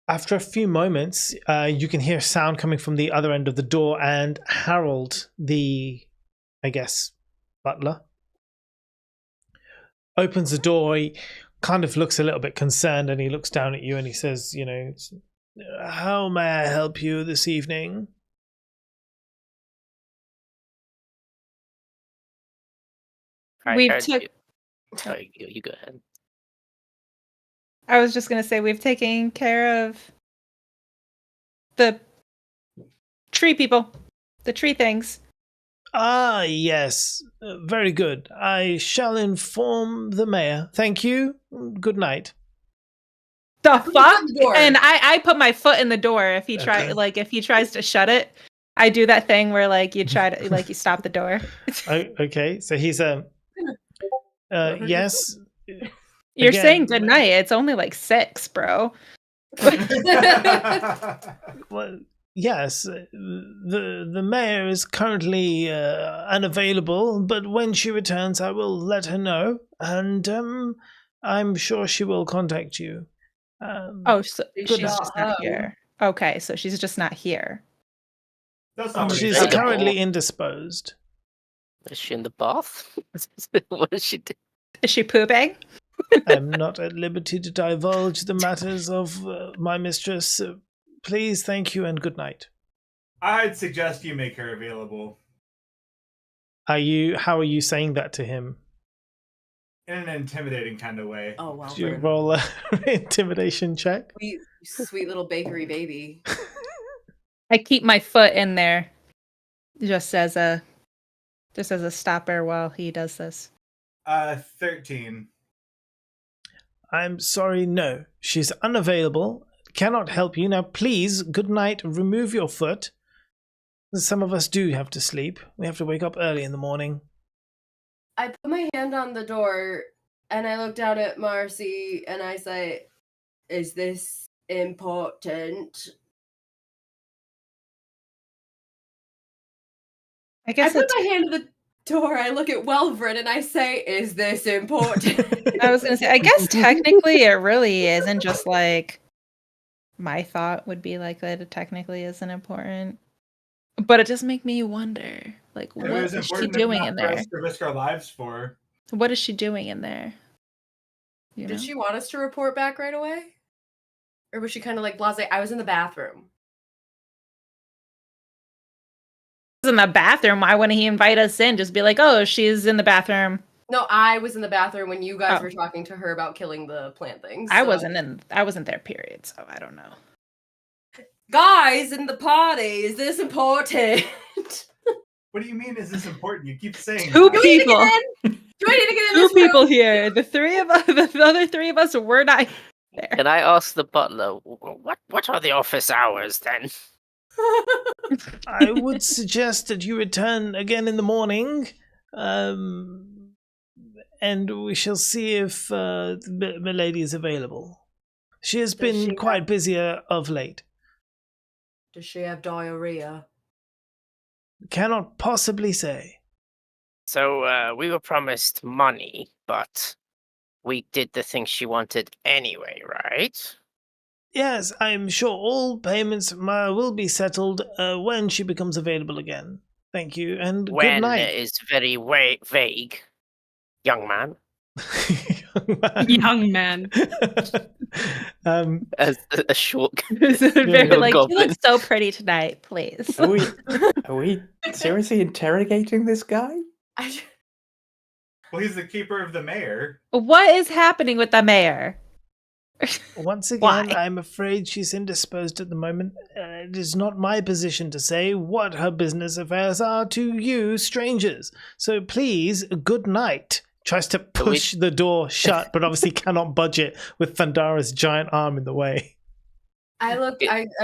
Speaker 3: After a few moments, you can hear sound coming from the other end of the door, and Harold, the, I guess, butler, opens the door. He kind of looks a little bit concerned, and he looks down at you and he says, you know, how may I help you this evening?
Speaker 1: We've took.
Speaker 6: Sorry, you go ahead.
Speaker 1: I was just gonna say we've taken care of the tree people, the tree things.
Speaker 3: Ah, yes. Very good. I shall inform the mayor. Thank you. Good night.
Speaker 1: The fuck?
Speaker 2: the door?
Speaker 1: And I put my foot in the door if he if he tries to shut it. I do that thing where like you try to like you stop the door.
Speaker 3: Okay, so he's yes.
Speaker 1: You're
Speaker 3: Again,
Speaker 1: saying good night. It's only like 6, bro.
Speaker 3: Well, yes, the mayor is currently unavailable, but when she returns, I will let her know, and I'm sure she will contact you.
Speaker 1: So she's
Speaker 2: night.
Speaker 1: just not here. Okay, so she's just not here.
Speaker 5: That's not
Speaker 3: She's
Speaker 5: really
Speaker 3: currently indisposed.
Speaker 6: Is she in the bath? What does she do?
Speaker 1: Is she pooping?
Speaker 3: I'm not at liberty to divulge the matters of my mistress. Please, thank you, and good night.
Speaker 5: I'd suggest you make her available.
Speaker 3: How are you saying that to him?
Speaker 5: In an intimidating kind of way.
Speaker 2: Oh, well.
Speaker 3: Did you roll a intimidation check?
Speaker 2: Sweet little bakery baby.
Speaker 1: I keep my foot in there just as a stopper while he does this.
Speaker 5: 13.
Speaker 3: I'm sorry, no. She's unavailable. Cannot help you. Now, please, good night. Remove your foot. Some of us do have to sleep. We have to wake up early in the morning.
Speaker 2: I put my hand on the door and I look down at Marcy and I say, is this important?
Speaker 1: I guess
Speaker 2: I put my hand on the door, I look at Welvrin and I say, is this important?
Speaker 1: I was gonna say, I guess technically it really isn't. Just like my thought would be like that it technically isn't important. But it does make me wonder, like, what is she doing in there?
Speaker 5: To risk our lives for.
Speaker 1: What is she doing in there? You know?
Speaker 2: Did she want us to report back right away? Or was she kind of like blasé? I was in the bathroom.
Speaker 1: In the bathroom, why wouldn't he invite us in? Just be like, oh, she's in the bathroom.
Speaker 2: No, I was in the bathroom when you guys were talking to her about killing the plant things.
Speaker 1: I wasn't there, period, so I don't know.
Speaker 2: Guys in the party, is this important?
Speaker 5: What do you mean, is this important? You keep saying
Speaker 1: Two
Speaker 5: that.
Speaker 1: people.
Speaker 2: Do I need to get in
Speaker 1: Two
Speaker 2: this
Speaker 1: people
Speaker 2: room?
Speaker 1: here. The other 3 of us were not there.
Speaker 6: Can I ask the butler, what are the office hours then?
Speaker 3: I would suggest that you return again in the morning, and we shall see if Milady is available. She has been quite busy of late.
Speaker 2: Does she have diarrhea?
Speaker 3: Cannot possibly say.
Speaker 6: So we were promised money, but we did the thing she wanted anyway, right?
Speaker 3: Yes, I'm sure all payments will be settled when she becomes available again. Thank you, and good
Speaker 6: When
Speaker 3: night.
Speaker 6: is very vague, young man.
Speaker 7: Young man.
Speaker 6: As a short,
Speaker 1: Very
Speaker 6: Little
Speaker 1: like, you
Speaker 6: goblin.
Speaker 1: look so pretty tonight, please.
Speaker 4: Are we seriously interrogating this guy?
Speaker 5: Well, he's the keeper of the mayor.
Speaker 1: What is happening with the mayor?
Speaker 3: Once again,
Speaker 1: Why?
Speaker 3: I'm afraid she's indisposed at the moment. It is not my position to say what her business affairs are to you strangers. So please, good night. Tries to push the door shut, but obviously cannot budge it with Thundara's giant arm in the way.
Speaker 2: I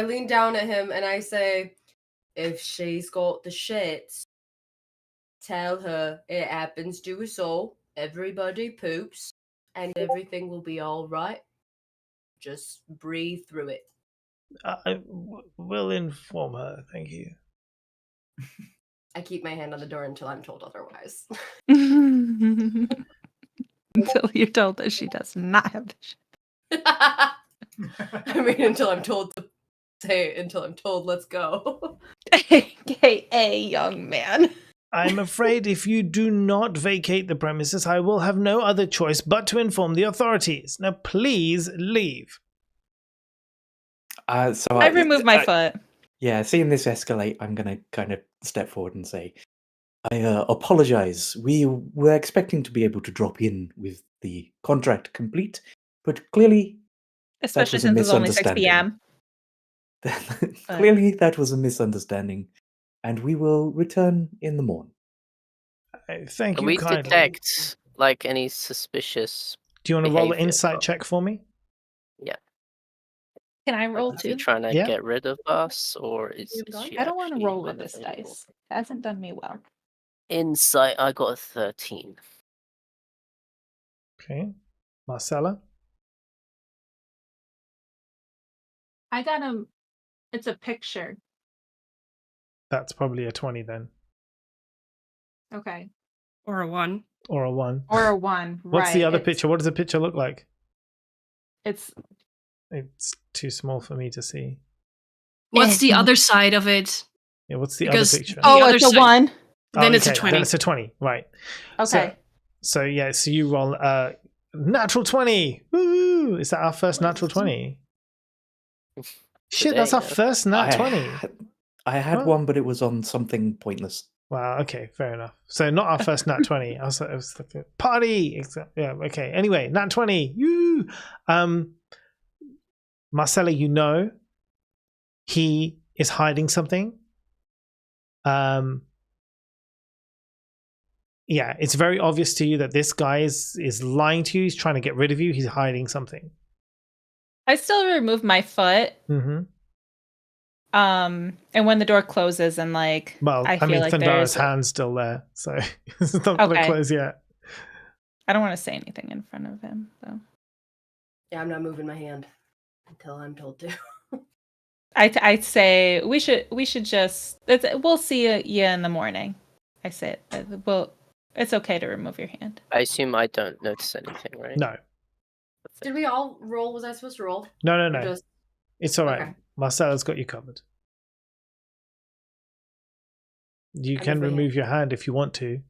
Speaker 2: lean down at him and I say, if she's got the shits, tell her it happens to us all. Everybody poops and everything will be all right. Just breathe through it.
Speaker 3: I will inform her, thank you.
Speaker 2: I keep my hand on the door until I'm told otherwise.
Speaker 1: Until you're told that she does not have the shit.
Speaker 2: I mean, until I'm told to say it, until I'm told, let's go.
Speaker 1: AKA young man.
Speaker 3: I'm afraid if you do not vacate the premises, I will have no other choice but to inform the authorities. Now, please leave.
Speaker 4: So
Speaker 1: I remove my foot.
Speaker 4: Yeah, seeing this escalate, I'm going to kind of step forward and say, I apologize. We were expecting to be able to drop in with the contract complete, but clearly
Speaker 1: Especially
Speaker 4: was a
Speaker 1: since it's only 6 p.m.
Speaker 4: clearly that was a misunderstanding, and we will return in the morning.
Speaker 3: Thank
Speaker 6: Can
Speaker 3: you
Speaker 6: we
Speaker 3: kindly.
Speaker 6: detect like any suspicious?
Speaker 3: Do you want to roll an
Speaker 6: behavior
Speaker 3: insight
Speaker 6: from-
Speaker 3: check for me?
Speaker 6: Yeah.
Speaker 1: Can I roll
Speaker 6: Is he
Speaker 1: too?
Speaker 6: trying to
Speaker 3: Yeah.
Speaker 6: get rid of us, or is she
Speaker 1: I don't want to
Speaker 6: actually
Speaker 1: roll with this
Speaker 6: unavailable?
Speaker 1: dice. It hasn't done me well.
Speaker 6: Insight, I got a 13.
Speaker 3: Okay. Marcella?
Speaker 1: I got him. It's a picture.
Speaker 3: That's probably a 20 then.
Speaker 1: Okay.
Speaker 7: Or a 1.
Speaker 3: Or a 1.
Speaker 1: Or a 1.
Speaker 3: What's the
Speaker 1: right.
Speaker 3: other picture? What does the picture look like?
Speaker 1: It's
Speaker 3: It's too small for me to see.
Speaker 7: What's the other side of it?
Speaker 3: Yeah, what's the
Speaker 7: Because
Speaker 3: other picture?
Speaker 7: the other
Speaker 1: it's a
Speaker 7: side-
Speaker 1: 1.
Speaker 7: Then it's a
Speaker 3: okay,
Speaker 7: 20.
Speaker 3: Then it's a 20, right.
Speaker 1: Okay.
Speaker 3: So yeah, so you roll natural 20. Woo! Is that our first natural 20? Shit, that's our
Speaker 6: Today,
Speaker 3: first nat 20.
Speaker 4: I had
Speaker 3: What?
Speaker 4: one, but it was on something pointless.
Speaker 3: Wow, okay, fair enough. So not our first nat 20. I was thinking, party! Yeah, okay. Anyway, nat 20. Woo! Marcella, you know he is hiding something. Yeah, it's very obvious to you that this guy is lying to you. He's trying to get rid of you. He's hiding something.
Speaker 1: I still remove my foot.
Speaker 3: Mm-hmm.
Speaker 1: And when the door closes and like
Speaker 3: Well, I
Speaker 1: feel
Speaker 3: mean,
Speaker 1: like
Speaker 3: Thundara's
Speaker 1: there's
Speaker 3: hand's still there, so it's not going to
Speaker 1: Okay.
Speaker 3: close yet.
Speaker 1: I don't want to say anything in front of him though.
Speaker 2: Yeah, I'm not moving my hand until I'm told to.
Speaker 1: I'd say we should just we'll see you in the morning. I say it's okay to remove your hand.
Speaker 6: I assume I don't notice anything, right?
Speaker 3: No,
Speaker 2: Did we all roll? Was I supposed to roll?
Speaker 3: no,
Speaker 2: Or
Speaker 3: no.
Speaker 2: just-
Speaker 3: It's all right.
Speaker 2: Okay.
Speaker 3: Marcella's got you covered. You
Speaker 2: I
Speaker 3: can
Speaker 2: move my
Speaker 3: remove your hand if you want to.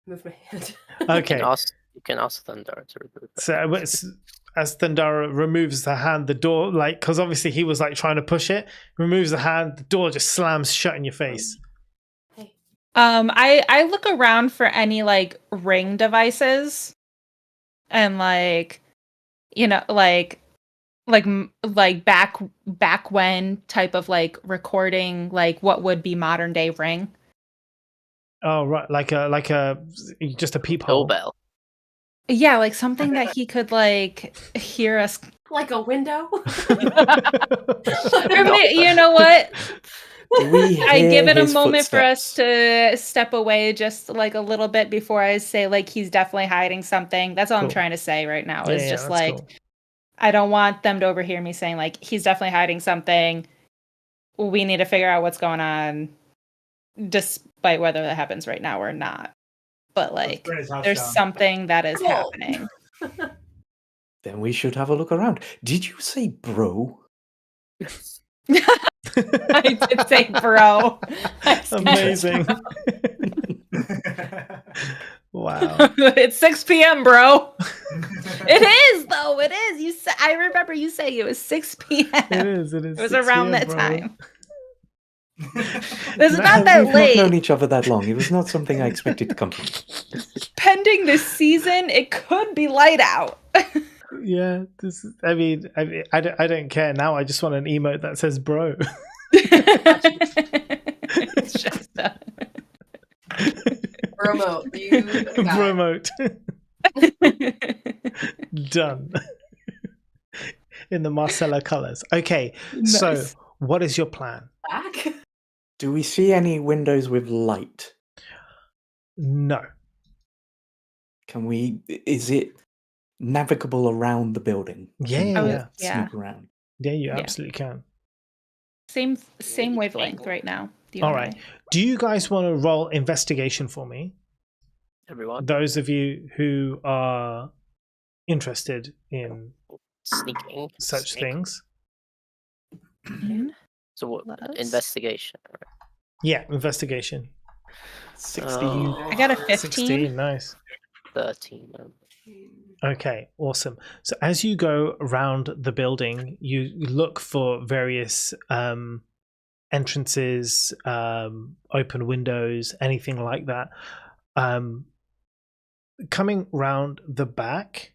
Speaker 2: Move my hand.
Speaker 3: Okay.
Speaker 6: You can ask Thunder to remove it.
Speaker 3: So as Thundara removes the hand, the door, like, because obviously he was like trying to push it, removes the hand, the door just slams shut in your face.
Speaker 2: Hey.
Speaker 1: I look around for any like ring devices, and like, you know, like back when type of like recording, like what would be modern day ring.
Speaker 3: Oh right, like a just a peephole.
Speaker 6: Doorbell.
Speaker 1: Yeah, like something that he could like hear us.
Speaker 2: Like a window?
Speaker 1: Or you know what? I give it a moment for us to step away just like a little bit before I say like he's definitely hiding something. That's all I'm
Speaker 3: Cool.
Speaker 1: trying to say right now.
Speaker 3: Yeah,
Speaker 1: Is
Speaker 3: yeah,
Speaker 1: just
Speaker 3: that's
Speaker 1: like
Speaker 3: cool.
Speaker 1: I don't want them to overhear me saying like he's definitely hiding something. We need to figure out what's going on, despite whether that happens right now or not. But like
Speaker 5: burn his house
Speaker 1: there's
Speaker 5: down.
Speaker 1: something that is
Speaker 2: Cool.
Speaker 1: happening.
Speaker 4: Then we should have a look around. Did you say bro?
Speaker 1: I did say bro. I said
Speaker 3: Amazing.
Speaker 1: bro.
Speaker 3: Wow.
Speaker 1: It's 6 p.m., bro. It is, though. It is. You said. I remember you saying it was 6 p.m.
Speaker 3: It is. It is.
Speaker 1: It was
Speaker 3: 6
Speaker 1: around
Speaker 3: p.m.,
Speaker 1: that
Speaker 3: bro.
Speaker 1: time. It's
Speaker 3: No,
Speaker 1: not that
Speaker 4: We've not known
Speaker 1: late.
Speaker 4: each other that long. It was not something I expected to come from.
Speaker 1: Pending this season, it could be light out.
Speaker 3: Yeah. This is. I mean, I don't care now. I just want an emote that says bro.
Speaker 1: It's just
Speaker 2: Promote. You got
Speaker 3: Promote. Done. In the Marcella colors. Okay. So,
Speaker 1: Nice.
Speaker 3: what is your plan?
Speaker 2: back.
Speaker 4: Do we see any windows with light?
Speaker 3: No.
Speaker 4: Can we? Is it navigable around the building?
Speaker 3: Yeah,
Speaker 4: Can
Speaker 3: yeah,
Speaker 4: we
Speaker 3: yeah.
Speaker 1: Yeah.
Speaker 4: Snoop around.
Speaker 3: Yeah, you
Speaker 1: Yeah.
Speaker 3: absolutely can.
Speaker 1: Same wavelength right now. you
Speaker 3: All
Speaker 1: and
Speaker 3: right.
Speaker 1: I.
Speaker 3: Do you guys want to roll investigation for me?
Speaker 6: Everyone.
Speaker 3: Those of you who are interested in
Speaker 6: Sneaking.
Speaker 3: such
Speaker 6: Sneak.
Speaker 3: things.
Speaker 6: So what?
Speaker 1: Let us-
Speaker 6: Investigation. Right.
Speaker 3: Yeah, investigation.
Speaker 4: 16.
Speaker 1: I got a 15.
Speaker 3: 16, nice.
Speaker 6: 13.
Speaker 3: Okay, awesome. So as you go around the building, you look for various entrances, open windows, anything like that. Coming round the back,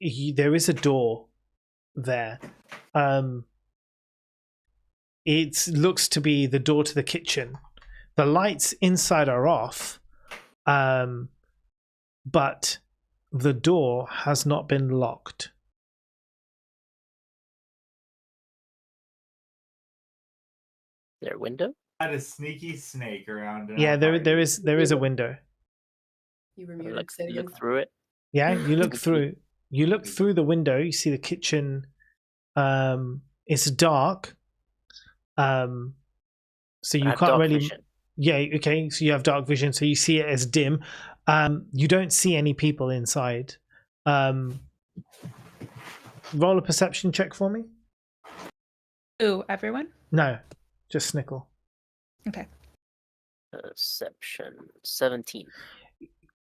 Speaker 3: there is a door there. It looks to be the door to the kitchen. The lights inside are off, but the door has not been locked.
Speaker 6: Their window.
Speaker 5: Had a sneaky snake around. in
Speaker 3: Yeah,
Speaker 5: our
Speaker 3: there
Speaker 5: party.
Speaker 3: is a window.
Speaker 2: You were muted.
Speaker 6: Look,
Speaker 2: Say it
Speaker 6: look
Speaker 2: again.
Speaker 6: through it.
Speaker 3: Yeah, you look
Speaker 6: Okay.
Speaker 3: through. You look through the window. You see the kitchen. It's dark. So
Speaker 6: I
Speaker 3: you
Speaker 6: have
Speaker 3: can't
Speaker 6: dark
Speaker 3: really.
Speaker 6: vision.
Speaker 3: Yeah. Okay. So you have dark vision. So you see it as dim. You don't see any people inside. Roll a perception check for me.
Speaker 1: Ooh, everyone?
Speaker 3: No, just Snickle.
Speaker 1: Okay.
Speaker 6: Perception 17.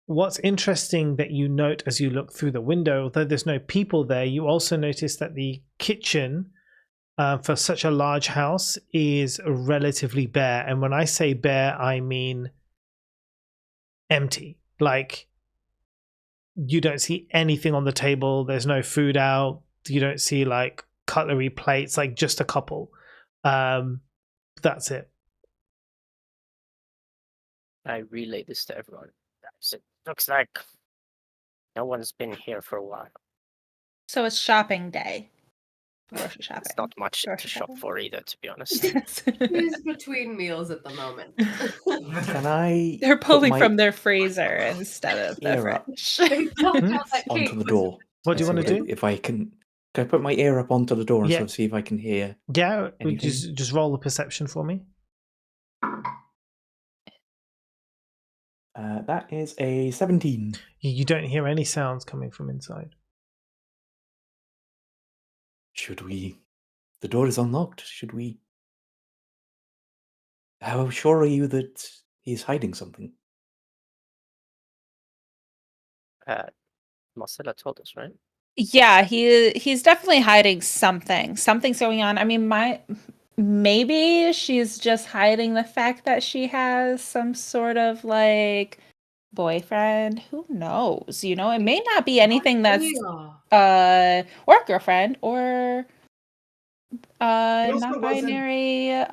Speaker 3: What's interesting that you note as you look through the window, although there's no people there, you also notice that the kitchen for such a large house is relatively bare. And when I say bare, I mean empty. Like, you don't see anything on the table. There's no food out. You don't see like cutlery, plates, like just a couple. That's it.
Speaker 6: I relay this to everyone. Guys, it looks like no one's been here for a while.
Speaker 1: So it's shopping day. Grocery shopping.
Speaker 6: It's not much
Speaker 1: Grocery
Speaker 6: to shop
Speaker 1: shopping.
Speaker 6: for either, to be honest.
Speaker 2: He's between meals at the moment.
Speaker 4: Can I?
Speaker 1: They're
Speaker 4: put
Speaker 1: pulling
Speaker 4: my
Speaker 1: from their freezer instead of the
Speaker 4: ear up
Speaker 1: fridge.
Speaker 2: They don't have that
Speaker 4: onto
Speaker 2: cake.
Speaker 4: the door?
Speaker 3: What do you
Speaker 4: and
Speaker 3: want
Speaker 4: see
Speaker 3: to do?
Speaker 4: If I can I put my ear up onto the door and
Speaker 3: Yeah.
Speaker 4: sort of see if I can hear?
Speaker 3: Yeah,
Speaker 4: Anything?
Speaker 3: just roll the perception for me.
Speaker 4: That is a 17.
Speaker 3: You don't hear any sounds coming from inside.
Speaker 4: Should we? The door is unlocked. Should we? How sure are you that he's hiding something?
Speaker 6: Marcella told us, right?
Speaker 1: Yeah, he's definitely hiding something. Something's going on. I mean, maybe she's just hiding the fact that she has some sort of like boyfriend. Who knows? You know, it may not be anything that's
Speaker 2: Yeah.
Speaker 1: or girlfriend or
Speaker 5: also
Speaker 1: non-binary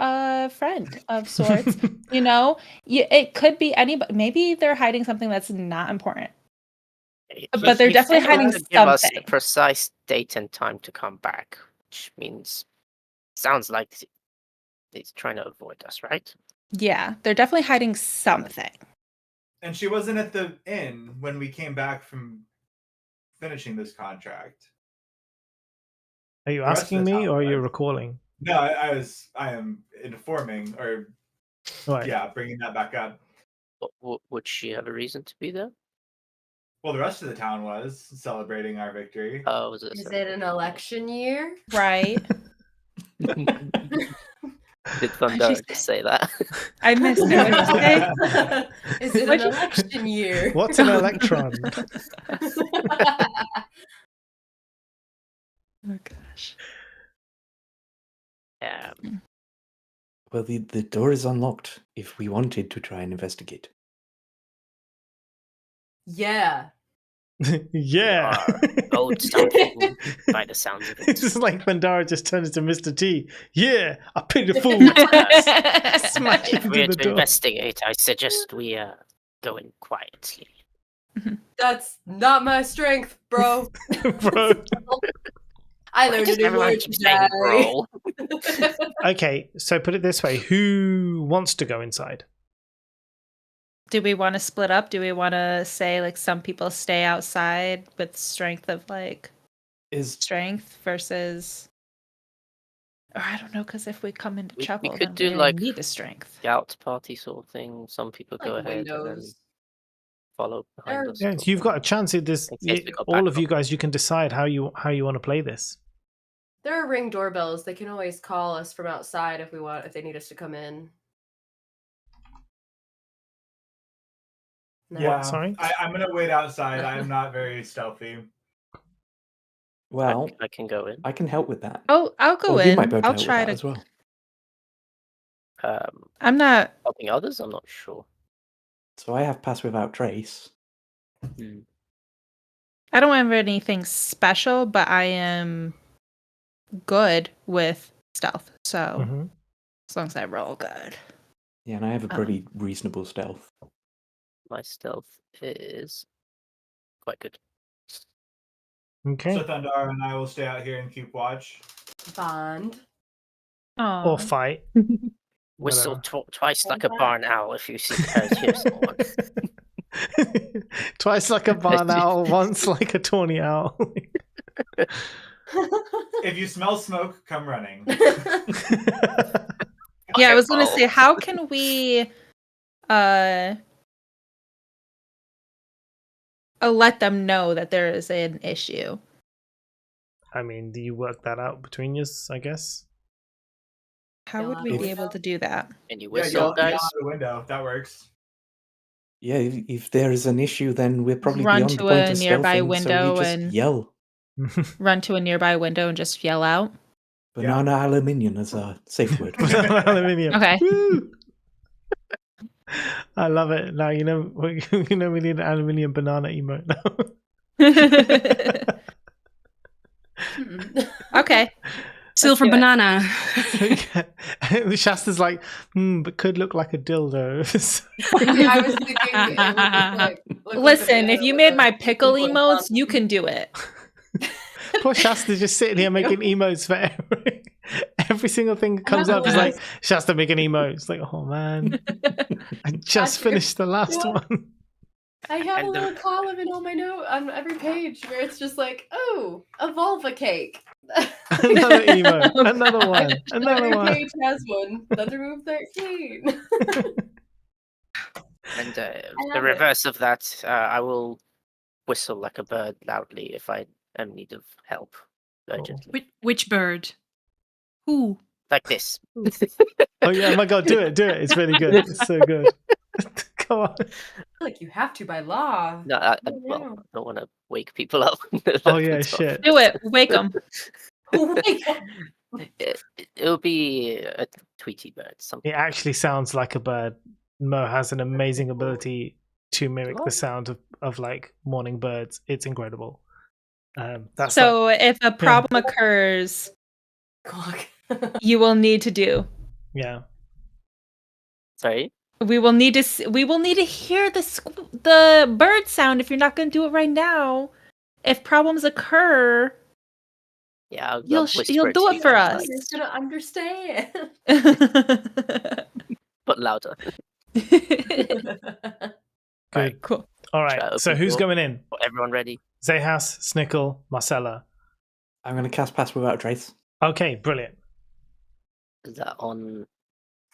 Speaker 1: friend of sorts. You know, it could be anybody. Maybe they're hiding something that's not important. But they're definitely
Speaker 6: failed
Speaker 1: hiding
Speaker 6: to give us a
Speaker 1: something.
Speaker 6: precise date and time to come back, which means sounds like he's trying to avoid us, right?
Speaker 1: Yeah, they're definitely hiding something.
Speaker 5: And she wasn't at the inn when we came back from finishing this contract.
Speaker 3: Are you
Speaker 5: The rest
Speaker 3: asking
Speaker 5: of the
Speaker 3: me
Speaker 5: time,
Speaker 3: or are you
Speaker 5: right?
Speaker 3: recalling?
Speaker 5: No, I am informing or
Speaker 3: Right.
Speaker 5: yeah, bringing that back up.
Speaker 6: Would she have a reason to be there?
Speaker 5: Well, the rest of the town was celebrating our victory.
Speaker 6: Oh, was it?
Speaker 2: Is it an election year?
Speaker 1: Right.
Speaker 6: Did Thunder just say that?
Speaker 1: I missed it. What'd you say?
Speaker 2: Is it
Speaker 1: What'd
Speaker 2: an
Speaker 1: you-
Speaker 2: election year?
Speaker 3: What's an electron?
Speaker 1: Oh gosh.
Speaker 6: Yeah.
Speaker 4: Well, the door is unlocked if we wanted to try and investigate.
Speaker 2: Yeah.
Speaker 3: Yeah.
Speaker 6: Old something by the sounds of
Speaker 3: It's
Speaker 6: it.
Speaker 3: just like Bandara just turns to Mr. T. Yeah, I pity the fool. Smash
Speaker 6: If
Speaker 3: into
Speaker 6: we are
Speaker 3: the
Speaker 6: to
Speaker 3: door.
Speaker 6: investigate, I suggest we go in quietly.
Speaker 2: That's not my strength, bro.
Speaker 3: Bro.
Speaker 2: I
Speaker 6: Why
Speaker 2: learned
Speaker 6: does
Speaker 2: a new
Speaker 6: everyone
Speaker 2: word
Speaker 6: keep saying bro?
Speaker 2: today.
Speaker 3: Okay, so put it this way: who wants to go inside?
Speaker 1: Do we want to split up? Do we want to say like some people stay outside with strength of like
Speaker 4: Is
Speaker 1: strength versus? Or I don't know, because if we come into
Speaker 6: We
Speaker 1: trouble,
Speaker 6: could
Speaker 1: then
Speaker 6: do,
Speaker 1: we
Speaker 6: like,
Speaker 1: need the strength.
Speaker 6: Scout party sort of thing. Some people go
Speaker 2: Like
Speaker 6: ahead and then
Speaker 2: windows.
Speaker 6: follow behind
Speaker 2: There-
Speaker 6: us.
Speaker 3: Yeah,
Speaker 6: sort of
Speaker 3: you've
Speaker 6: thing.
Speaker 3: got a chance. This
Speaker 6: In case we got
Speaker 3: all
Speaker 6: back
Speaker 3: of you
Speaker 6: up.
Speaker 3: guys, you can decide how you want to play this.
Speaker 2: There are ring doorbells. They can always call us from outside if they need us to come in. No.
Speaker 3: What? Sorry?
Speaker 5: I'm gonna wait outside. I'm not very stealthy.
Speaker 4: well,
Speaker 6: I can go in.
Speaker 4: I can help with that.
Speaker 1: Oh, I'll go
Speaker 4: Or you
Speaker 1: in.
Speaker 4: might be able to
Speaker 1: I'll
Speaker 4: help with
Speaker 1: try
Speaker 4: that
Speaker 1: to.
Speaker 4: as well.
Speaker 1: I'm not.
Speaker 6: Helping others, I'm not sure.
Speaker 4: So I have pass without trace.
Speaker 6: Hmm.
Speaker 1: I don't have anything special, but I am good with stealth. So
Speaker 3: Mhm.
Speaker 1: as long as I roll good.
Speaker 4: Yeah, and I have a pretty reasonable stealth.
Speaker 6: My stealth is quite good.
Speaker 3: Okay.
Speaker 5: So Thundar and I will stay out here and keep watch.
Speaker 2: Bond.
Speaker 1: Oh.
Speaker 3: Or fight.
Speaker 6: Whistle
Speaker 3: Whatever.
Speaker 6: twice like a barn owl if you hear someone.
Speaker 3: Twice like a barn owl, once like a tawny owl.
Speaker 5: If you smell smoke, come running.
Speaker 1: Yeah, I was gonna
Speaker 6: Fireball.
Speaker 1: say, how can we let them know that there is an issue?
Speaker 3: I mean, do you work that out between you, I guess?
Speaker 1: How
Speaker 2: Yell
Speaker 1: would
Speaker 2: out
Speaker 1: we
Speaker 2: the
Speaker 1: be able
Speaker 2: window?
Speaker 1: to do that?
Speaker 6: Can you
Speaker 5: Yeah,
Speaker 6: whistle,
Speaker 5: yell
Speaker 6: guys?
Speaker 5: out the window. That works.
Speaker 4: Yeah, if there is an issue, then we're probably
Speaker 1: Run
Speaker 4: beyond
Speaker 1: to
Speaker 4: the point
Speaker 1: a
Speaker 4: of
Speaker 1: nearby
Speaker 4: stealthing,
Speaker 1: window
Speaker 4: so we just
Speaker 1: and-
Speaker 4: yell.
Speaker 1: Run to a nearby window and just yell out?
Speaker 4: Banana aluminium is a safe word.
Speaker 3: Aluminium.
Speaker 1: Okay.
Speaker 3: Woo! I love it. Now you know we need an aluminium banana emote now.
Speaker 1: Okay.
Speaker 7: Silver
Speaker 1: do it.
Speaker 7: banana.
Speaker 3: Shasta's like, but could look like a dildo.
Speaker 2: Yeah, I was thinking it would look like
Speaker 1: Listen,
Speaker 2: a
Speaker 1: if you
Speaker 2: banana
Speaker 1: made
Speaker 2: with
Speaker 1: my
Speaker 2: a
Speaker 1: pickle
Speaker 2: pinpoint
Speaker 1: emotes,
Speaker 2: on
Speaker 1: you
Speaker 2: them.
Speaker 1: can do it.
Speaker 3: Poor Shasta's just sitting here making emotes for every single thing that comes up. Is like Shasta making emotes. Like, oh man, I just
Speaker 2: Gotcha.
Speaker 3: finished the last
Speaker 2: Yeah.
Speaker 3: one.
Speaker 2: I have a
Speaker 6: And the-
Speaker 2: little column in all my note on every page where it's just like, oh, a vulva cake.
Speaker 3: Another emote, another one, another
Speaker 2: Every
Speaker 3: one.
Speaker 2: page has one. Thunder Move 13.
Speaker 6: And the
Speaker 2: love it.
Speaker 6: reverse of that, I will whistle like a bird loudly if I am in need of help urgently.
Speaker 7: Which bird? Who?
Speaker 6: Like this.
Speaker 3: Oh yeah, oh my god, do it. It's really good. It's so good. Come on.
Speaker 2: Like you have to by law.
Speaker 6: No,
Speaker 2: Oh,
Speaker 6: I
Speaker 2: no.
Speaker 6: don't want to wake people up.
Speaker 3: Oh yeah, shit.
Speaker 1: Do it. Wake them.
Speaker 2: Oh my God.
Speaker 6: It'll be a Tweety bird. Something.
Speaker 3: It actually sounds like a bird. Mo has an amazing ability to mimic the sound of like morning birds. It's incredible. That's
Speaker 1: So if a problem occurs,
Speaker 2: Clock.
Speaker 1: you will need to do.
Speaker 3: yeah.
Speaker 6: Sorry.
Speaker 1: We will need to hear the bird sound if you're not going to do it right now. If problems occur,
Speaker 6: Yeah, I'll
Speaker 1: you'll
Speaker 6: whisper
Speaker 1: do
Speaker 6: to
Speaker 1: it
Speaker 6: you
Speaker 1: for
Speaker 6: outside,
Speaker 1: us.
Speaker 2: You're just gonna understand.
Speaker 6: but louder.
Speaker 3: Good.
Speaker 1: Cool.
Speaker 3: All
Speaker 6: Shall I
Speaker 3: right. So
Speaker 6: open
Speaker 3: who's
Speaker 6: door?
Speaker 3: going in?
Speaker 6: Everyone ready?
Speaker 3: Zehas, Snickle, Marcella.
Speaker 4: I'm going to cast pass without trace.
Speaker 3: Okay, brilliant.
Speaker 6: Is that on?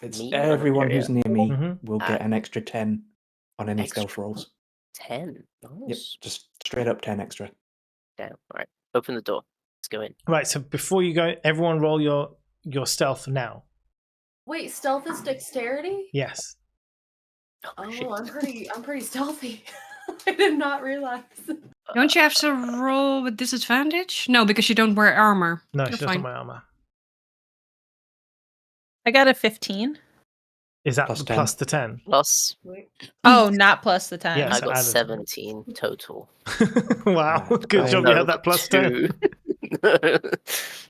Speaker 4: It's
Speaker 6: Me or
Speaker 4: everyone who's near me
Speaker 3: Mhm.
Speaker 4: will get an extra 10 on any stealth rolls.
Speaker 6: 10.
Speaker 4: Yep,
Speaker 6: Nice.
Speaker 4: just straight up 10 extra.
Speaker 6: Damn. All right. Open the door. Let's go in.
Speaker 3: Right. So before you go, everyone roll your stealth now.
Speaker 2: Wait, stealth is dexterity?
Speaker 3: Yes.
Speaker 6: Oh, shit.
Speaker 2: Oh, I'm pretty stealthy. I did not realize.
Speaker 7: Don't you have to roll with disadvantage? No, because you don't wear armor.
Speaker 3: No,
Speaker 7: You're
Speaker 3: she doesn't
Speaker 7: fine.
Speaker 3: wear armor.
Speaker 1: I got a 15.
Speaker 3: Is that
Speaker 4: Plus
Speaker 3: the
Speaker 4: 10.
Speaker 3: plus the 10?
Speaker 6: Plus,
Speaker 2: Wait.
Speaker 1: Oh, not plus the 10.
Speaker 3: Yes.
Speaker 6: I
Speaker 3: so
Speaker 6: got
Speaker 3: add it.
Speaker 6: 17 total.
Speaker 3: Wow.
Speaker 4: Uh,
Speaker 3: Good
Speaker 4: I-
Speaker 3: job you had that plus 10.
Speaker 6: 2.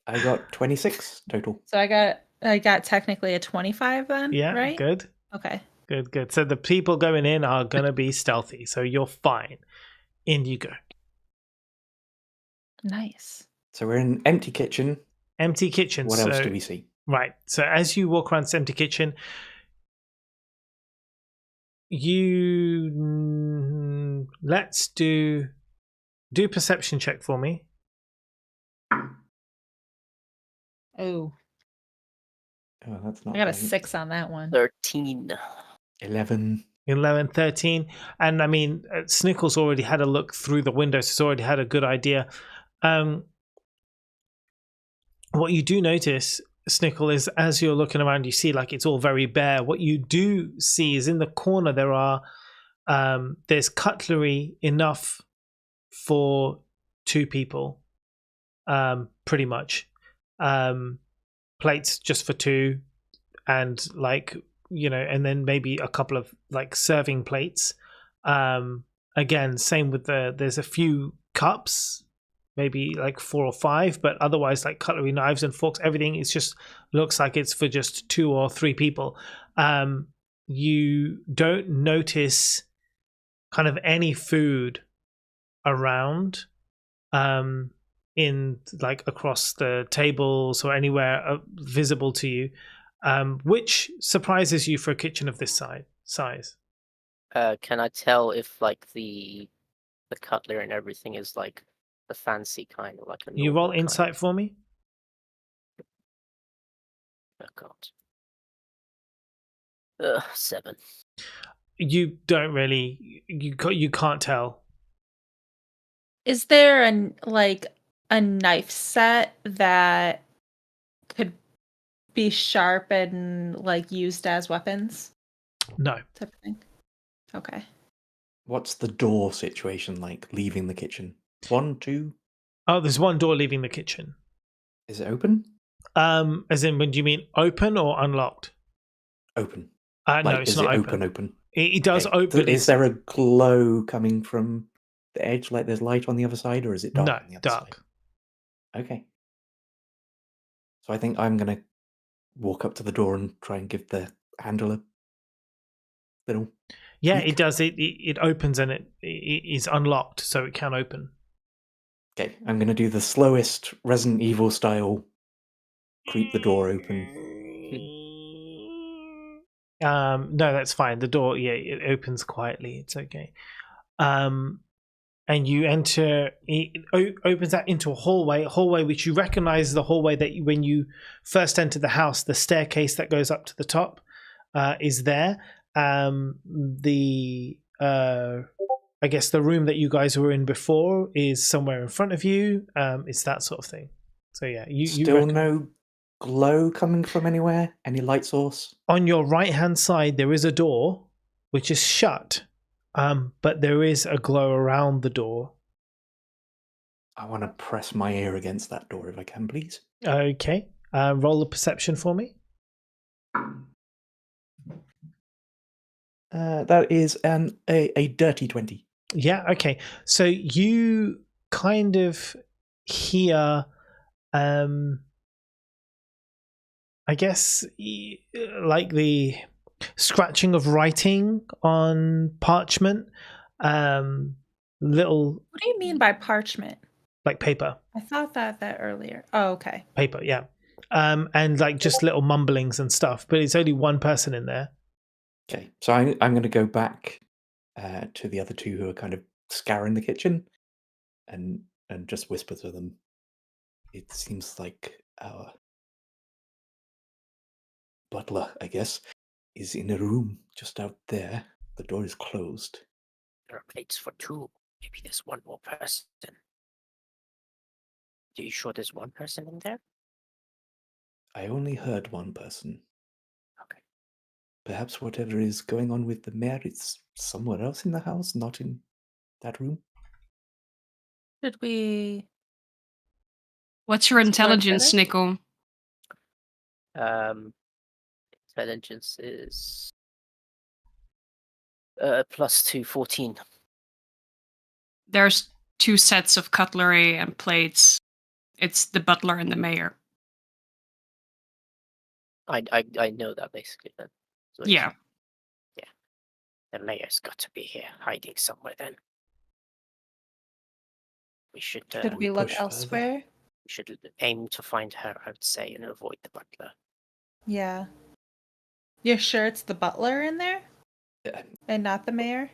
Speaker 4: I got 26 total.
Speaker 1: So I got technically a 25 then,
Speaker 3: Yeah,
Speaker 1: right?
Speaker 3: good.
Speaker 1: Okay.
Speaker 3: Good. So the people going in are going to be stealthy. So you're fine. In you go.
Speaker 1: Nice.
Speaker 4: So we're in empty kitchen.
Speaker 3: Empty kitchen.
Speaker 4: What else
Speaker 3: so-
Speaker 4: do we see?
Speaker 3: Right. So as you walk around this empty kitchen, let's do perception check for me.
Speaker 1: Oh,
Speaker 4: Oh, that's not
Speaker 1: I got a
Speaker 4: pleasant.
Speaker 1: 6 on that one.
Speaker 6: 13.
Speaker 4: 11.
Speaker 3: 11, 13. And I mean, Snickle's already had a look through the windows. He's already had a good idea. What you do notice, Snickle, is as you're looking around, you see like it's all very bare. What you do see is in the corner there's cutlery enough for 2 people, pretty much. Plates just for 2, and like, and then maybe a couple of like serving plates. Again, same with there's a few cups, maybe like 4 or 5, but otherwise like cutlery, knives and forks, everything is just looks like it's for just 2 or 3 people. You don't notice kind of any food around in like across the tables or anywhere visible to you, which surprises you for a kitchen of this size.
Speaker 6: Can I tell if like the cutlery and everything is like the fancy kind or like a
Speaker 3: You roll
Speaker 6: normal kind?
Speaker 3: insight for me.
Speaker 6: Oh god. 7.
Speaker 3: You don't really, you can't tell.
Speaker 1: Is there a knife set that could be sharp and like used as weapons
Speaker 3: No.
Speaker 1: type of thing? Okay.
Speaker 4: What's the door situation like leaving the kitchen? 1, 2?
Speaker 3: Oh, there's one door leaving the kitchen.
Speaker 4: Is it open?
Speaker 3: As in, when do you mean open or unlocked?
Speaker 4: Open.
Speaker 3: No,
Speaker 4: Like,
Speaker 3: it's
Speaker 4: is
Speaker 3: not
Speaker 4: it
Speaker 3: open.
Speaker 4: open?
Speaker 3: It does
Speaker 4: Okay.
Speaker 3: open.
Speaker 4: Is there a glow coming from the edge, like there's light on the other side, or is it dark
Speaker 3: No,
Speaker 4: on the other
Speaker 3: dark.
Speaker 4: side? Okay. So I think I'm going to walk up to the door and try and give the handle a little...
Speaker 3: Yeah,
Speaker 4: tweak.
Speaker 3: it does. It opens and it is unlocked, so it can open.
Speaker 4: Okay, I'm going to do the slowest Resident Evil style creep the door open.
Speaker 3: No, that's fine. The door, yeah, it opens quietly. It's okay. And you enter. It opens out into a hallway which you recognize the hallway that when you first enter the house. The staircase that goes up to the top is there. I guess the room that you guys were in before is somewhere in front of you. It's that sort of thing. So yeah, you
Speaker 4: Still no glow coming from anywhere? Any light source?
Speaker 3: on your right hand side there is a door which is shut, but there is a glow around the door.
Speaker 4: I want to press my ear against that door if I can, please.
Speaker 3: Okay, roll a perception for me.
Speaker 4: That is a dirty 20.
Speaker 3: Yeah, okay. So you kind of hear, I guess, like the scratching of writing on parchment. Little,
Speaker 1: What do you mean by parchment?
Speaker 3: like paper.
Speaker 1: I thought that earlier. Oh, okay.
Speaker 3: Paper, yeah. And like just little mumblings and stuff, but it's only one person in there.
Speaker 4: Okay, so I'm going to go back to the other 2 who are kind of scouring the kitchen and just whisper to them. It seems like our butler, I guess, is in a room just out there. The door is closed.
Speaker 6: There are plates for 2. Maybe there's one more person. Are you sure there's one person in there?
Speaker 4: I only heard one person.
Speaker 6: Okay.
Speaker 4: Perhaps whatever is going on with the mayor is somewhere else in the house, not in that room.
Speaker 1: Should we?
Speaker 7: What's your
Speaker 1: Explore
Speaker 7: intelligence,
Speaker 1: further?
Speaker 7: Nickel?
Speaker 6: Intelligence is +2, 14.
Speaker 7: There's 2 sets of cutlery and plates. It's the butler and the mayor.
Speaker 6: I know that basically then. So
Speaker 7: Yeah.
Speaker 6: the mayor's got to be here, hiding somewhere. Then we should
Speaker 1: Should we look
Speaker 4: push further.
Speaker 1: elsewhere?
Speaker 6: we should aim to find her, I would say, and avoid the butler.
Speaker 1: Yeah. You're sure it's the butler in there and not the mayor?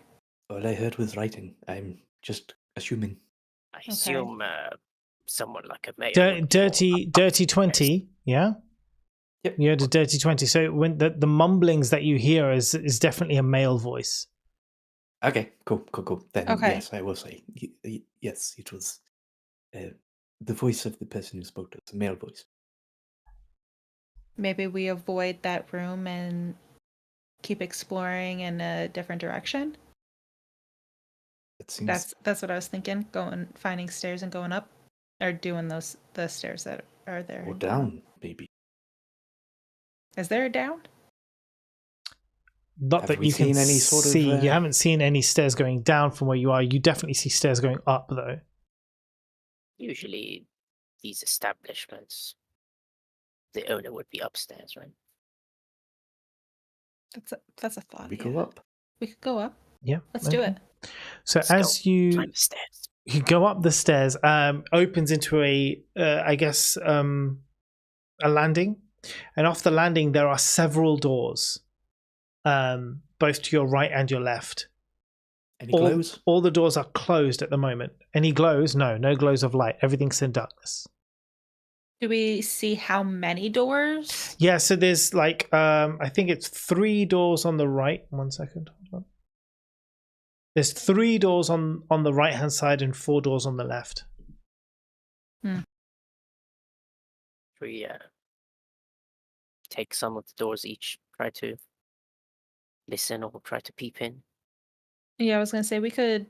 Speaker 4: All I heard was writing. I'm just assuming.
Speaker 6: I assume someone like a mayor. would be more
Speaker 3: Dirty
Speaker 6: upstairs.
Speaker 3: 20, yeah?
Speaker 4: Yep.
Speaker 3: You heard a dirty 20. So when the mumblings that you hear is definitely a male voice.
Speaker 4: Okay, cool. Then
Speaker 1: Okay.
Speaker 4: yes, I will say yes. It was the voice of the person who spoke to us, a male voice.
Speaker 1: Maybe we avoid that room and keep exploring in a different direction.
Speaker 4: It seems
Speaker 1: That's what I was thinking. Finding stairs and going up, or doing the stairs that are there.
Speaker 4: or
Speaker 1: and going up.
Speaker 4: down, maybe.
Speaker 1: Is there a down?
Speaker 3: Not
Speaker 4: Have
Speaker 3: that
Speaker 4: we
Speaker 3: you can
Speaker 4: seen any sort of,
Speaker 3: see. You haven't seen any stairs going down from where you are. You definitely see stairs going up, though.
Speaker 6: Usually, these establishments, the owner would be upstairs, right?
Speaker 1: That's a thought.
Speaker 4: We
Speaker 1: yeah.
Speaker 4: go up.
Speaker 1: We could go up.
Speaker 3: Yeah.
Speaker 1: Let's do it.
Speaker 3: So
Speaker 6: Let's
Speaker 3: as
Speaker 6: go.
Speaker 3: you
Speaker 6: Climb the stairs.
Speaker 3: go up the stairs, opens into a landing, and off the landing there are several doors, both to your right and your left.
Speaker 4: Any glows?
Speaker 3: All the doors are closed at the moment. Any glows? No glows of light. Everything's in darkness.
Speaker 1: Do we see how many doors?
Speaker 3: Yeah, so there's like I think it's 3 doors on the right. 1 second. Hold on. There's 3 doors on the right hand side and 4 doors on the left.
Speaker 6: We take some of the doors each, try to listen or try to peep in.
Speaker 1: Yeah, I was gonna say we could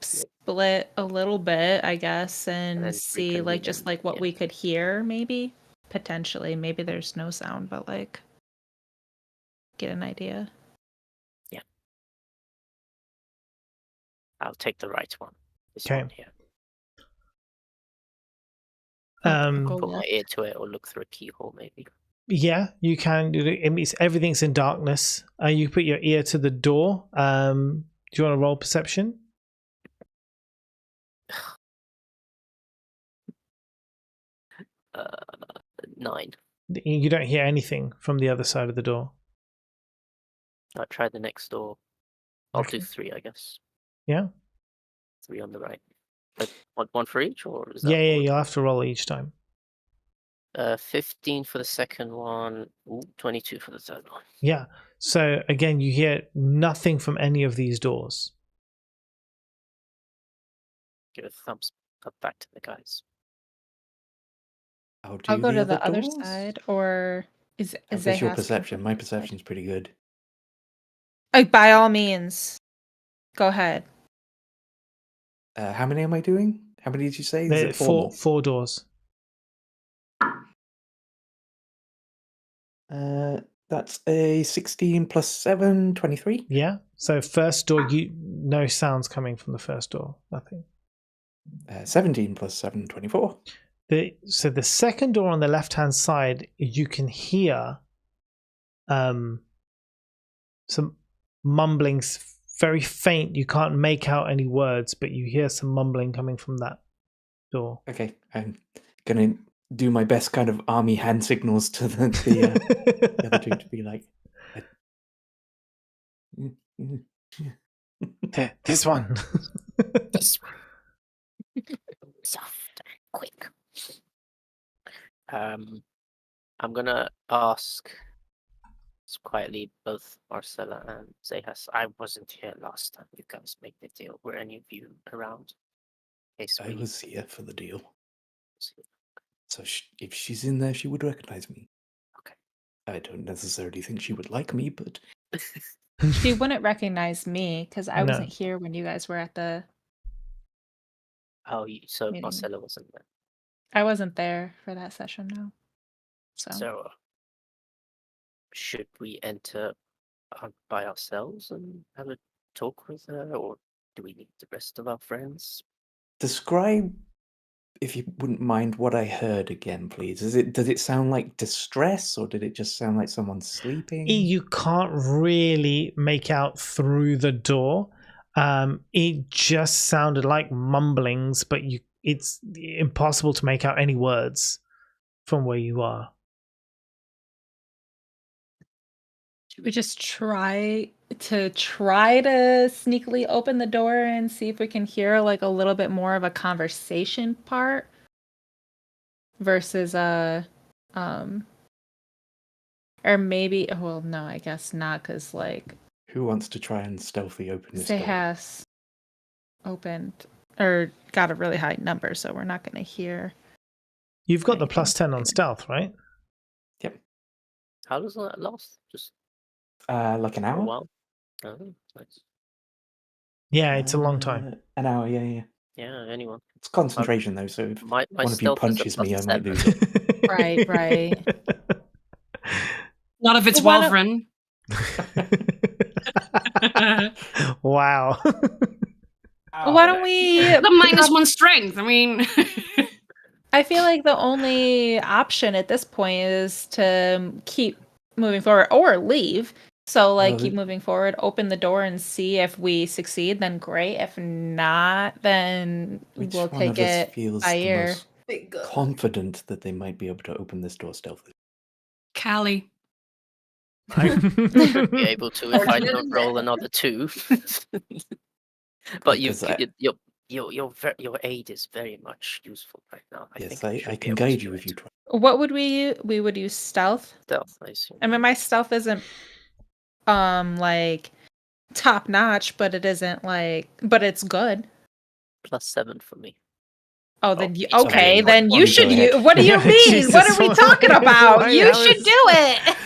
Speaker 1: split a little bit, I guess, and
Speaker 6: then
Speaker 1: see like
Speaker 6: reconvene
Speaker 1: just
Speaker 6: and-
Speaker 1: like what
Speaker 6: yeah.
Speaker 1: we could hear, maybe. Potentially. Maybe there's no sound, but like get an idea.
Speaker 6: I'll take the right one. This
Speaker 3: Okay.
Speaker 6: one here.
Speaker 1: I'll go
Speaker 6: Put my
Speaker 1: left.
Speaker 6: ear to it or look through a keyhole, maybe.
Speaker 3: Yeah, you can. It means everything's in darkness. You put your ear to the door. Do you want to roll perception?
Speaker 6: Uh, 9.
Speaker 3: You don't hear anything from the other side of the door.
Speaker 6: I'll try the next door. I'll
Speaker 3: Okay.
Speaker 6: do 3, I guess.
Speaker 3: Yeah?
Speaker 6: 3 on the right. But one for each, or is that
Speaker 3: Yeah,
Speaker 6: more?
Speaker 3: you'll have to roll each time.
Speaker 6: 15 for the second one. 22 for the third one.
Speaker 3: Yeah. So again, you hear nothing from any of these doors.
Speaker 6: Give a thumbs up back to the guys.
Speaker 4: How do
Speaker 1: I'll go to
Speaker 4: other
Speaker 1: the other
Speaker 4: doors?
Speaker 1: side, or is
Speaker 4: What's
Speaker 1: they
Speaker 4: your
Speaker 1: asking
Speaker 4: perception?
Speaker 1: for-
Speaker 4: My perception's pretty good.
Speaker 1: by all means, go ahead.
Speaker 4: How many am I doing? How many did you say? Is it 4 more?
Speaker 3: 4 doors.
Speaker 4: That's a 16 plus 7, 23.
Speaker 3: Yeah. So first door, no sounds coming from the first door. Nothing.
Speaker 4: 17 plus 7, 24.
Speaker 3: So the second door on the left hand side, you can hear some mumblings, very faint. You can't make out any words, but you hear some mumbling coming from that door.
Speaker 4: Okay, I'm gonna do my best kind of army hand signals to the other two to be like,
Speaker 3: This one.
Speaker 6: This one. Soft and quick. I'm gonna ask quietly, both Marcella and Zehas. I wasn't here last time you guys made the deal. Were any of you around? In case
Speaker 4: I
Speaker 6: we
Speaker 4: was here for the deal.
Speaker 6: see.
Speaker 4: So if she's in there, she would recognize me.
Speaker 6: Okay.
Speaker 4: I don't necessarily think she would like me, but
Speaker 1: She wouldn't recognize me because I
Speaker 3: No.
Speaker 1: wasn't here when you guys were at the.
Speaker 6: Oh, so
Speaker 1: Meeting.
Speaker 6: Marcella wasn't there.
Speaker 1: I wasn't there for that session, no.
Speaker 6: So, should we enter by ourselves and have a talk with her, or do we need the rest of our friends?
Speaker 4: describe, if you wouldn't mind, what I heard again, please. Does it sound like distress, or did it just sound like someone sleeping?
Speaker 3: You can't really make out through the door. It just sounded like mumblings, but it's impossible to make out any words from where you are.
Speaker 1: Should we just try to sneakily open the door and see if we can hear like a little bit more of a conversation part versus or maybe, well, no, I guess not, because like
Speaker 4: Who wants to try and stealthy open this door?
Speaker 1: Zehas opened or got a really high number, so we're not going to hear.
Speaker 3: You've got the
Speaker 1: anything
Speaker 3: +10 on
Speaker 1: weird.
Speaker 3: stealth, right?
Speaker 4: Yep.
Speaker 6: How does that last? Just
Speaker 4: Like an
Speaker 6: for a
Speaker 4: hour?
Speaker 6: while? Oh, nice.
Speaker 3: Yeah, it's a long time.
Speaker 4: An hour, yeah.
Speaker 6: Yeah, anyone.
Speaker 4: It's concentration, though, so if
Speaker 6: My
Speaker 4: one of you
Speaker 6: stealth is a
Speaker 4: punches me, I might
Speaker 6: +7.
Speaker 4: lose it.
Speaker 1: Right.
Speaker 7: Not if it's
Speaker 1: Well, why
Speaker 7: Wolverine.
Speaker 3: Wow.
Speaker 1: Why don't we?
Speaker 7: The -1 strength. I mean,
Speaker 1: I feel like the only option at this point is to keep moving forward or leave. So, like, keep moving forward, open the door and see if we succeed, then great. If not, then
Speaker 4: Which
Speaker 1: we'll
Speaker 4: one of
Speaker 1: take
Speaker 4: us
Speaker 1: it
Speaker 4: feels
Speaker 1: by
Speaker 4: the
Speaker 1: ear.
Speaker 4: most
Speaker 2: Big gun.
Speaker 4: confident that they might be able to open this door stealthily?
Speaker 7: Callie.
Speaker 6: Should be able to if I
Speaker 2: Fortunate
Speaker 6: don't roll
Speaker 2: endeavor.
Speaker 6: another 2. But
Speaker 4: Because
Speaker 6: your aid is very much useful right now.
Speaker 4: Yes,
Speaker 6: think you
Speaker 4: I
Speaker 6: should be
Speaker 4: can
Speaker 6: able to
Speaker 4: guide
Speaker 6: do
Speaker 4: you if
Speaker 6: it.
Speaker 4: you try.
Speaker 1: What would we use? We would use stealth.
Speaker 6: Stealth, I assume.
Speaker 1: I mean, my stealth isn't like top notch, but it isn't like, but it's good.
Speaker 6: +7 for me.
Speaker 1: Oh, then
Speaker 6: each
Speaker 1: okay,
Speaker 6: time.
Speaker 1: then you
Speaker 4: You
Speaker 1: should
Speaker 4: go ahead.
Speaker 1: use. What do you
Speaker 3: Yeah,
Speaker 1: mean?
Speaker 3: Jesus,
Speaker 1: What are we talking about?
Speaker 3: why
Speaker 1: You
Speaker 3: Alice?
Speaker 1: should do it.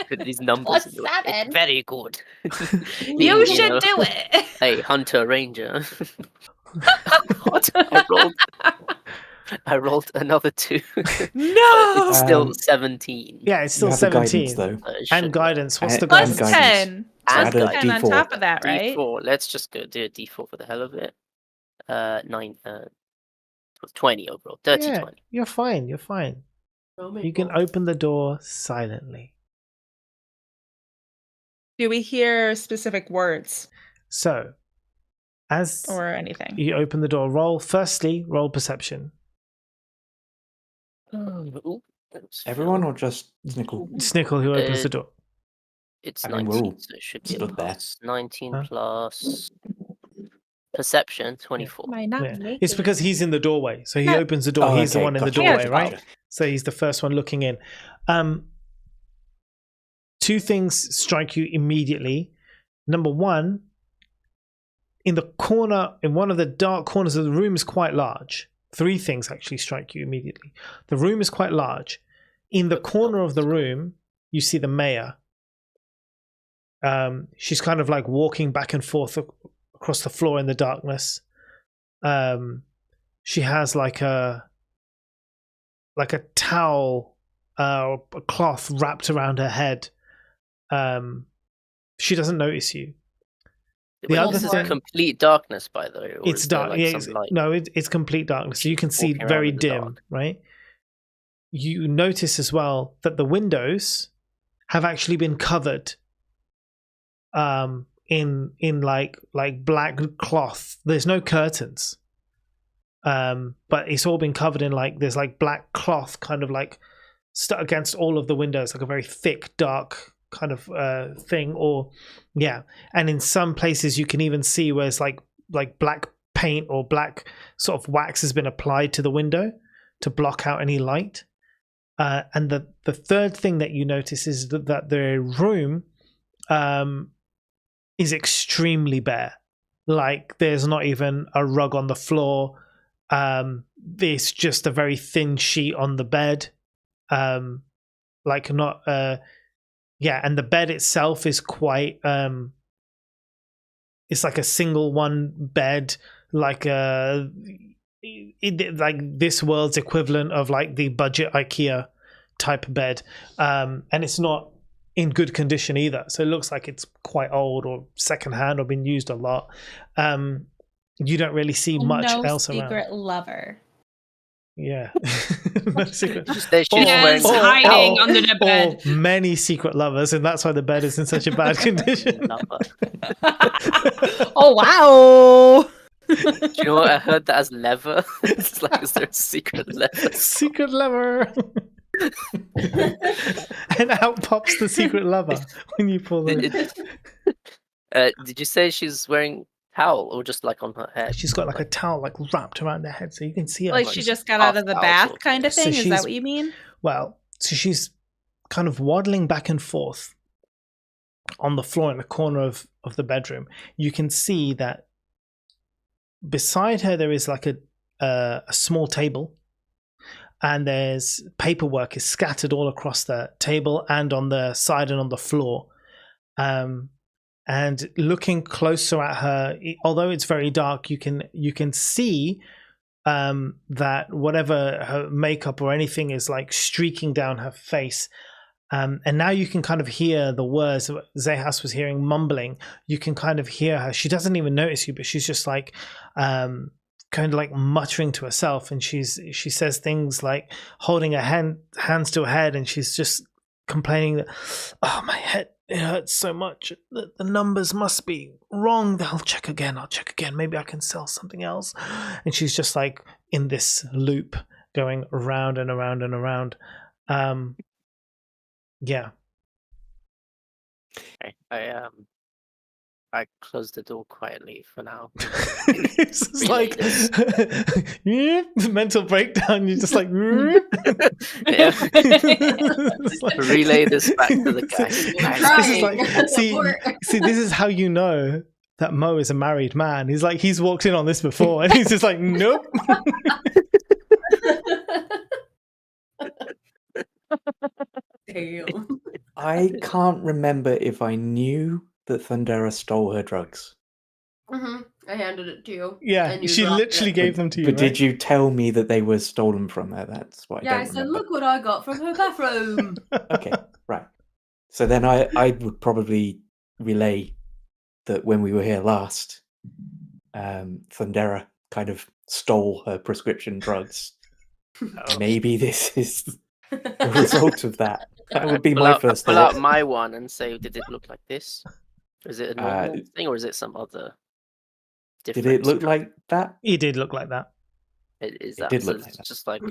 Speaker 6: With these numbers,
Speaker 2: +7.
Speaker 6: it's very good.
Speaker 1: You should do it.
Speaker 6: Hey, Hunter Ranger. What? I rolled another 2.
Speaker 1: No.
Speaker 6: It's still
Speaker 4: Um,
Speaker 6: 17.
Speaker 3: Yeah, it's
Speaker 4: You
Speaker 3: still
Speaker 4: have the
Speaker 3: 17.
Speaker 4: guidance, though.
Speaker 6: It should
Speaker 3: And
Speaker 6: be.
Speaker 3: guidance. What's the
Speaker 4: And
Speaker 1: Plus
Speaker 3: guidance?
Speaker 4: guidance.
Speaker 1: 10.
Speaker 4: So
Speaker 1: Plus
Speaker 4: add a
Speaker 1: 10 on
Speaker 4: D4.
Speaker 1: top of that, right?
Speaker 6: D4. Let's just go do a D4 for the hell of it. 9. 20 overall. Dirty
Speaker 3: Yeah,
Speaker 6: 20.
Speaker 3: you're fine. You're fine. You can open the door silently.
Speaker 1: Do we hear specific words
Speaker 3: So, as
Speaker 1: or anything?
Speaker 3: you open the door, roll perception.
Speaker 6: Ooh,
Speaker 4: Everyone or just Snickle?
Speaker 3: Snickle, who opens the door.
Speaker 6: It's
Speaker 4: I mean,
Speaker 6: 19,
Speaker 4: we're all
Speaker 6: so it should be a
Speaker 4: stood there.
Speaker 6: plus. 19
Speaker 3: Huh?
Speaker 6: plus perception, 24.
Speaker 1: Am I not
Speaker 3: Yeah.
Speaker 1: naked?
Speaker 3: It's because he's in the doorway. So he
Speaker 1: No.
Speaker 3: opens the door.
Speaker 4: Oh,
Speaker 3: He's the
Speaker 4: okay,
Speaker 3: one in the
Speaker 4: gotcha,
Speaker 3: doorway,
Speaker 4: gotcha,
Speaker 3: right?
Speaker 4: gotcha.
Speaker 3: So he's the first one looking in. Two things strike you immediately. Number one, in one of the dark corners of the room is quite large. 3 things actually strike you immediately. The room is quite large. In the corner of the room, you see the mayor. She's kind of like walking back and forth across the floor in the darkness. She has like a towel, a cloth wrapped around her head. She doesn't notice you. The other
Speaker 6: This is
Speaker 3: thing-
Speaker 6: complete darkness, by the way. Or
Speaker 3: It's
Speaker 6: is there,
Speaker 3: dark.
Speaker 6: like,
Speaker 3: Yeah,
Speaker 6: some light?
Speaker 3: it's complete darkness. So you can see
Speaker 6: Walking around
Speaker 3: very
Speaker 6: in the
Speaker 3: dim,
Speaker 6: dark.
Speaker 3: right? You notice as well that the windows have actually been covered in like black cloth. There's no curtains. But it's all been covered in like there's like black cloth kind of like stuck against all of the windows, like a very thick, dark kind of thing. Or yeah, and in some places you can even see where it's like black paint or black sort of wax has been applied to the window to block out any light. And the third thing that you notice is that the room is extremely bare. Like there's not even a rug on the floor. There's just a very thin sheet on the bed. Like not and the bed itself is quite it's like a single one bed, like like this world's equivalent of like the budget IKEA type bed, and it's not in good condition either, so it looks like it's quite old or secondhand or been used a lot. You don't really see much else around.
Speaker 1: No secret lover.
Speaker 3: Yeah. No secret.
Speaker 7: Yes, hiding under the bed.
Speaker 3: Or many secret lovers, and that's why the bed is in such a bad condition.
Speaker 1: Oh wow!
Speaker 6: Do you know what? I heard that as lever. It's like, is there a secret lever?
Speaker 3: Secret lover. And out pops the secret lover when you pull it.
Speaker 6: Did you say she's wearing towel or just like on her head?
Speaker 3: She's got like a towel like wrapped around her head, so you can see her.
Speaker 1: Like she just got out of the bath kind of thing? Is that what you mean?
Speaker 3: Well, so she's kind of waddling back and forth on the floor in the corner of the bedroom. You can see that beside her there is like a small table, and there's paperwork is scattered all across the table and on the side and on the floor. And looking closer at her, although it's very dark, you can see that whatever her makeup or anything is like streaking down her face. And now you can kind of hear the words Zehas was hearing mumbling. You can kind of hear her. She doesn't even notice you, but she's just like kind of like muttering to herself, and she says things like holding her hands to her head, and she's just complaining that, oh, my head, it hurts so much. The numbers must be wrong. I'll check again. Maybe I can sell something else. And she's just like in this loop going around and around and around. Yeah.
Speaker 6: Okay. I closed the door quietly for now.
Speaker 3: It's just like mental breakdown. You're just like,
Speaker 6: like relay this back to the guy.
Speaker 3: This is like, see, this is how you know that Mo is a married man. He's like, he's walked in on this before, and he's just like, nope.
Speaker 2: Damn.
Speaker 4: I can't remember if I knew that Thundera stole her drugs.
Speaker 2: I handed it to you.
Speaker 3: Yeah,
Speaker 2: and you
Speaker 3: she
Speaker 2: dropped
Speaker 3: literally
Speaker 2: it.
Speaker 3: gave them to you.
Speaker 4: But
Speaker 3: right?
Speaker 4: did you tell me that they were stolen from her? That's what
Speaker 2: Yeah,
Speaker 4: I
Speaker 2: I
Speaker 4: don't
Speaker 2: said,
Speaker 4: remember.
Speaker 2: look what I got from her bathroom.
Speaker 4: Okay, right. So then I would probably relay that when we were here last, Thundera kind of stole her prescription drugs. Maybe this is a result of that. That would be my first
Speaker 6: pull
Speaker 4: thought.
Speaker 6: out my one and say, did it look like this? Is it a normal thing, or is it some other different?
Speaker 4: Did it look like that?
Speaker 3: It did look like that.
Speaker 6: Is
Speaker 4: It
Speaker 6: that
Speaker 4: did
Speaker 6: so
Speaker 4: look like
Speaker 6: it's
Speaker 4: that.
Speaker 6: just like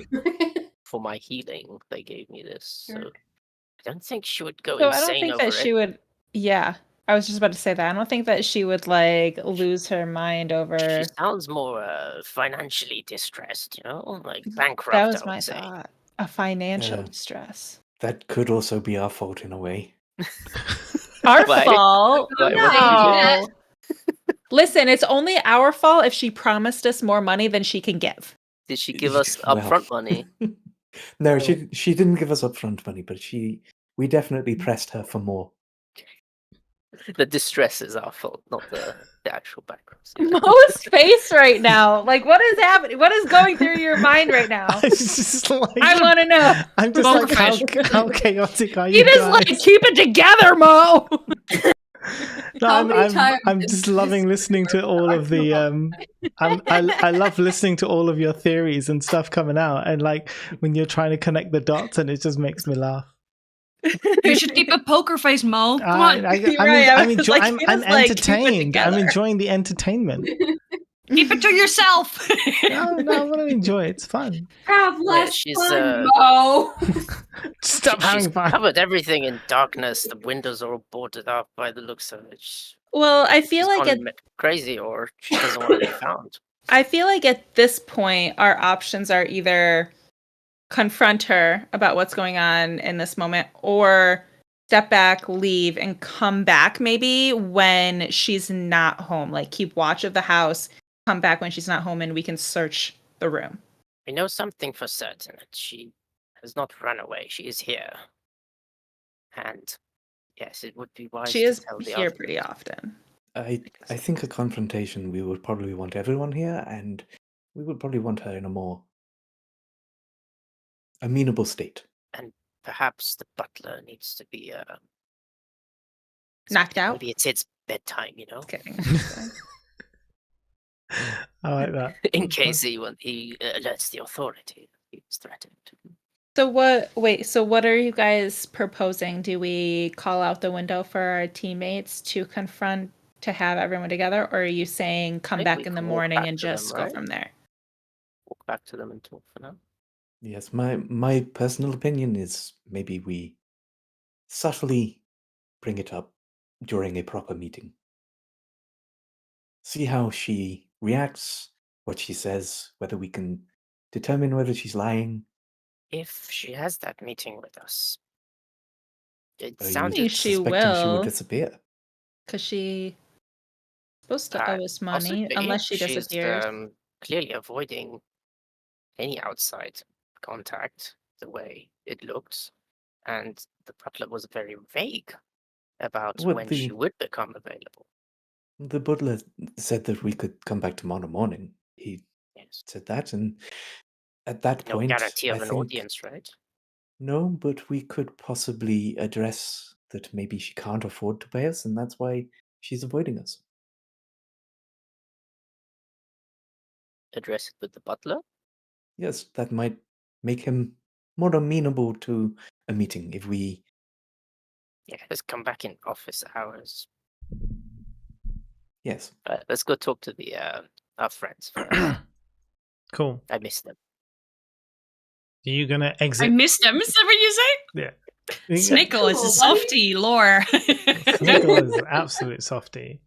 Speaker 6: for my healing they gave me this? So
Speaker 2: Sure.
Speaker 6: I don't think she would go
Speaker 1: So I
Speaker 6: insane
Speaker 1: don't think
Speaker 6: over
Speaker 1: that she
Speaker 6: it.
Speaker 1: would. Yeah, I was just about to say that. I don't think that she would like lose her mind over.
Speaker 6: She sounds more financially distressed, you know, like bankrupt.
Speaker 1: That was
Speaker 6: I
Speaker 1: my
Speaker 6: would say.
Speaker 1: thought. A financial
Speaker 4: Yeah.
Speaker 1: distress.
Speaker 4: That could also be our fault in a way.
Speaker 1: Our
Speaker 6: Why?
Speaker 1: fault?
Speaker 6: Why- what
Speaker 1: No. Listen, it's only our fault if she promised us more money than she can give.
Speaker 6: Did she give us
Speaker 4: Well.
Speaker 6: upfront money?
Speaker 4: No, she didn't give us upfront money, but we definitely pressed her for more.
Speaker 6: The distress is our fault, not the actual bankruptcy.
Speaker 1: Mo's face right now. Like, what is happening? What is going through your mind right now?
Speaker 3: It's just like,
Speaker 1: I want to know.
Speaker 3: I'm just
Speaker 7: Poker
Speaker 3: like, how chaotic are you
Speaker 1: You just
Speaker 3: guys?
Speaker 1: like keep it together, Mo.
Speaker 3: No,
Speaker 2: How many times
Speaker 3: I'm
Speaker 2: did
Speaker 3: just
Speaker 2: this
Speaker 3: loving listening to all of the I love listening to all of your theories and stuff coming out, and like when you're trying to connect the dots, and it just makes me laugh.
Speaker 7: You should keep a poker face, Mo. Come on.
Speaker 1: You're right, I was like,
Speaker 3: I'm
Speaker 1: you just, like, keep it
Speaker 3: entertained. I'm
Speaker 1: together.
Speaker 3: enjoying the entertainment.
Speaker 7: Keep it to yourself.
Speaker 3: No, I want to enjoy it. It's fun.
Speaker 2: Have less
Speaker 6: she's,
Speaker 2: fun, Mo.
Speaker 3: Stop
Speaker 6: She's
Speaker 3: having fun.
Speaker 6: covered everything in darkness. The windows are all boarded up by the looks of it.
Speaker 1: Well, I feel
Speaker 6: She's
Speaker 1: like
Speaker 6: gone crazy, or she doesn't want to be found.
Speaker 1: I feel like at this point our options are either confront her about what's going on in this moment, or step back, leave, and come back maybe when she's not home. Like keep watch of the house, come back when she's not home, and we can search the room.
Speaker 6: We know something for certain, that she has not run away. She is here. And yes, it would be wise
Speaker 1: She
Speaker 6: to
Speaker 1: is
Speaker 6: tell the
Speaker 1: here
Speaker 6: others.
Speaker 1: pretty often.
Speaker 4: I think a confrontation, we would probably want everyone here, and we would probably want her in a more amenable state.
Speaker 6: And perhaps the butler needs to be
Speaker 1: Knocked out?
Speaker 6: Maybe it's bedtime,
Speaker 1: Just kidding.
Speaker 3: I like that.
Speaker 6: in case he alerts the authority. He was threatened.
Speaker 1: So what are you guys proposing? Do we call out the window for our teammates to confront, to have everyone together, or are you saying come
Speaker 6: think
Speaker 1: back
Speaker 6: we
Speaker 1: in the
Speaker 6: can walk
Speaker 1: morning
Speaker 6: back
Speaker 1: and
Speaker 6: to them,
Speaker 1: just go
Speaker 6: right?
Speaker 1: from there?
Speaker 6: Walk back to them and talk for now.
Speaker 4: Yes, my personal opinion is maybe we subtly bring it up during a proper meeting. See how she reacts, what she says, whether we can determine whether she's lying.
Speaker 6: If she has that meeting with us, it
Speaker 4: Are you
Speaker 6: sounded
Speaker 1: she
Speaker 4: suspecting she
Speaker 1: will.
Speaker 4: would disappear?
Speaker 1: Because she's supposed to owe us money,
Speaker 6: possibly.
Speaker 1: unless she
Speaker 6: She's
Speaker 1: disappears.
Speaker 6: clearly avoiding any outside contact the way it looked, and the butler was very vague about
Speaker 4: Well,
Speaker 6: when she would become available.
Speaker 4: The butler said that we could come back tomorrow morning. He
Speaker 6: Yes.
Speaker 4: said that, and at that
Speaker 6: No
Speaker 4: point,
Speaker 6: guarantee
Speaker 4: I
Speaker 6: of an
Speaker 4: think
Speaker 6: audience, right?
Speaker 4: no, but we could possibly address that maybe she can't afford to pay us, and that's why she's avoiding us.
Speaker 6: Address it with the butler.
Speaker 4: Yes, that might make him more amenable to a meeting if we.
Speaker 6: Yeah, let's come back in office hours.
Speaker 4: Yes.
Speaker 6: Let's go talk to the our friends first.
Speaker 3: Cool.
Speaker 6: I miss them.
Speaker 3: Are you gonna
Speaker 7: I
Speaker 3: exit?
Speaker 7: missed them. Is that what you say?
Speaker 3: Yeah.
Speaker 7: Snickle is a
Speaker 2: Cool, buddy.
Speaker 7: softy lore.
Speaker 3: Snickle is an absolute softie.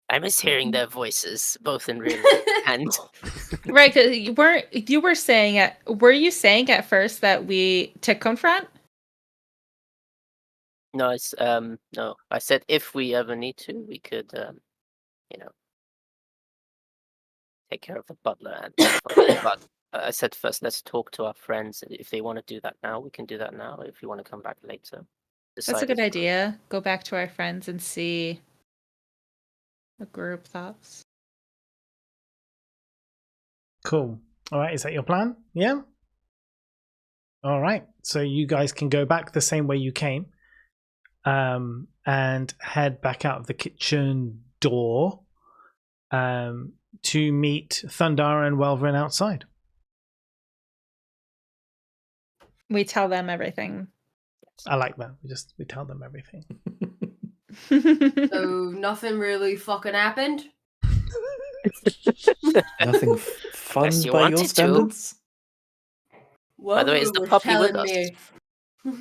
Speaker 6: I miss hearing their voices, both in real and
Speaker 1: Right, because were you saying at first that we to confront?
Speaker 6: no, it's no. I said if we ever need to, we could take care of the butler and but I said first let's talk to our friends. If they want to do that now, we can do that now. If you want to come back later.
Speaker 1: That's a
Speaker 6: decide
Speaker 1: good
Speaker 6: as well.
Speaker 1: idea. Go back to our friends and see the group thoughts.
Speaker 3: Cool. All right. Is that your plan? Yeah. All right. So you guys can go back the same way you came, and head back out of the kitchen door, to meet Thundara and Welvrin outside.
Speaker 1: We tell them everything.
Speaker 3: I like that. We tell them everything.
Speaker 2: So nothing really fucking happened.
Speaker 4: Nothing fun
Speaker 6: Unless you
Speaker 4: by your
Speaker 6: wanted to.
Speaker 4: standards?
Speaker 6: By the way, is the
Speaker 2: was
Speaker 6: puppy with
Speaker 2: telling me.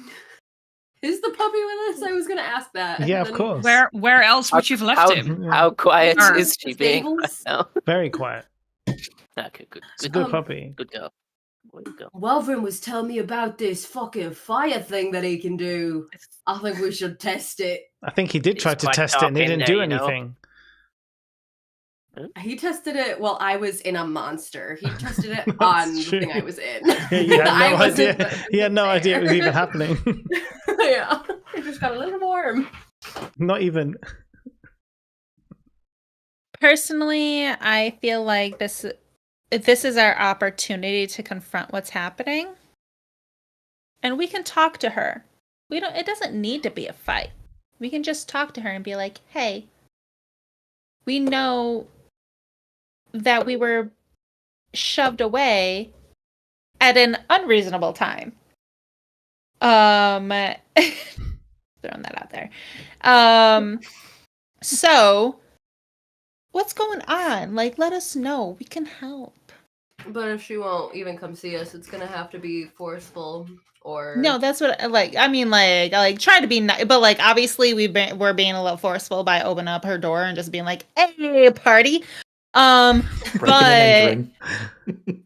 Speaker 2: Is the puppy with us? I was gonna ask that. and
Speaker 3: Yeah, of
Speaker 2: then-
Speaker 3: course.
Speaker 7: Where else would you've left
Speaker 6: how,
Speaker 7: him?
Speaker 6: How quiet
Speaker 7: Or
Speaker 6: is she being right
Speaker 2: stables?
Speaker 6: now?
Speaker 3: Very quiet.
Speaker 6: Okay, good.
Speaker 3: It's a
Speaker 6: Good,
Speaker 3: good
Speaker 2: Um,
Speaker 3: puppy.
Speaker 6: good girl. Way to go.
Speaker 2: Welvrin was telling me about this fucking fire thing that he can do. I think we should test it.
Speaker 3: I think he did
Speaker 6: It's
Speaker 3: try to
Speaker 6: quite
Speaker 3: test it and he
Speaker 6: dark in
Speaker 3: didn't
Speaker 6: there,
Speaker 3: do
Speaker 6: you know.
Speaker 3: anything.
Speaker 2: He tested it while I was in a monster. He tested it on the
Speaker 3: true.
Speaker 2: thing I was in.
Speaker 3: Yeah, he had
Speaker 2: I
Speaker 3: no
Speaker 2: wasn't
Speaker 3: idea. He had no idea it was even happening.
Speaker 2: Yeah, I just got a little warm.
Speaker 3: Not even.
Speaker 1: Personally, I feel like this is our opportunity to confront what's happening. And we can talk to her. It doesn't need to be a fight. We can just talk to her and be like, "Hey, we know that we were shoved away at an unreasonable time." Throwing that out there. So what's going on? Like, let us know. We can help.
Speaker 2: But if she won't even come see us, it's gonna have to be forceful or
Speaker 1: No, that's what I mean. Like try to be nice, but like obviously we're being a little forceful by opening up her door and just being like, "Hey, party."
Speaker 4: Breaking and
Speaker 1: But
Speaker 4: entering.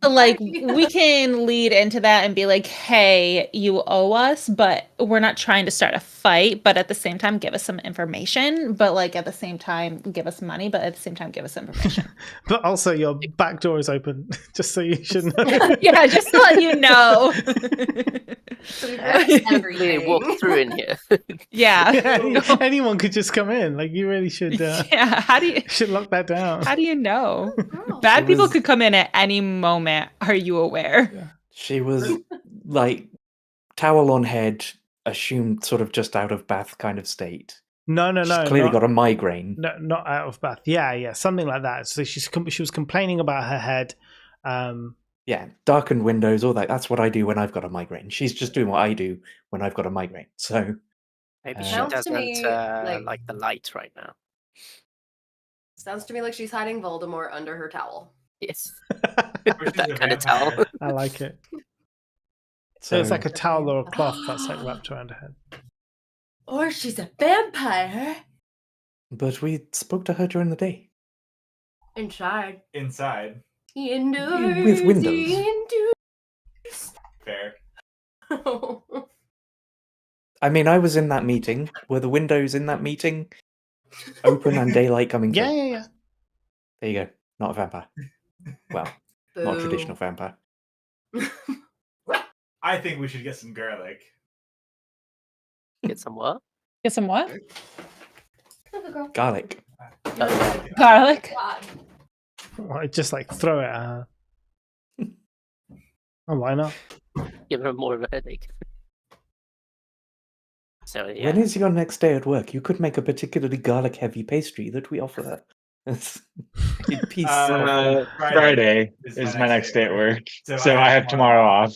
Speaker 1: Like, we can lead into that and be like, hey, you owe us, but we're not trying to start a fight, but at the same time give us some information, but like at the same time give us money, but at the same time give us information.
Speaker 3: But also your back door is open, just so you should know.
Speaker 1: Yeah, just to let you know.
Speaker 2: So we've asked
Speaker 6: We walk
Speaker 2: everything.
Speaker 6: through in here.
Speaker 1: Yeah.
Speaker 3: Yeah, anyone could just come in. Like, you really should
Speaker 1: Yeah, how do
Speaker 3: lock that down.
Speaker 1: you know?
Speaker 2: Girl.
Speaker 1: Bad
Speaker 4: It
Speaker 1: people
Speaker 4: was-
Speaker 1: could come in at any moment. Are you aware?
Speaker 4: She was like towel on head, assumed sort of just out of bath kind of state.
Speaker 3: No,
Speaker 4: She's clearly
Speaker 3: not,
Speaker 4: got a migraine.
Speaker 3: no, not out of bath. Yeah, something like that. So she was complaining about her head.
Speaker 4: Yeah, darkened windows, all that. That's what I do when I've got a migraine. She's just doing what I do when I've got a migraine. So
Speaker 6: Maybe she
Speaker 2: Sounds to
Speaker 6: doesn't
Speaker 2: me
Speaker 6: like the light right now.
Speaker 2: Sounds to me like she's hiding Voldemort under her towel.
Speaker 6: Yes.
Speaker 5: Or she's
Speaker 6: That
Speaker 5: a
Speaker 6: kind of
Speaker 5: vampire.
Speaker 6: towel.
Speaker 3: I like it.
Speaker 4: So
Speaker 3: It's like a towel or a cloth that's like wrapped around her head.
Speaker 2: Or she's a vampire.
Speaker 4: but we spoke to her during the day.
Speaker 2: Inside.
Speaker 5: Inside.
Speaker 2: Indoors.
Speaker 4: With windows.
Speaker 2: Indoors.
Speaker 5: Fair.
Speaker 4: I mean, I was in that meeting. Were the windows in that meeting open and daylight coming through?
Speaker 3: Yeah.
Speaker 4: There you go. Not a vampire. Well, not a traditional vampire.
Speaker 5: I think we should get some garlic.
Speaker 6: Get some what?
Speaker 1: Get some what?
Speaker 2: Girl.
Speaker 4: Garlic.
Speaker 1: Garlic?
Speaker 3: Or just like throw it at her. Oh, why not?
Speaker 6: Give her more of a headache. So yeah.
Speaker 4: When is your next day at work? You could make a particularly garlic-heavy pastry that we offer her. In peace.
Speaker 8: Friday is my next day at work. So I have tomorrow off.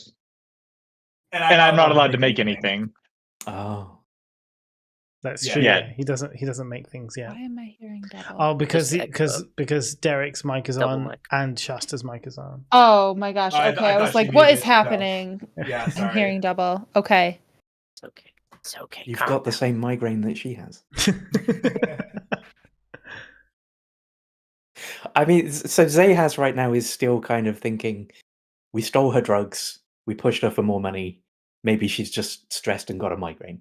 Speaker 8: And I'm not allowed to make anything.
Speaker 4: Oh.
Speaker 3: That's
Speaker 5: Yeah.
Speaker 3: true.
Speaker 8: Yeah.
Speaker 3: Yeah. He doesn't make things yet.
Speaker 1: Why am I hearing double?
Speaker 3: Oh, because
Speaker 6: Just
Speaker 3: because Derek's mic is
Speaker 6: Double
Speaker 3: on
Speaker 6: mic.
Speaker 3: and Shasta's mic is on.
Speaker 1: Oh my gosh.
Speaker 5: I
Speaker 1: Okay. I was
Speaker 5: thought
Speaker 1: like,
Speaker 5: she
Speaker 1: what
Speaker 5: needed
Speaker 1: is
Speaker 5: to-
Speaker 1: happening?
Speaker 5: Yeah,
Speaker 1: I'm
Speaker 5: sorry.
Speaker 1: hearing double. Okay.
Speaker 6: It's okay. It's okay.
Speaker 4: You've
Speaker 6: calm
Speaker 4: got the
Speaker 6: down.
Speaker 4: same migraine that she has. I mean, so Zayhaz right now is still kind of thinking, we stole her drugs, we pushed her for more money, maybe she's just stressed and got a migraine.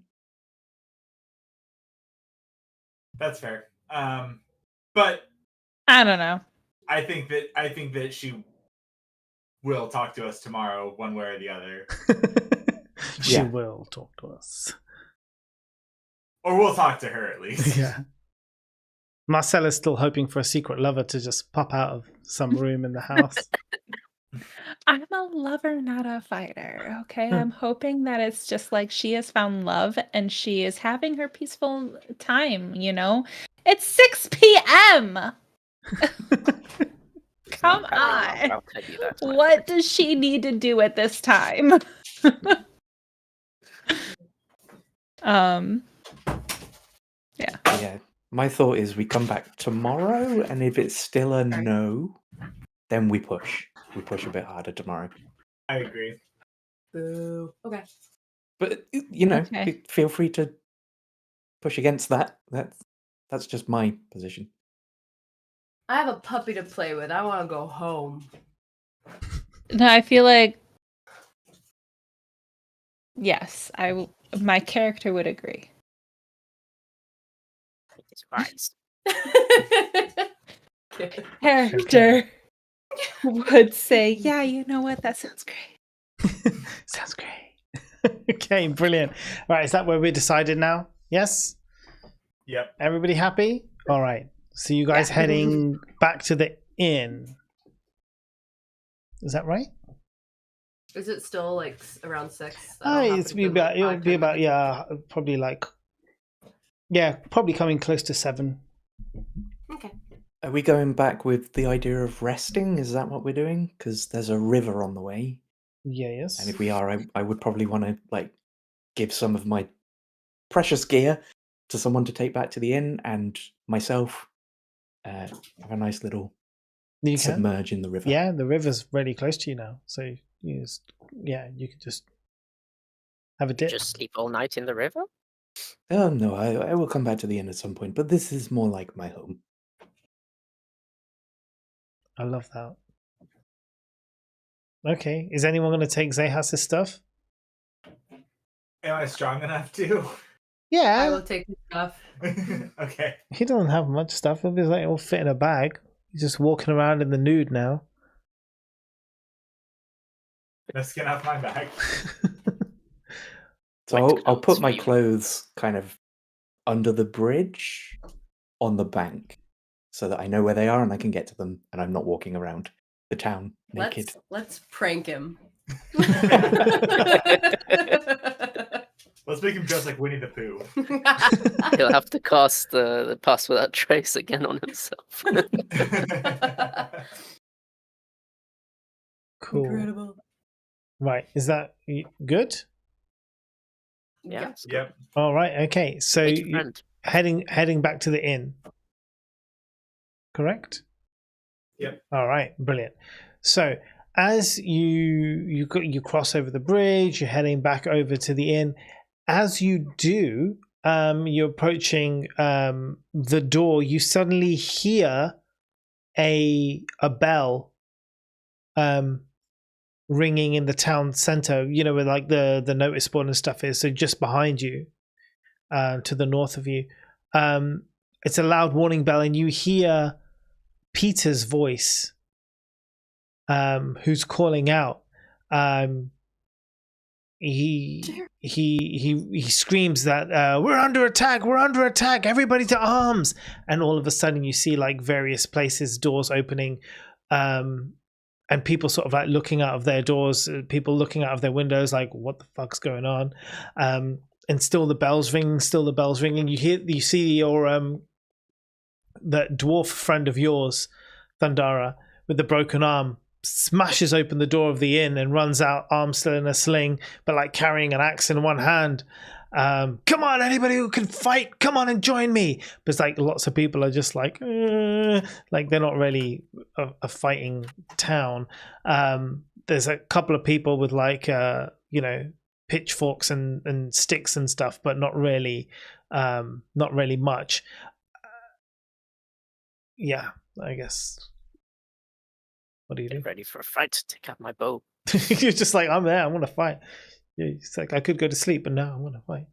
Speaker 5: That's fair. But
Speaker 1: I don't know.
Speaker 5: I think that she will talk to us tomorrow, one way or the other,
Speaker 3: She
Speaker 4: Yeah.
Speaker 3: will talk to us.
Speaker 5: or we'll talk to her at least.
Speaker 3: Yeah. Marcella's still hoping for a secret lover to just pop out of some room in the house.
Speaker 1: I'm a lover, not a fighter. Okay. I'm hoping that it's just like she has found love and she is having her peaceful time, you know? It's 6 p.m. Come on.
Speaker 6: I'll tell you that. time.
Speaker 1: What does she need to do at this time?
Speaker 4: Yeah. My thought is we come back tomorrow, and if it's still a no, then we push. We push a bit harder tomorrow.
Speaker 5: I agree.
Speaker 2: Boo. Okay.
Speaker 4: But you know,
Speaker 1: Okay.
Speaker 4: feel free to push against that. That's just my position.
Speaker 2: I have a puppy to play with. I want to go home.
Speaker 1: No, I feel like yes, my character would agree.
Speaker 6: Jesus Christ.
Speaker 1: Character would say, "Yeah, you know what? That sounds great."
Speaker 3: Sounds great. Okay, brilliant. All right, is that where we decided now? Yes?
Speaker 5: Yep.
Speaker 3: Everybody happy? All right. So you guys
Speaker 2: Yeah.
Speaker 3: heading back to the inn. Is that right?
Speaker 2: Is it still like around 6?
Speaker 3: Oh, it'll be about probably like probably coming close to 7.
Speaker 2: Okay.
Speaker 4: Are we going back with the idea of resting? Is that what we're doing? Because there's a river on the way,
Speaker 3: Yeah, yes.
Speaker 4: and if we are, I would probably want to like give some of my precious gear to someone to take back to the inn, and myself have a nice little
Speaker 3: you can.
Speaker 4: submerge in the river.
Speaker 3: Yeah, the river's really close to you now. So you could just have a dip.
Speaker 6: Just sleep all night in the river?
Speaker 4: Oh no, I will come back to the inn at some point, but this is more like my home.
Speaker 3: I love that. Okay. Is anyone going to take Zehas's stuff?
Speaker 5: Am I strong enough to?
Speaker 3: Yeah.
Speaker 2: I will take the stuff.
Speaker 5: Okay.
Speaker 3: He doesn't have much stuff. It'll be like it'll fit in a bag. He's just walking around in the nude now.
Speaker 5: No skin off my back.
Speaker 4: So I'll put my
Speaker 6: Sweet.
Speaker 4: clothes kind of under the bridge on the bank so that I know where they are and I can get to them and I'm not walking around the town naked.
Speaker 2: Let's prank him.
Speaker 5: Let's make him dress like Winnie the Pooh.
Speaker 6: He'll have to cast the Pass Without Trace again on himself.
Speaker 3: Cool.
Speaker 2: Incredible.
Speaker 3: Right. Is that good?
Speaker 6: Yeah.
Speaker 5: Yep.
Speaker 3: All right. Okay. So
Speaker 6: Meet your
Speaker 3: you,
Speaker 6: friend.
Speaker 3: heading back to the inn. Correct?
Speaker 5: Yep.
Speaker 3: All right. Brilliant. So as you cross over the bridge, you're heading back over to the inn. As you do, you're approaching the door. You suddenly hear a bell ringing in the town center. You know where like the notice board and stuff is. So just behind you, to the north of you, it's a loud warning bell, and you hear Peter's voice, who's calling out. He screams that we're under attack, everybody to arms. And all of a sudden you see like various places, doors opening, and people sort of like looking out of their doors, people looking out of their windows like, what the fuck's going on? And still the bells ringing. You see your that dwarf friend of yours, Thundara, with the broken arm, smashes open the door of the inn and runs out, arm still in a sling, but like carrying an axe in one hand. Come on, anybody who can fight, come on and join me. But it's like lots of people are just like they're not really a fighting town. There's a couple of people with like pitchforks and sticks and stuff, but not really much. Yeah, I guess. What do you do?
Speaker 6: Get ready for a fight. Take out my bow.
Speaker 3: You're just like, I'm there. I want to fight. It's like I could go to sleep, but no, I want to fight.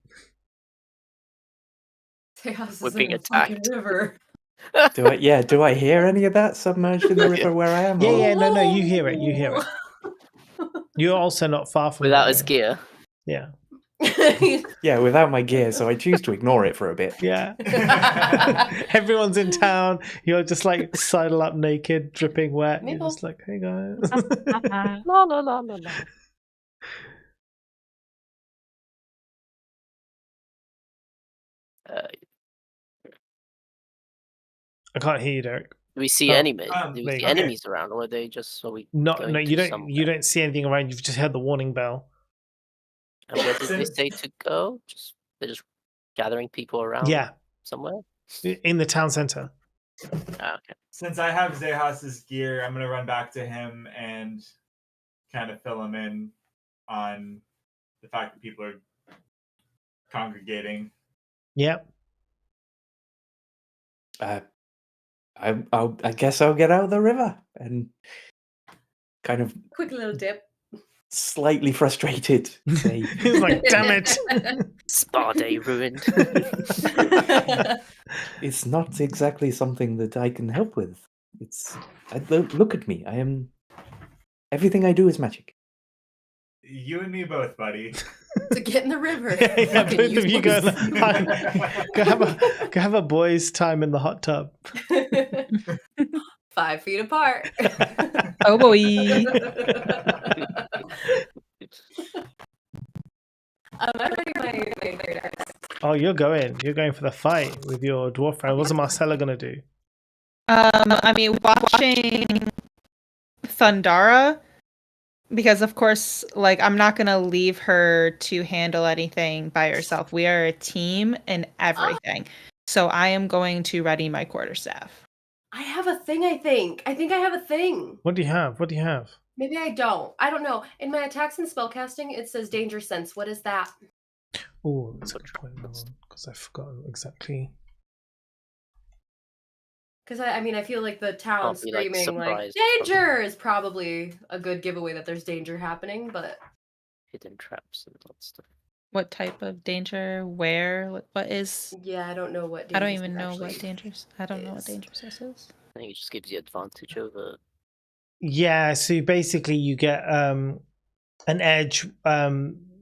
Speaker 6: We're being attacked.
Speaker 2: River.
Speaker 4: Do I hear any of that submerged in the river where I am?
Speaker 3: Yeah, no, you hear it. You're also not far from
Speaker 6: Without his gear.
Speaker 3: Yeah.
Speaker 4: Yeah, without my gear, so I choose to ignore it for a bit.
Speaker 3: Yeah. Everyone's in town. You're just like sidle up naked, dripping wet. You're just like, hey guys.
Speaker 6: La la la la la.
Speaker 3: I can't hear you, Derek.
Speaker 6: Do we see
Speaker 3: Oh,
Speaker 6: enemies?
Speaker 3: there
Speaker 6: Do
Speaker 3: you
Speaker 6: we see
Speaker 3: go.
Speaker 6: enemies around, or are they just? Are we
Speaker 3: No,
Speaker 6: going
Speaker 3: you
Speaker 6: to
Speaker 3: don't.
Speaker 6: somewhere?
Speaker 3: You don't see anything around. You've just heard the warning bell.
Speaker 6: And where did they say to go? They're just gathering people around.
Speaker 3: Yeah,
Speaker 6: Somewhere.
Speaker 3: in the town center.
Speaker 6: Okay.
Speaker 5: Since I have Zehas's gear, I'm gonna run back to him and kind of fill him in on the fact that people are congregating.
Speaker 3: Yep.
Speaker 4: I guess I'll get out of the river and kind of
Speaker 2: Quick little dip.
Speaker 4: slightly frustrated. Say,
Speaker 3: He's like, damn it.
Speaker 6: Spa day ruined.
Speaker 4: it's not exactly something that I can help with. Look at me. I am. Everything I do is magic.
Speaker 5: You and me both, buddy.
Speaker 2: To get in the river.
Speaker 3: Yeah,
Speaker 2: Fucking
Speaker 3: both of you go,
Speaker 2: useless.
Speaker 3: go have a boys' time in the hot tub.
Speaker 2: 5 feet apart.
Speaker 1: Oh boy.
Speaker 2: I'm bringing my great axe.
Speaker 3: Oh, you're going for the fight with your dwarf friend. What's Marcella gonna do?
Speaker 1: I mean, watching Thundara, because of course, like, I'm not gonna leave her to handle anything by herself. We are a team in everything. So I am going to ready my quarterstaff.
Speaker 2: I have a thing, I think. I have a thing.
Speaker 3: What do you have?
Speaker 2: Maybe I don't. I don't know. In my attacks and spellcasting, it says danger sense. What is that?
Speaker 3: Oh, that's a good point, because I've forgotten exactly.
Speaker 2: Because I mean, I feel like the town
Speaker 6: Can't be, like,
Speaker 2: screaming like
Speaker 6: surprised from-
Speaker 2: danger is probably a good giveaway that there's danger happening. But
Speaker 6: hidden traps and all that stuff.
Speaker 1: What type of danger? Where? What is?
Speaker 2: yeah, I don't know what.
Speaker 1: I don't
Speaker 2: danger
Speaker 1: even know
Speaker 2: actually
Speaker 1: what dangers. I don't know what
Speaker 2: is.
Speaker 1: danger source is.
Speaker 6: I think it just gives you advantage over.
Speaker 3: Yeah, so basically you get an edge.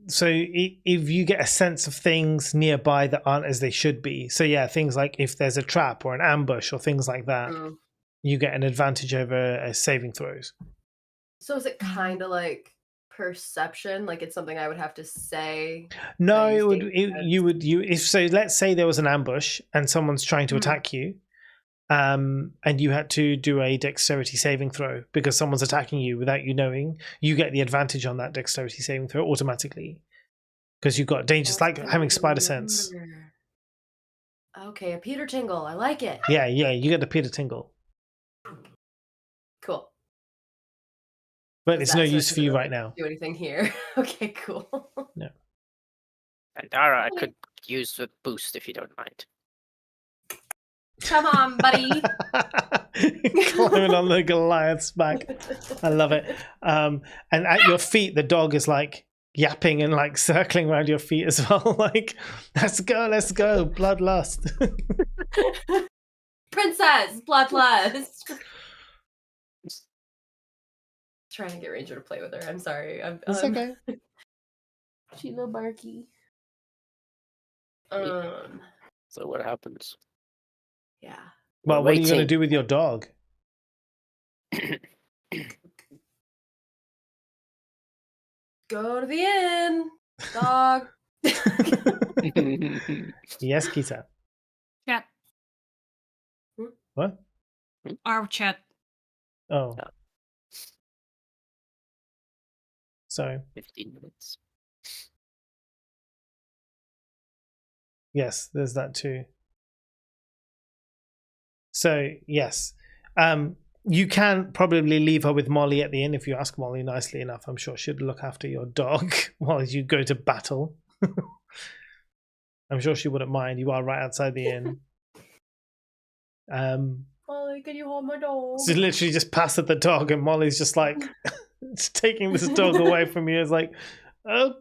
Speaker 3: So if you get a sense of things nearby that aren't as they should be, so yeah, things like if there's a trap or an ambush or things like that,
Speaker 2: Mm.
Speaker 3: you get an advantage over saving throws.
Speaker 2: So is it kind of like perception? Like it's something I would have to say?
Speaker 3: No,
Speaker 2: I use
Speaker 3: it would.
Speaker 2: danger sense.
Speaker 3: You if so. Let's say there was an ambush and someone's trying to
Speaker 2: Mhm.
Speaker 3: attack you, and you had to do a dexterity saving throw because someone's attacking you without you knowing. You get the advantage on that dexterity saving throw automatically because you've got danger. It's like
Speaker 2: That's
Speaker 3: having
Speaker 2: good to
Speaker 3: spider sense.
Speaker 2: remember. Okay, a Peter Tingle. I like it.
Speaker 3: Yeah, you get the Peter Tingle,
Speaker 2: Cool.
Speaker 3: but it's
Speaker 2: That
Speaker 3: no
Speaker 2: so it
Speaker 3: use for
Speaker 2: doesn't
Speaker 3: you
Speaker 2: really
Speaker 3: right now.
Speaker 2: Do anything here? Okay, cool.
Speaker 6: And Dara, I could use the boost if you don't mind.
Speaker 2: Come on, buddy.
Speaker 3: Climbing on the Goliath's back. I love it. And at your feet, the dog is like yapping and like circling around your feet as well. Like, let's go, bloodlust.
Speaker 2: Princess, bloodlust. Trying to get Ranger to play with her. I'm sorry.
Speaker 3: It's okay.
Speaker 2: She little barky.
Speaker 6: So what happens?
Speaker 2: Yeah.
Speaker 3: Well, what are you going to
Speaker 6: waiting.
Speaker 3: do with your dog?
Speaker 2: Go to the inn, dog.
Speaker 3: Yes, Kita.
Speaker 7: Chat.
Speaker 3: What?
Speaker 7: Our chat.
Speaker 3: Oh,
Speaker 6: Yeah.
Speaker 3: sorry.
Speaker 6: 15 minutes.
Speaker 3: Yes, there's that too. So yes, you can probably leave her with Molly at the inn if you ask Molly nicely enough. I'm sure she'd look after your dog while you go to battle. I'm sure she wouldn't mind. You are right outside the inn.
Speaker 2: Molly, can you hold my dog?
Speaker 3: So literally just pass at the dog, and Molly's just like just taking this dog away from you. It's like, okay,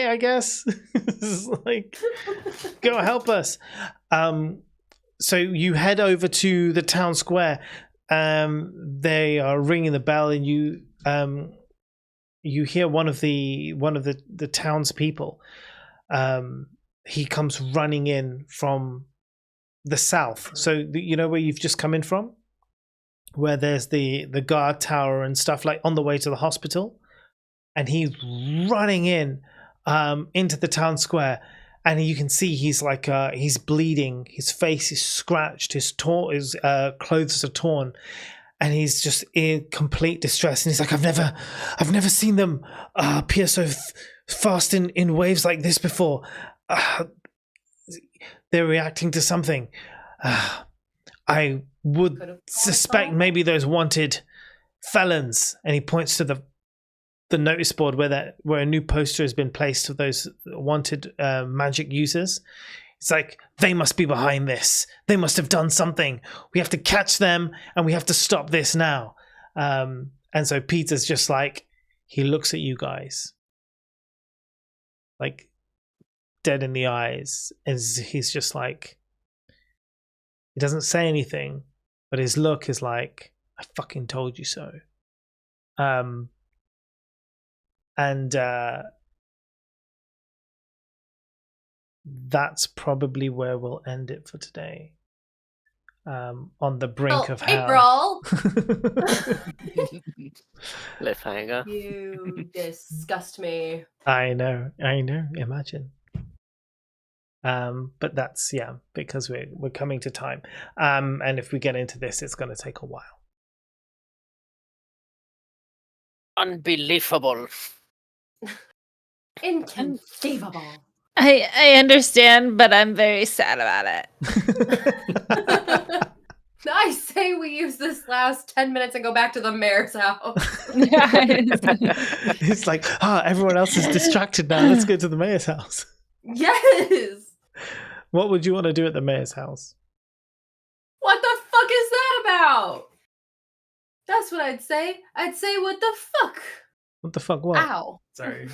Speaker 3: I guess. It's like, go help us. So you head over to the town square. They are ringing the bell, and you hear one of the townspeople. He comes running in from the south. So you know where you've just come in from, where there's the guard tower and stuff, like on the way to the hospital, and he's running in into the town square. And you can see he's like he's bleeding. His face is scratched. His clothes are torn, and he's just in complete distress. And he's like, "I've never seen them appear so fast in waves like this before. They're reacting to something. I would suspect maybe those wanted felons." And he points to the notice board where a new poster has been placed of those wanted magic users. It's like, they must be behind this. They must have done something. We have to catch them, and we have to stop this now. And so Peter's just like, he looks at you guys, like dead in the eyes, as he's just like, he doesn't say anything, but his look is like, I fucking told you so. And that's probly where we'll end it for today. On the brink of hell.
Speaker 2: April!
Speaker 6: Cliffhanger.
Speaker 2: You disgust me.
Speaker 3: I know. Imagine. But that's because we're coming to time. And if we get into this, it's going to take a while.
Speaker 6: Unbelievable.
Speaker 2: Inconceivable.
Speaker 1: I understand, but I'm very sad about it.
Speaker 2: I say we use this last 10 minutes and go back to the mayor's house.
Speaker 3: It's like, everyone else is distracted now. Let's go to the mayor's house.
Speaker 2: Yes.
Speaker 3: What would you want to do at the mayor's house?
Speaker 2: about? That's what I'd say. I'd say, what the fuck?
Speaker 3: What the fuck? What?
Speaker 2: Ow.
Speaker 5: Sorry.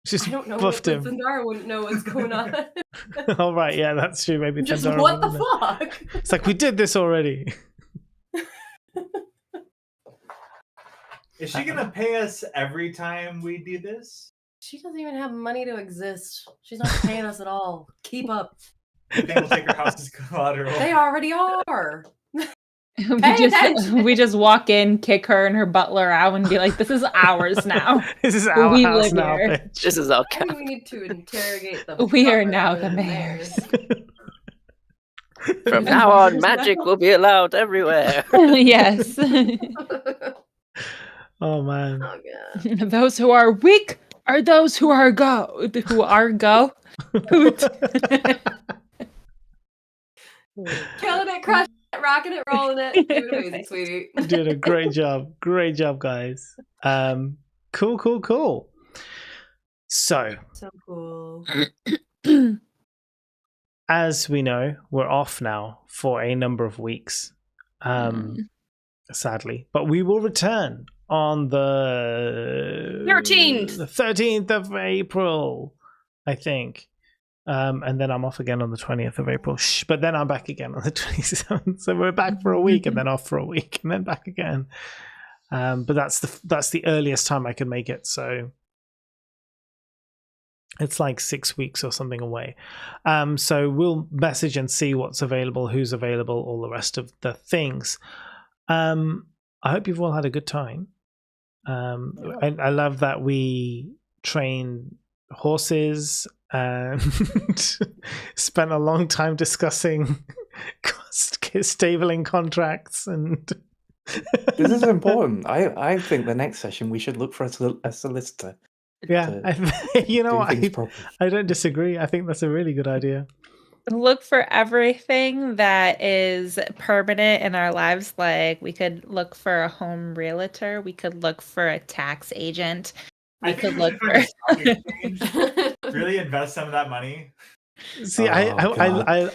Speaker 3: Just
Speaker 2: I don't know what
Speaker 3: buffed
Speaker 2: the
Speaker 3: him.
Speaker 2: Thundara wouldn't know what's going on.
Speaker 3: All right, yeah, that's true. Maybe
Speaker 2: Just
Speaker 3: Thundara
Speaker 2: what the
Speaker 3: wouldn't know.
Speaker 2: fuck?
Speaker 3: It's like we did this already.
Speaker 5: Is she gonna pay us every time we do this?
Speaker 2: She doesn't even have money to exist. She's not paying us at all. Keep up.
Speaker 5: I think we'll take her house as collateral.
Speaker 2: They already are.
Speaker 1: we just walk in, kick her and her butler out, and be like, "This is ours now.
Speaker 3: This is our
Speaker 1: We
Speaker 3: house
Speaker 1: live
Speaker 3: now,
Speaker 1: here.
Speaker 3: bitch.
Speaker 6: This is our
Speaker 2: I
Speaker 6: cap.
Speaker 2: think we need to interrogate the
Speaker 1: We are
Speaker 2: butler
Speaker 1: now
Speaker 2: more
Speaker 1: the
Speaker 2: than
Speaker 1: mayors."
Speaker 6: From now on, magic will be allowed everywhere.
Speaker 1: Yes.
Speaker 3: Oh man.
Speaker 2: Oh god.
Speaker 1: Those who are weak are those who are go. Hoot.
Speaker 2: Killing it, crushing it, rocking it, rolling it. Doing amazing, sweetie.
Speaker 3: Doing a great job. Great job, guys. Cool. So,
Speaker 2: So cool.
Speaker 3: as we know, we're off now for a number of weeks. Sadly. But we will return on the
Speaker 7: 13th.
Speaker 3: The 13th of April, I think. And then I'm off again on the 20th of April. But then I'm back again on the 27th. So we're back for a week and then off for a week and then back again. But that's the earliest time I can make it. So it's like 6 weeks or something away. So we'll message and see what's available, who's available, all the rest of the things. I hope you've all had a good time. I love that we train horses and spent a long time discussing stabling contracts and
Speaker 4: This is important. I think the next session we should look for a solicitor.
Speaker 3: yeah, you know
Speaker 4: Do
Speaker 3: what?
Speaker 4: things properly.
Speaker 3: I don't disagree. I think that's a really good idea.
Speaker 1: Look for everything that is permanent in our lives. Like, we could look for a home realtor. We could look for a tax agent. We could look for.
Speaker 5: Really invest some of that money.
Speaker 3: See,
Speaker 4: Oh,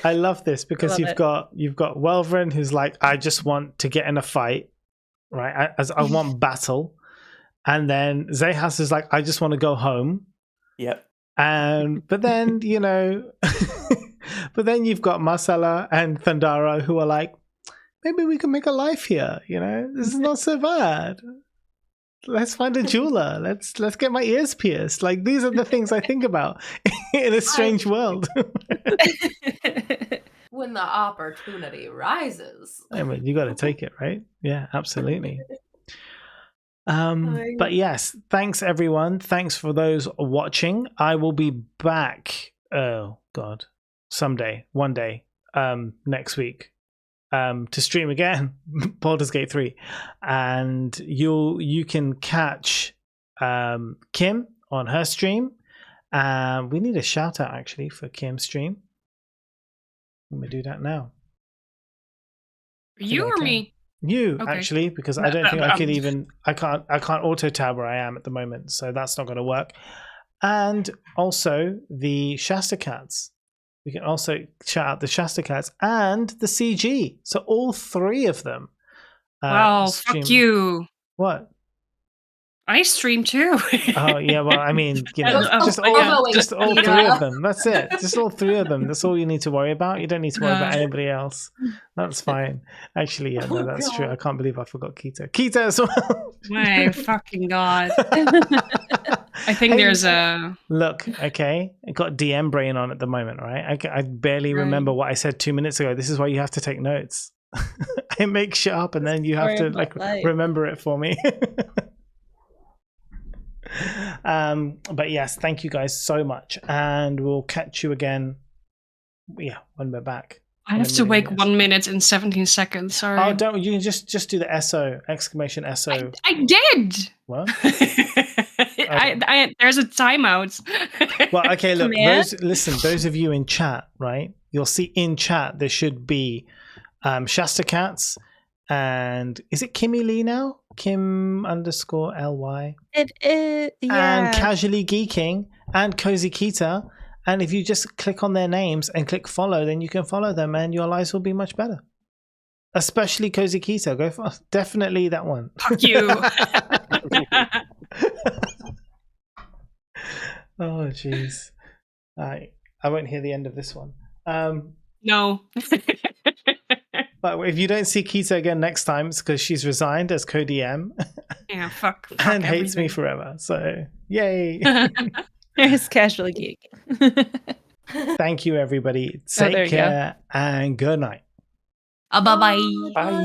Speaker 3: I love this because
Speaker 1: Love
Speaker 3: you've got Welvrin who's like, I just want to get in a fight, right? I want battle, and then Zehas is like, I just want to go home.
Speaker 4: Yep.
Speaker 3: But then but then you've got Marcella and Thundara who are like, maybe we can make a life here. This is not so bad. Let's find a jeweler. Let's get my ears pierced. Like, these are the things I think about in a strange world.
Speaker 2: When the opportunity rises.
Speaker 3: I mean, you got to take it, right? Yeah, absolutely. But yes, thanks everyone. Thanks for those watching. I will be back. Oh God, someday, one day, next week. To stream again Baldur's Gate 3, and you can catch Kim on her stream. We need a shout out actually for Kim's stream. Let me do that now.
Speaker 7: You or me?
Speaker 3: You
Speaker 7: Okay.
Speaker 3: actually, because I don't think I could even. I can't auto tab where I am at the moment, so that's not going to work. And also the Shasta Cats. We can also shout out the Shasta Cats and the CG. So all three of them.
Speaker 7: Wow,
Speaker 3: stream.
Speaker 7: fuck you.
Speaker 3: What?
Speaker 7: I stream too.
Speaker 3: Oh yeah, well, I mean, just all
Speaker 2: yeah.
Speaker 3: three of them. That's it. Just all three of them. That's all you need to worry about. You don't need to worry about anybody else. That's fine. Actually, yeah, no, that's true. I can't believe I forgot Kita. Kita as well.
Speaker 7: My fucking god. I think there's a...
Speaker 3: Look, okay, I got DM brain on at the moment, right? I barely remember what I said 2 minutes ago. This is why you have to take notes. I make shit up and then you have to remember it for me. But yes, thank you guys so much, and we'll catch you again. Yeah, when we're back.
Speaker 7: I have to wait 1 minute and 17 seconds. Sorry.
Speaker 3: Oh, don't you can just do the SO exclamation SO.
Speaker 7: I did.
Speaker 3: What?
Speaker 7: I there's a timeout.
Speaker 3: Well, okay, look, those of you in chat, right? You'll see in chat there should be Shasta Cats, and is it Kimmy Lee now? Kim_LY.
Speaker 1: It is, yeah.
Speaker 3: And Casually Geeking and Cozy Kita. And if you just click on their names and click follow, then you can follow them and your lives will be much better. Especially Cozy Keto. Go for definitely that one.
Speaker 7: Fuck you.
Speaker 3: Oh, jeez. I won't hear the end of this one.
Speaker 7: No.
Speaker 3: But if you don't see Keto again next time, it's because she's resigned as co-DM
Speaker 7: Yeah, fuck
Speaker 3: and hates me
Speaker 7: everything.
Speaker 3: forever. So, yay.
Speaker 1: There's casually geek.
Speaker 3: Thank you, everybody.
Speaker 1: there
Speaker 3: Take
Speaker 1: you go.
Speaker 3: care and good night.
Speaker 7: Bye-bye.
Speaker 4: Bye.